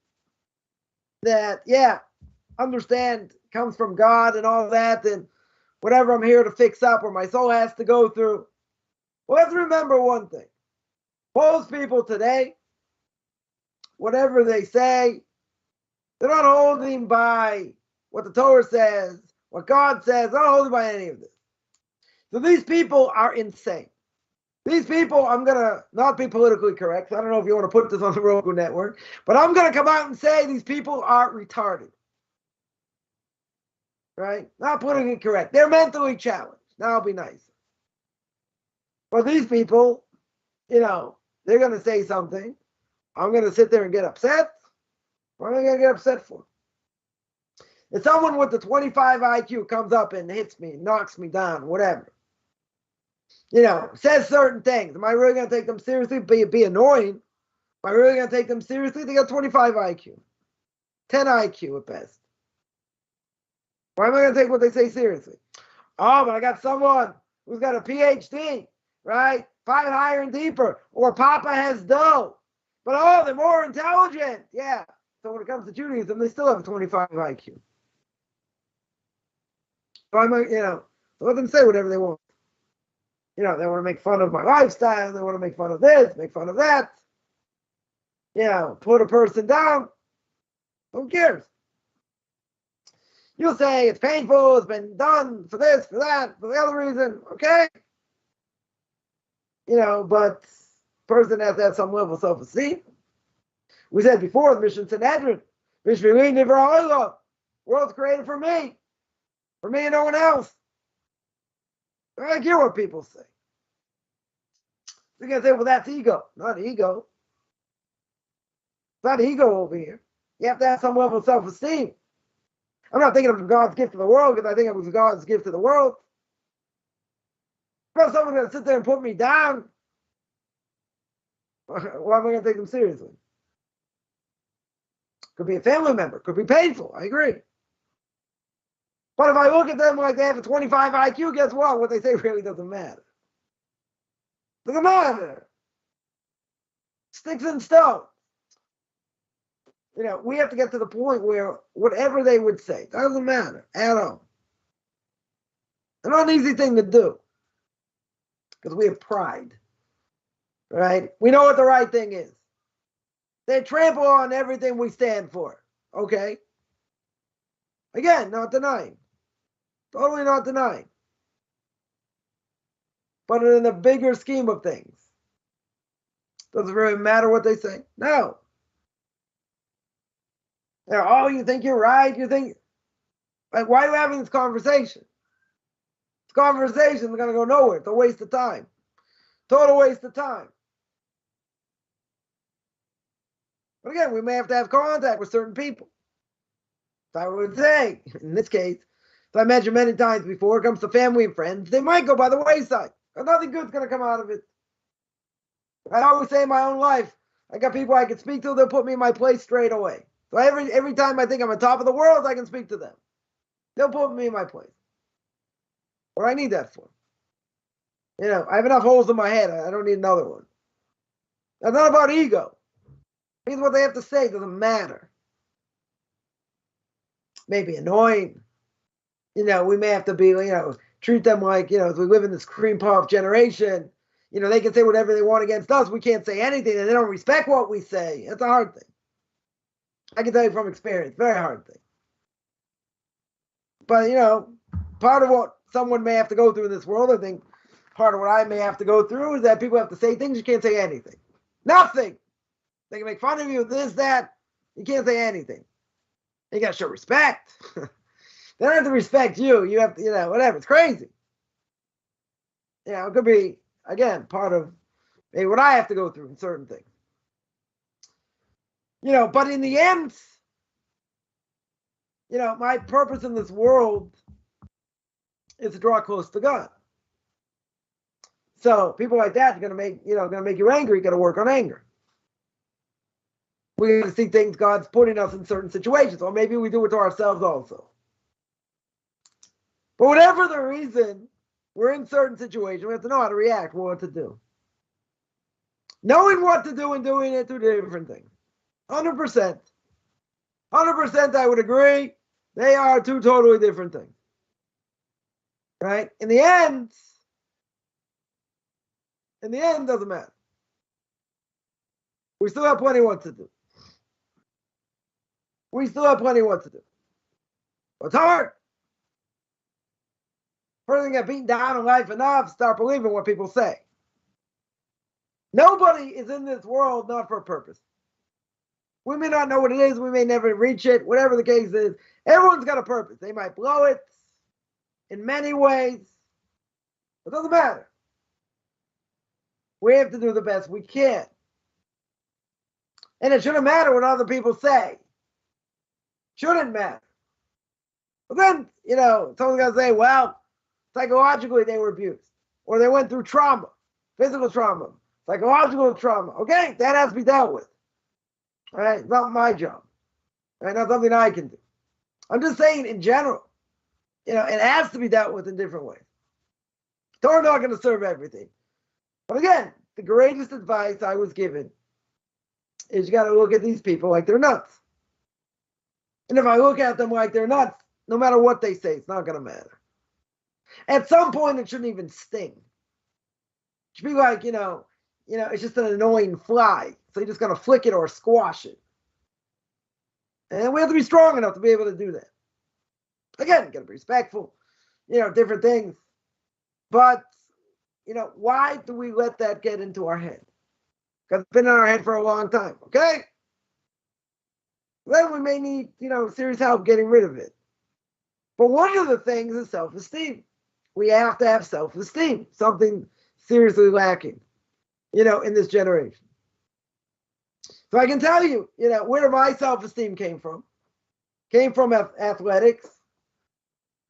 that, understand comes from God and all that, and whatever I'm here to fix up or my soul has to go through. Well, let's remember one thing. Most people today, whatever they say, they're not holding by what the Torah says, what God says. They're not holding by any of this. So these people are insane. These people, I'm going to not be politically correct. I don't know if you want to put this on the Roku network, but I'm going to come out and say these people are retarded. Right? Not putting it correct. They're mentally challenged. Now I'll be nice. But these people, they're going to say something. I'm going to sit there and get upset. What am I going to get upset for? If someone with the 25 IQ comes up and hits me, knocks me down, whatever, says certain things, am I really going to take them seriously? Be annoying. Am I really going to take them seriously? They got 25 IQ, 10 IQ at best. Why am I going to take what they say seriously? Oh, but I got someone who's got a PhD, right? 5 higher and deeper. Or Papa has dough. But they're more intelligent. Yeah. So when it comes to Judaism, they still have a 25 IQ. So let them say whatever they want. They want to make fun of my lifestyle. They want to make fun of this, make fun of that. Put a person down. Who cares? You'll say it's painful, it's been done for this, for that, for the other reason, okay? But person has to have some level of self-esteem. We said before, the Mishna Sanhedrin, world's created for me and no one else. I don't care what people say. They're going to say, well, that's ego. Not ego. It's not ego over here. You have to have some level of self-esteem. I'm not thinking of God's gift to the world because I think it was God's gift to the world. If someone's going to sit there and put me down, why am I going to take them seriously? Could be a family member. Could be painful. I agree. But if I look at them like they have a 25 IQ, guess what? What they say really doesn't matter. Doesn't matter. Sticks and stones. We have to get to the point where whatever they would say doesn't matter at all. It's not an easy thing to do because we have pride, right? We know what the right thing is. They trample on everything we stand for, okay? Again, not denying. Totally not denying. But in the bigger scheme of things, does it really matter what they say? No. Oh, you think you're right? You think, like, why are you having this conversation? This conversation is going to go nowhere. It's a waste of time. Total waste of time. But again, we may have to have contact with certain people. So I would say, in this case, as I mentioned many times before, it comes to family and friends, they might go by the wayside. But nothing good's going to come out of it. I always say in my own life, I got people I can speak to, they'll put me in my place straight away. So every time I think I'm on top of the world, I can speak to them. They'll put me in my place. What do I need that for? I have enough holes in my head. I don't need another one. That's not about ego. It means what they have to say doesn't matter. Maybe annoying. We may have to be, treat them like, as we live in this cream puff generation, they can say whatever they want against us. We can't say anything, and they don't respect what we say. It's a hard thing. I can tell you from experience, very hard thing. But, part of what someone may have to go through in this world, I think part of what I may have to go through is that people have to say things, you can't say anything. Nothing. They can make fun of you, this, that. You can't say anything. You got to show respect. They don't have to respect you. You have to, whatever. It's crazy. It could be, again, part of maybe what I have to go through in certain things. But in the end, my purpose in this world is to draw close to God. So people like that are going to make you angry. You got to work on anger. We got to see things God's putting us in certain situations, or maybe we do it to ourselves also. But whatever the reason, we're in certain situations. We have to know how to react, what to do. Knowing what to do and doing it, two different things. 100%. 100% I would agree. They are two totally different things. Right? In the end, doesn't matter. We still have plenty what to do. It's hard. Person get beaten down in life enough, start believing what people say. Nobody is in this world not for a purpose. We may not know what it is. We may never reach it. Whatever the case is, everyone's got a purpose. They might blow it in many ways. It doesn't matter. We have to do the best we can. And it shouldn't matter what other people say. Shouldn't matter. But then, someone's going to say, well, psychologically they were abused. Or they went through trauma, physical trauma, psychological trauma. Okay, that has to be dealt with. All right, it's not my job. All right, not something I can do. I'm just saying in general, it has to be dealt with in different ways. Torah not going to serve everything. But again, the greatest advice I was given is you got to look at these people like they're nuts. And if I look at them like they're nuts, no matter what they say, it's not going to matter. At some point, it shouldn't even sting. It should be like, it's just an annoying fly. So you're just going to flick it or squash it. And we have to be strong enough to be able to do that. Again, got to be respectful, different things. But, why do we let that get into our head? Because it's been in our head for a long time, okay? Then we may need, serious help getting rid of it. But one of the things is self-esteem. We have to have self-esteem, something seriously lacking, in this generation. So I can tell you, where my self-esteem came from. Came from athletics,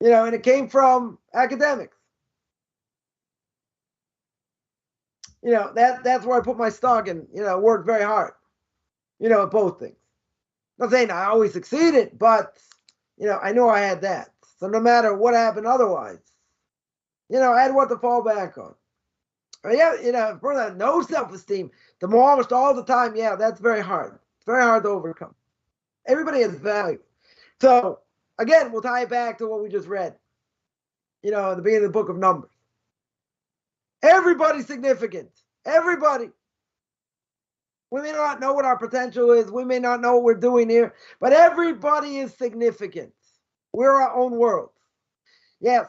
and it came from academics. That's where I put my stock and, worked very hard, at both things. Not saying I always succeeded, but, I know I had that. So no matter what happened otherwise, I had what to fall back on. If person has no self-esteem, demolished all the time, that's very hard. It's very hard to overcome. Everybody has value. So, again, we'll tie it back to what we just read, at the beginning of the book of Numbers. Everybody's significant. Everybody. We may not know what our potential is. We may not know what we're doing here, but everybody is significant. We're our own world.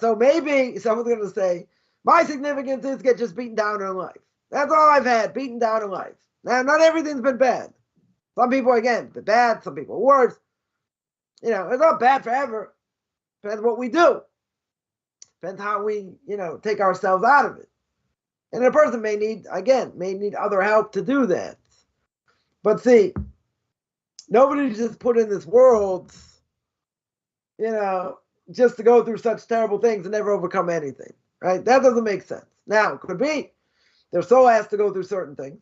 So maybe someone's going to say, my significance is get just beaten down in life. That's all I've had, beaten down in life. Now, not everything's been bad. Some people, again, been bad. Some people worse. It's not bad forever. Depends what we do. Depends how we, take ourselves out of it. And a person may need other help to do that. But see, nobody's just put in this world, just to go through such terrible things and never overcome anything, right? That doesn't make sense. Now, it could be their soul has to go through certain things,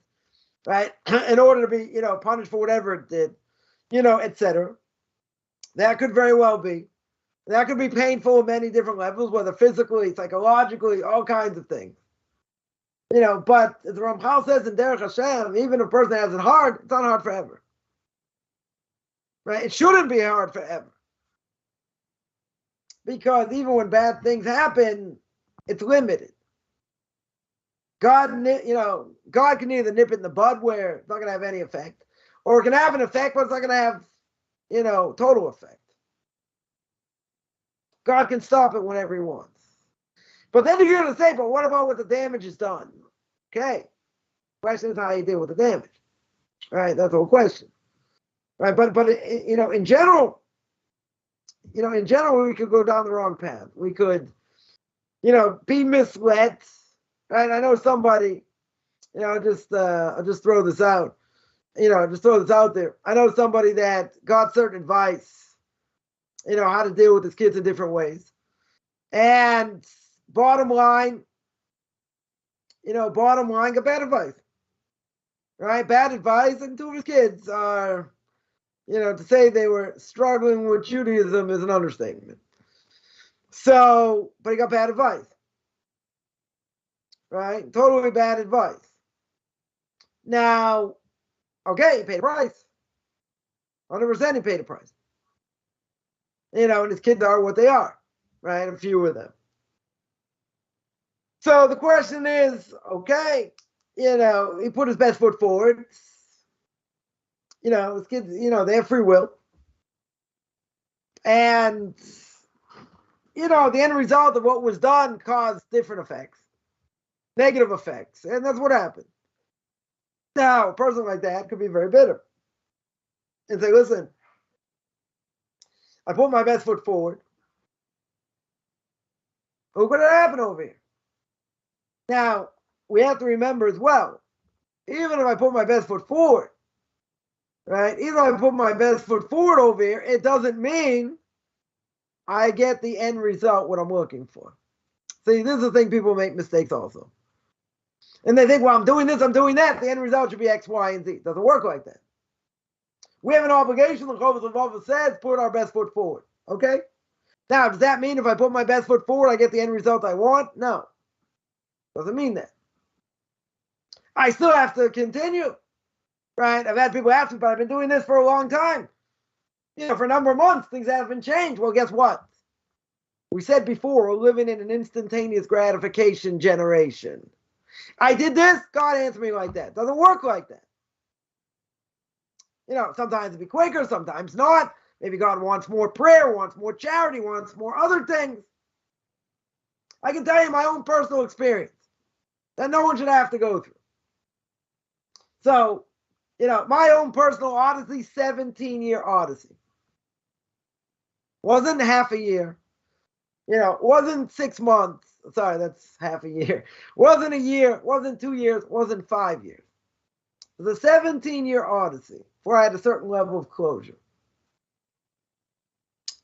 right? In order to be, punished for whatever it did, etc. That could very well be. That could be painful at many different levels, whether physically, psychologically, all kinds of things. But as the Ramchal says in Derech Hashem, even if a person has it hard, it's not hard forever. Right? It shouldn't be hard forever. Because even when bad things happen, it's limited. God can either nip it in the bud where it's not going to have any effect, or it can have an effect, but it's not going to have, total effect. God can stop it whenever he wants. But then you're going to say, but what about what the damage is done? Okay. Question is how you deal with the damage. Right? That's the whole question. Right? But in general, we could go down the wrong path. We could, be misled. Right? I know somebody, I'll just throw this out. Just throw this out there. I know somebody that got certain advice, how to deal with his kids in different ways. And bottom line, got bad advice. Right? Bad advice, and two of his kids are, to say they were struggling with Judaism is an understatement. So, but he got bad advice. Right? Totally bad advice. Now, okay, he paid a price. 100% he paid a price. And his kids are what they are. Right? A few of them. So the question is, okay, he put his best foot forward. His kids, they have free will. And, the end result of what was done caused different effects, negative effects. And that's what happened. Now, a person like that could be very bitter and say, listen, I put my best foot forward. Look what happened over here. Now, we have to remember as well, even if I put my best foot forward, right? Even if I put my best foot forward over here, it doesn't mean I get the end result, what I'm looking for. See, this is the thing, people make mistakes also. And they think, well, I'm doing this, I'm doing that. The end result should be X, Y, and Z. It doesn't work like that. We have an obligation, the Avos says, put our best foot forward. Okay? Now, does that mean if I put my best foot forward, I get the end result I want? No. Doesn't mean that. I still have to continue. Right? I've had people ask me, but I've been doing this for a long time. For a number of months, things haven't changed. Well, guess what? We said before, we're living in an instantaneous gratification generation. I did this, God answered me like that. Doesn't work like that. Sometimes it'll be quicker, sometimes not. Maybe God wants more prayer, wants more charity, wants more other things. I can tell you my own personal experience that no one should have to go through. So, my own personal odyssey, 17-year odyssey. Wasn't half a year. Wasn't 6 months. Sorry, that's half a year. Wasn't a year, wasn't 2 years, wasn't 5 years. It was a 17-year odyssey where I had a certain level of closure.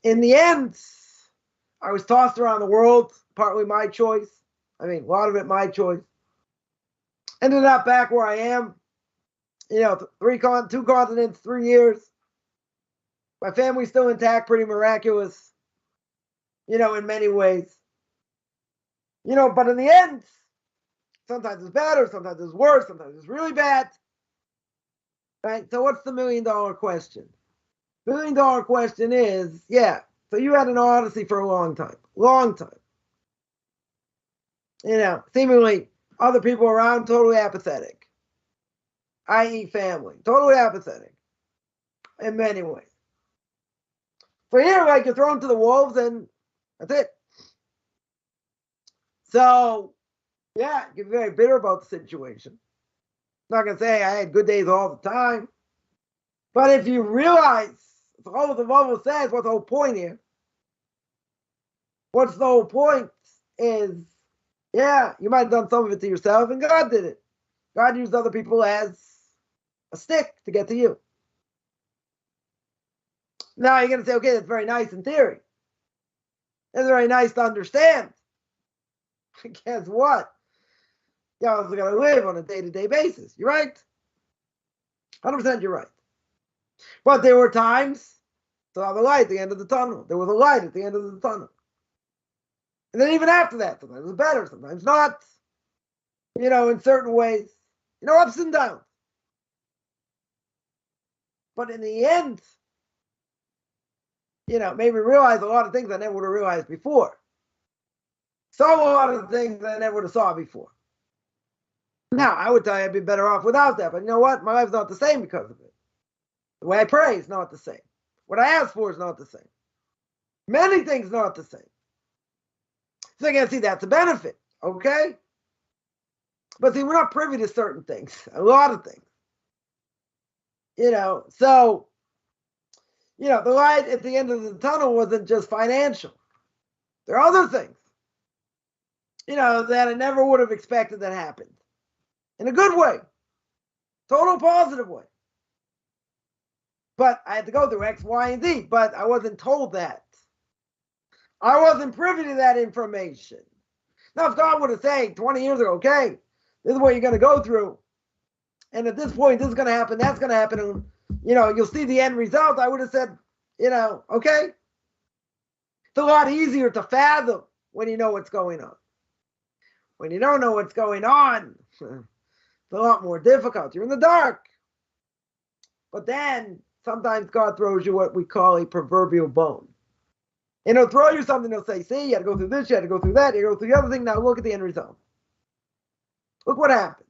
In the end, I was tossed around the world, partly my choice. I mean, a lot of it my choice. Ended up back where I am. 2 continents, 3 years. My family's still intact, pretty miraculous, in many ways. But in the end, sometimes it's better, sometimes it's worse, sometimes it's really bad. Right? So what's the $1 million question? The $1 million question is, so you had an odyssey for a long time. Seemingly other people around totally apathetic, i.e. family, totally apathetic in many ways. For here, you're thrown to the wolves and that's it. So, you're very bitter about the situation. I'm not going to say I had good days all the time. But if you realize, all what the Bible says, what's the whole point here? What's the whole point is, you might have done some of it to yourself, and God did it. God used other people as a stick to get to you. Now you're going to say, okay, that's very nice in theory. That's very nice to understand. Guess what? You also got to live on a day-to-day basis. You're right. 100% you're right. But there were times, saw the light at the end of the tunnel. There was a light at the end of the tunnel. And then even after that, sometimes it's better, sometimes not. In certain ways. Ups and downs. But in the end, made me realize a lot of things I never would have realized before. Saw a lot of things I never would have saw before. Now, I would tell you I'd be better off without that, but you know what? My life's not the same because of it. The way I pray is not the same. What I ask for is not the same. Many things not the same. So you can see that's a benefit, okay? But see, we're not privy to certain things, a lot of things. So, the light at the end of the tunnel wasn't just financial. There are other things, that I never would have expected that happened. In a good way. Total positive way. But I had to go through X, Y, and Z. But I wasn't told that. I wasn't privy to that information. Now, if God would have said 20 years ago, okay, this is what you're going to go through. And at this point, this is going to happen, that's going to happen. And, you'll see the end result. I would have said, okay. It's a lot easier to fathom when you know what's going on. When you don't know what's going on, it's a lot more difficult. You're in the dark. But then sometimes God throws you what we call a proverbial bone. And he'll throw you something, he'll say, see, you had to go through this, you had to go through that, you had to go through the other thing. Now look at the end result. Look what happened.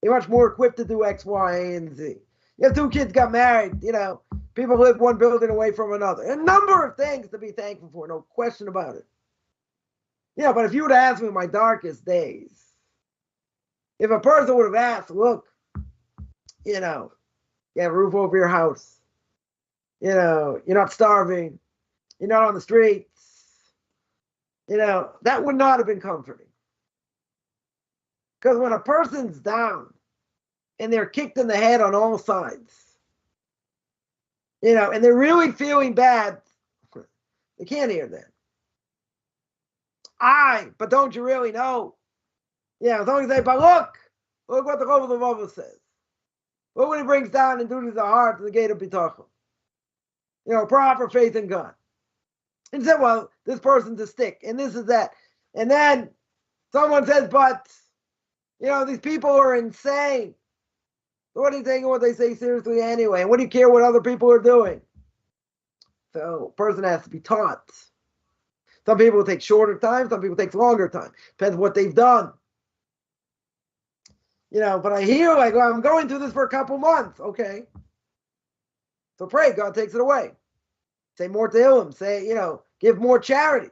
You're much more equipped to do X, Y, and Z. You have 2 kids got married, people live one building away from another. A number of things to be thankful for, no question about it. But if you would have asked me in my darkest days, if a person would have asked, look, you have a roof over your house, you're not starving, you're not on the streets, that would not have been comforting. Because when a person's down and they're kicked in the head on all sides, and they're really feeling bad, they can't hear that. But don't you really know? As long as they, but look what the Avos says. Look what he brings down and duties of heart to the gate of Bitachon. Proper faith in God. And said, well, this person's a stick, and this is that. And then someone says, but, these people are insane. What are you taking what they say seriously anyway? And what do you care what other people are doing? So, a person has to be taught. Some people take shorter time, some people take longer time. Depends what they've done. But I hear I'm going through this for a couple months. Okay. So pray, God takes it away. Say more Tehillim. Say, give more charity.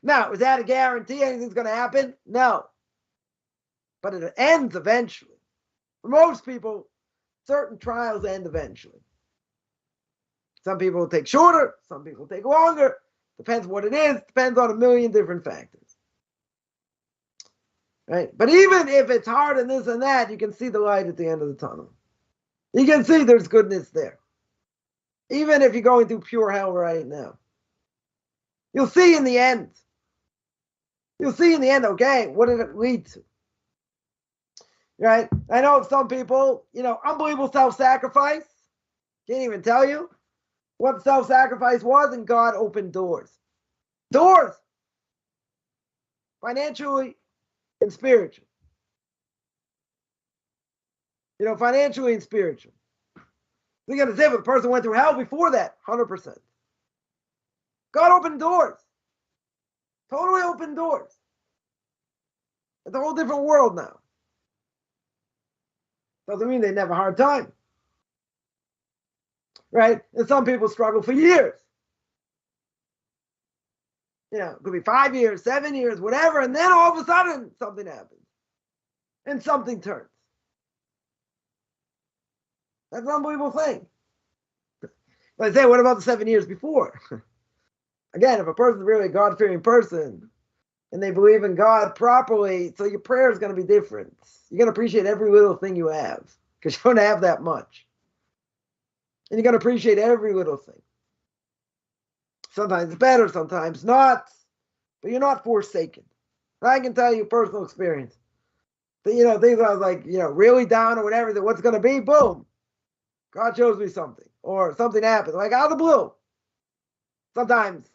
Now, is that a guarantee anything's going to happen? No. But it ends eventually. For most people, certain trials end eventually. Some people will take shorter, some people will take longer. Depends what it is, depends on a million different factors. Right? But even if it's hard and this and that, you can see the light at the end of the tunnel. You can see there's goodness there. Even if you're going through pure hell right now. You'll see in the end. You'll see in the end, okay, what did it lead to? Right? I know some people, unbelievable self-sacrifice. Can't even tell you what self-sacrifice was, and God opened doors. Doors! Financially and spiritually. Financially and spiritually. We're going to say, but the person went through hell before that, 100%. God opened doors. Totally opened doors. It's a whole different world now. Doesn't mean they didn't have a hard time. Right? And some people struggle for years. It could be 5 years, 7 years, whatever, and then all of a sudden something happens. And something turns. That's an unbelievable thing. But I say, what about the 7 years before? Again, if a person's really a God-fearing person and they believe in God properly, so your prayer is going to be different. You're going to appreciate every little thing you have because you don't have that much. And you're going to appreciate every little thing. Sometimes it's better, sometimes not. But you're not forsaken. I can tell you personal experience. Things I was like, really down or whatever, that what's going to be, boom. God shows me something. Or something happens, like out of the blue. Sometimes,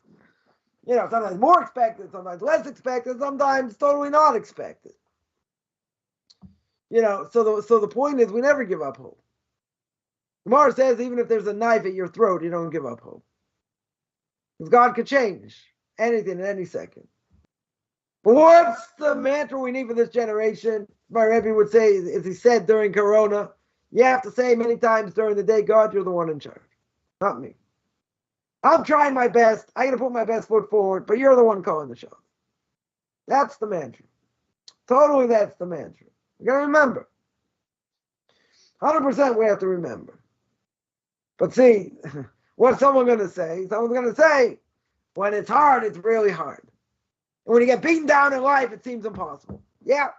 sometimes more expected, sometimes less expected, sometimes totally not expected. So the point is we never give up hope. Gemara says even if there's a knife at your throat, you don't give up hope. Because God could change anything in any second. But what's the mantra we need for this generation? My Rebbe would say, as he said during Corona, you have to say many times during the day, God, you're the one in charge, not me. I'm trying my best. I'm going to put my best foot forward, but you're the one calling the shots. That's the mantra. Totally, that's the mantra. You got to remember. 100% we have to remember. But see, what's someone going to say? Someone's going to say, when it's hard, it's really hard. And when you get beaten down in life, it seems impossible. Yeah.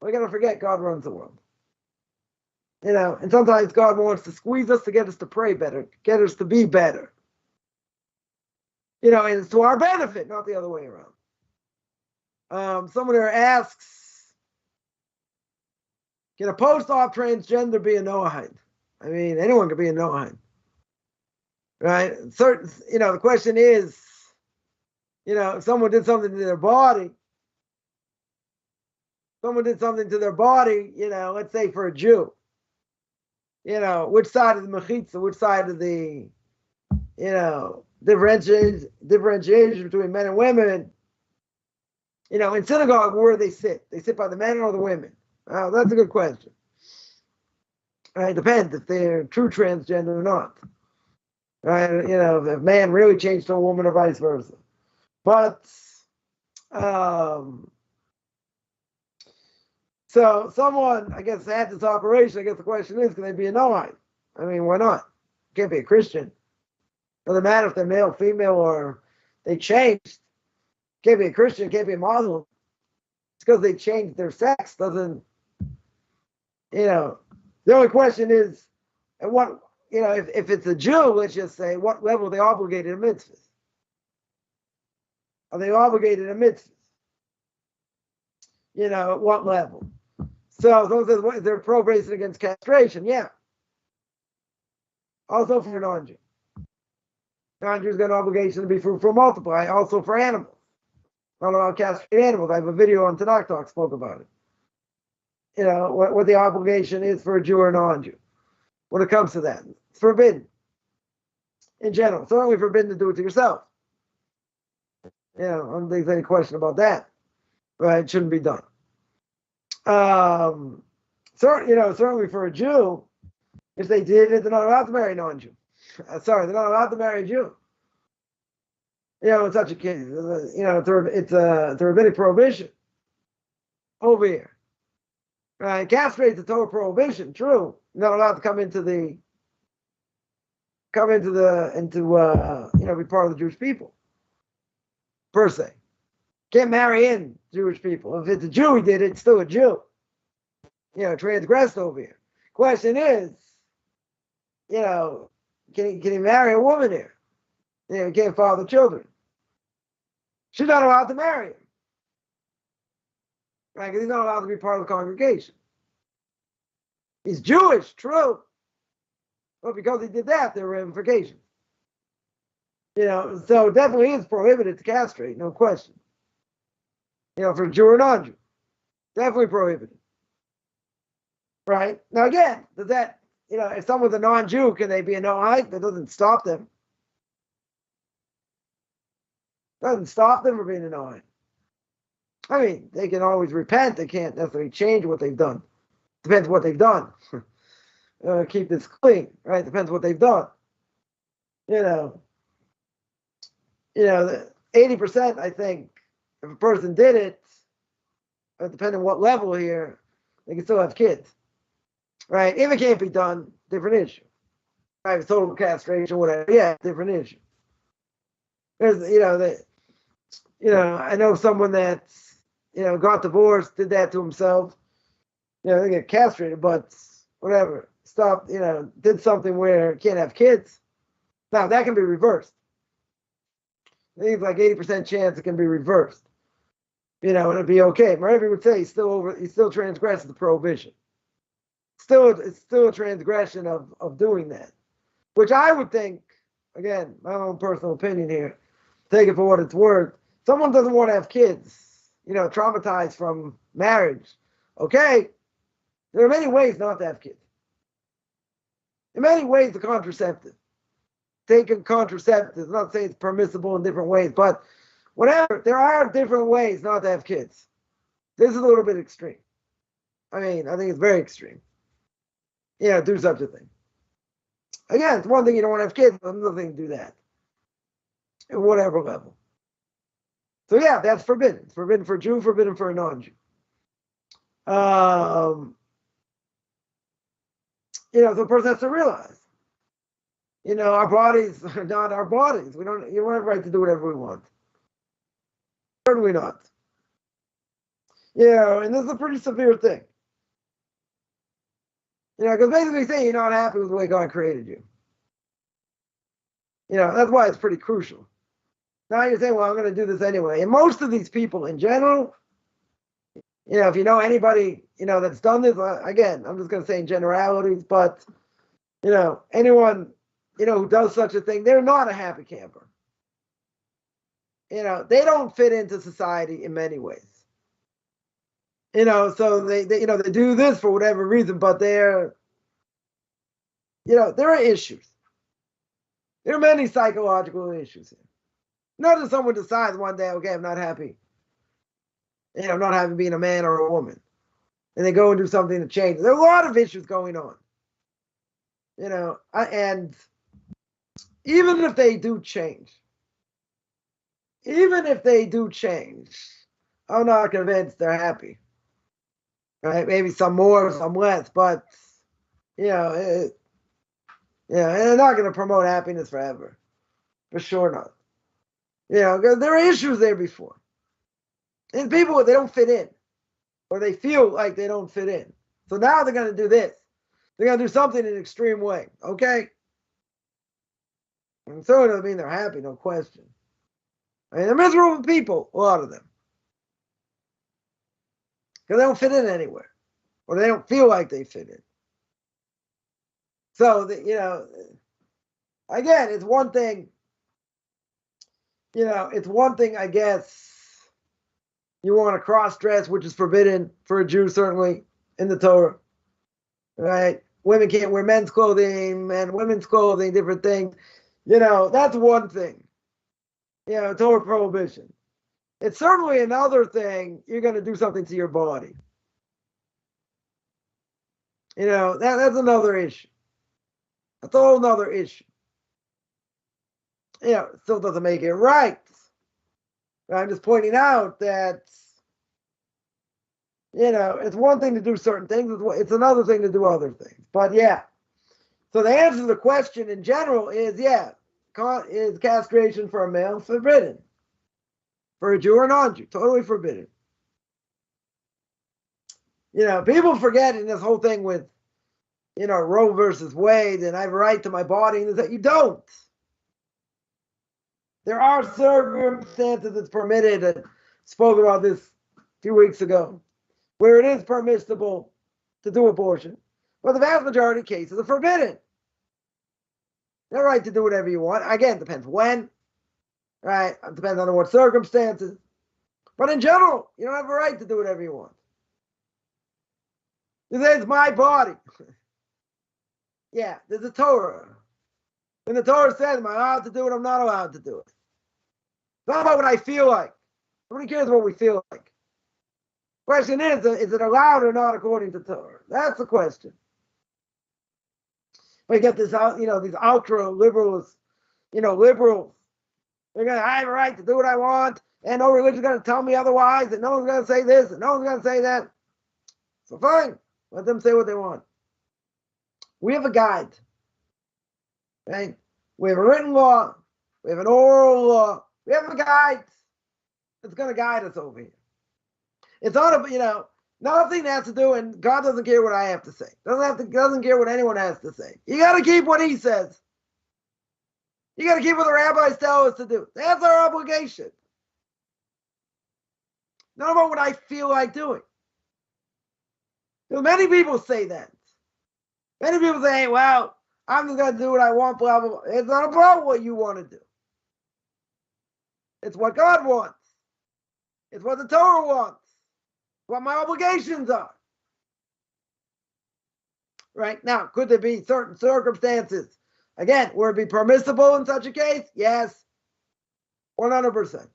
We're going to forget God runs the world. And sometimes God wants to squeeze us to get us to pray better, get us to be better. And it's to our benefit, not the other way around. Someone here asks, can a post-op transgender be a Noahide? I mean, anyone can be a Noahide. Right? Certain, the question is, if someone did something to their body, let's say for a Jew, which side of the mechitza, which side of the, differentiation between men and women, in synagogue, where do they sit? They sit by the men or the women? That's a good question. Right? Depends if they're true transgender or not. Right? If a man really changed to a woman or vice versa. But, so someone, I guess, had this operation. I guess the question is, can they be a Noahide? I mean, why not? Can't be a Christian. Doesn't matter if they're male, female, or they changed. Can't be a Christian, can't be a Muslim. It's because they changed their sex. Doesn't, the only question is, and what, if it's a Jew, let's just say, what level are they obligated to mitzvahs? Are they obligated to mitzvahs? At what level? So someone says, what, is there prohibition against castration? Yeah. Also for non-Jew. Non-Jews got an obligation to be fruitful, multiply. Also for animals. Not about castrated animals. I have a video on Tanakh Talk spoke about it. What the obligation is for a Jew or a non-Jew. When it comes to that. It's forbidden. In general. It's certainly forbidden to do it to yourself. I don't think there's any question about that. Right? It shouldn't be done. Certainly for a Jew, if they did it, they're not allowed to marry a non-Jew. Sorry, they're not allowed to marry a Jew. In such a case, it's a rabbinic prohibition over here. Right? Castrate's a total prohibition. True, you're not allowed to come into be part of the Jewish people per se. Can't marry in Jewish people. If it's a Jew, he did it. It's still a Jew. Transgressed over here. Question is, can he marry a woman here? He can't father children. She's not allowed to marry him. Right? Because he's not allowed to be part of the congregation. He's Jewish, true. But because he did that, there were ramifications. So it definitely is prohibited to castrate, no question. For Jew or non-Jew. Definitely prohibited. Right? Now again, does that, if someone's a non-Jew, can they be a Noahide? That doesn't stop them. Doesn't stop them from being a Noahide. I mean, they can always repent. They can't necessarily change what they've done. Depends what they've done. Keep this clean, right? Depends what they've done. 80%, I think, if a person did it, depending on what level here, they can still have kids. Right? If it can't be done, different issue. Right? If total castration, whatever, yeah, different issue. There's, I know someone that's, got divorced, did that to himself. They get castrated, but whatever. Stopped, did something where can't have kids. Now, that can be reversed. I think it's like 80% chance it can be reversed. And it'd be okay. Rabbi would say he still transgresses the prohibition. It's still a transgression of doing that. Which I would think, again, my own personal opinion here, take it for what it's worth. Someone doesn't want to have kids, traumatized from marriage. Okay, there are many ways not to have kids. In many ways, the contraceptive. Taking contraceptives, I'm not saying it's permissible in different ways, but whatever, there are different ways not to have kids. This is a little bit extreme. I mean, I think it's very extreme. Do such a thing. Again, it's one thing you don't want to have kids, but another thing to do that. At whatever level. So yeah, that's forbidden. It's forbidden for a Jew, forbidden for a non-Jew. So the person has to realize, our bodies are not our bodies. You don't have a right to do whatever we want. Certainly not. And this is a pretty severe thing. Because basically saying you're not happy with the way God created you. That's why it's pretty crucial. Now you're saying, well, I'm going to do this anyway. And most of these people in general, if you know anybody, that's done this, again, I'm just going to say in generalities, but, anyone, who does such a thing, they're not a happy camper. They don't fit into society in many ways. So they do this for whatever reason, but there are issues. There are many psychological issues here. Not that someone decides one day, okay, I'm not happy. I'm not happy being a man or a woman. And they go and do something to change. There are a lot of issues going on. And even if they do change, I'm not convinced they're happy. Right? Maybe some more, some less, but they're not going to promote happiness forever, for sure not. Because there are issues there before, and people they don't fit in, or they feel like they don't fit in. So now they're going to do this. They're going to do something in an extreme way. Okay, and so it doesn't mean they're happy, no question. I mean, they're miserable people, a lot of them. Because they don't fit in anywhere. Or they don't feel like they fit in. So, again, it's one thing, I guess, you want to cross-dress, which is forbidden for a Jew, certainly, in the Torah. Right? Women can't wear men's clothing, men women's clothing, different things. That's one thing. Torah prohibition. It's certainly another thing, you're going to do something to your body. That's another issue. That's a whole nother issue. it still doesn't make it right. I'm just pointing out that, it's one thing to do certain things, it's another thing to do other things. But yeah. So the answer to the question in general is, is castration for a male forbidden? For a Jew or non-Jew, totally forbidden. People forget in this whole thing with, Roe versus Wade, and I have a right to my body, and is that you don't. There are circumstances it's permitted, I spoke about this a few weeks ago, where it is permissible to do abortion, but the vast majority of cases are forbidden. You have a right to do whatever you want. Again, it depends when, right? It depends on what circumstances. But in general, you don't have a right to do whatever you want. You say, it's my body. Yeah, there's a Torah. And the Torah says, am I allowed to do it? I'm not allowed to do it. It's not about what I feel like. Nobody cares what we feel like. Question is it allowed or not according to Torah? That's the question. We get this out, these ultra liberals, liberals. They're going to, I have a right to do what I want, and no religion's going to tell me otherwise, and no one's going to say this, and no one's going to say that. So fine, let them say what they want. We have a guide, right? We have a written law. We have an oral law. We have a guide that's going to guide us over here. It's not nothing has to do, and God doesn't care what I have to say. Doesn't care what anyone has to say. You got to keep what He says. You got to keep what the rabbis tell us to do. That's our obligation. Not about what I feel like doing. Many people say that. Many people say, hey, well, I'm just going to do what I want, blah, blah, blah. It's not about what you want to do. It's what God wants. It's what the Torah wants. What my obligations are. Right? Now, could there be certain circumstances, again, where it be permissible in such a case? Yes. 100%.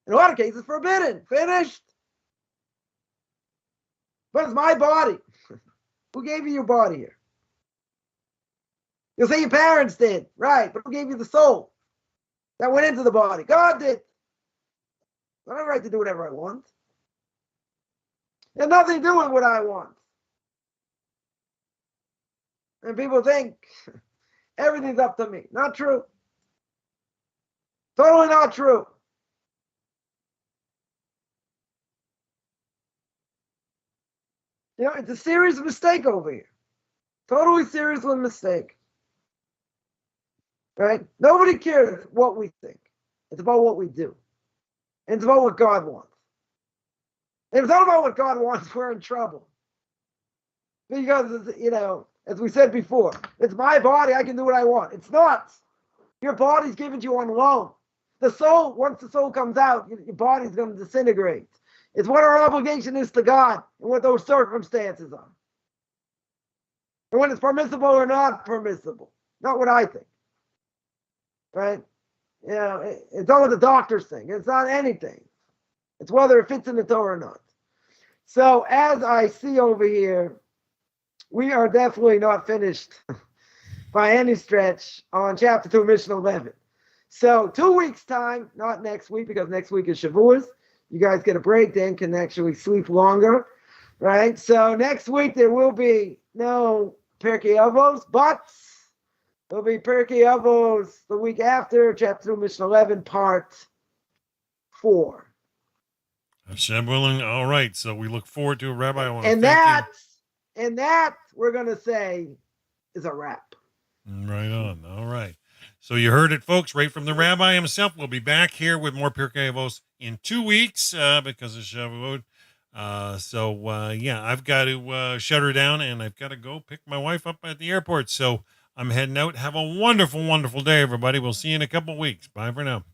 In a lot of cases, forbidden. Finished. But it's my body. Who gave you your body here? You'll say your parents did. Right. But who gave you the soul that went into the body? God did. I don't have a right to do whatever I want. It has nothing to do with what I want. And people think everything's up to me. Not true. Totally not true. It's a serious mistake over here. Totally serious mistake. Right? Nobody cares what we think. It's about what we do. And it's about what God wants. And if it's not about what God wants, we're in trouble. Because, as we said before, it's my body, I can do what I want. It's not. Your body's given to you on loan. The soul, once the soul comes out, your body's going to disintegrate. It's what our obligation is to God and what those circumstances are. And when it's permissible or not permissible. Not what I think. Right? It's not what the doctors think. It's not anything. It's whether it fits in the Torah or not. So as I see over here, we are definitely not finished by any stretch on chapter 2, Mishna 11. So 2 weeks' time, not next week, because next week is Shavuos. You guys get a break, then can actually sleep longer, right? So next week there will be no Pirkei Avos, but there'll be Pirkei Avos the week after, chapter 2, Mishna 11, part 4. Hashem willing. All right. So we look forward to it, Rabbi. I want to And thank that we're going to say is a wrap. Right on. All right. So you heard it, folks, right from the Rabbi himself. We'll be back here with more Pirkei Avos in 2 weeks because of Shavuot. I've got to shut her down, and I've got to go pick my wife up at the airport. So I'm heading out. Have a wonderful, wonderful day, everybody. We'll see you in a couple weeks. Bye for now.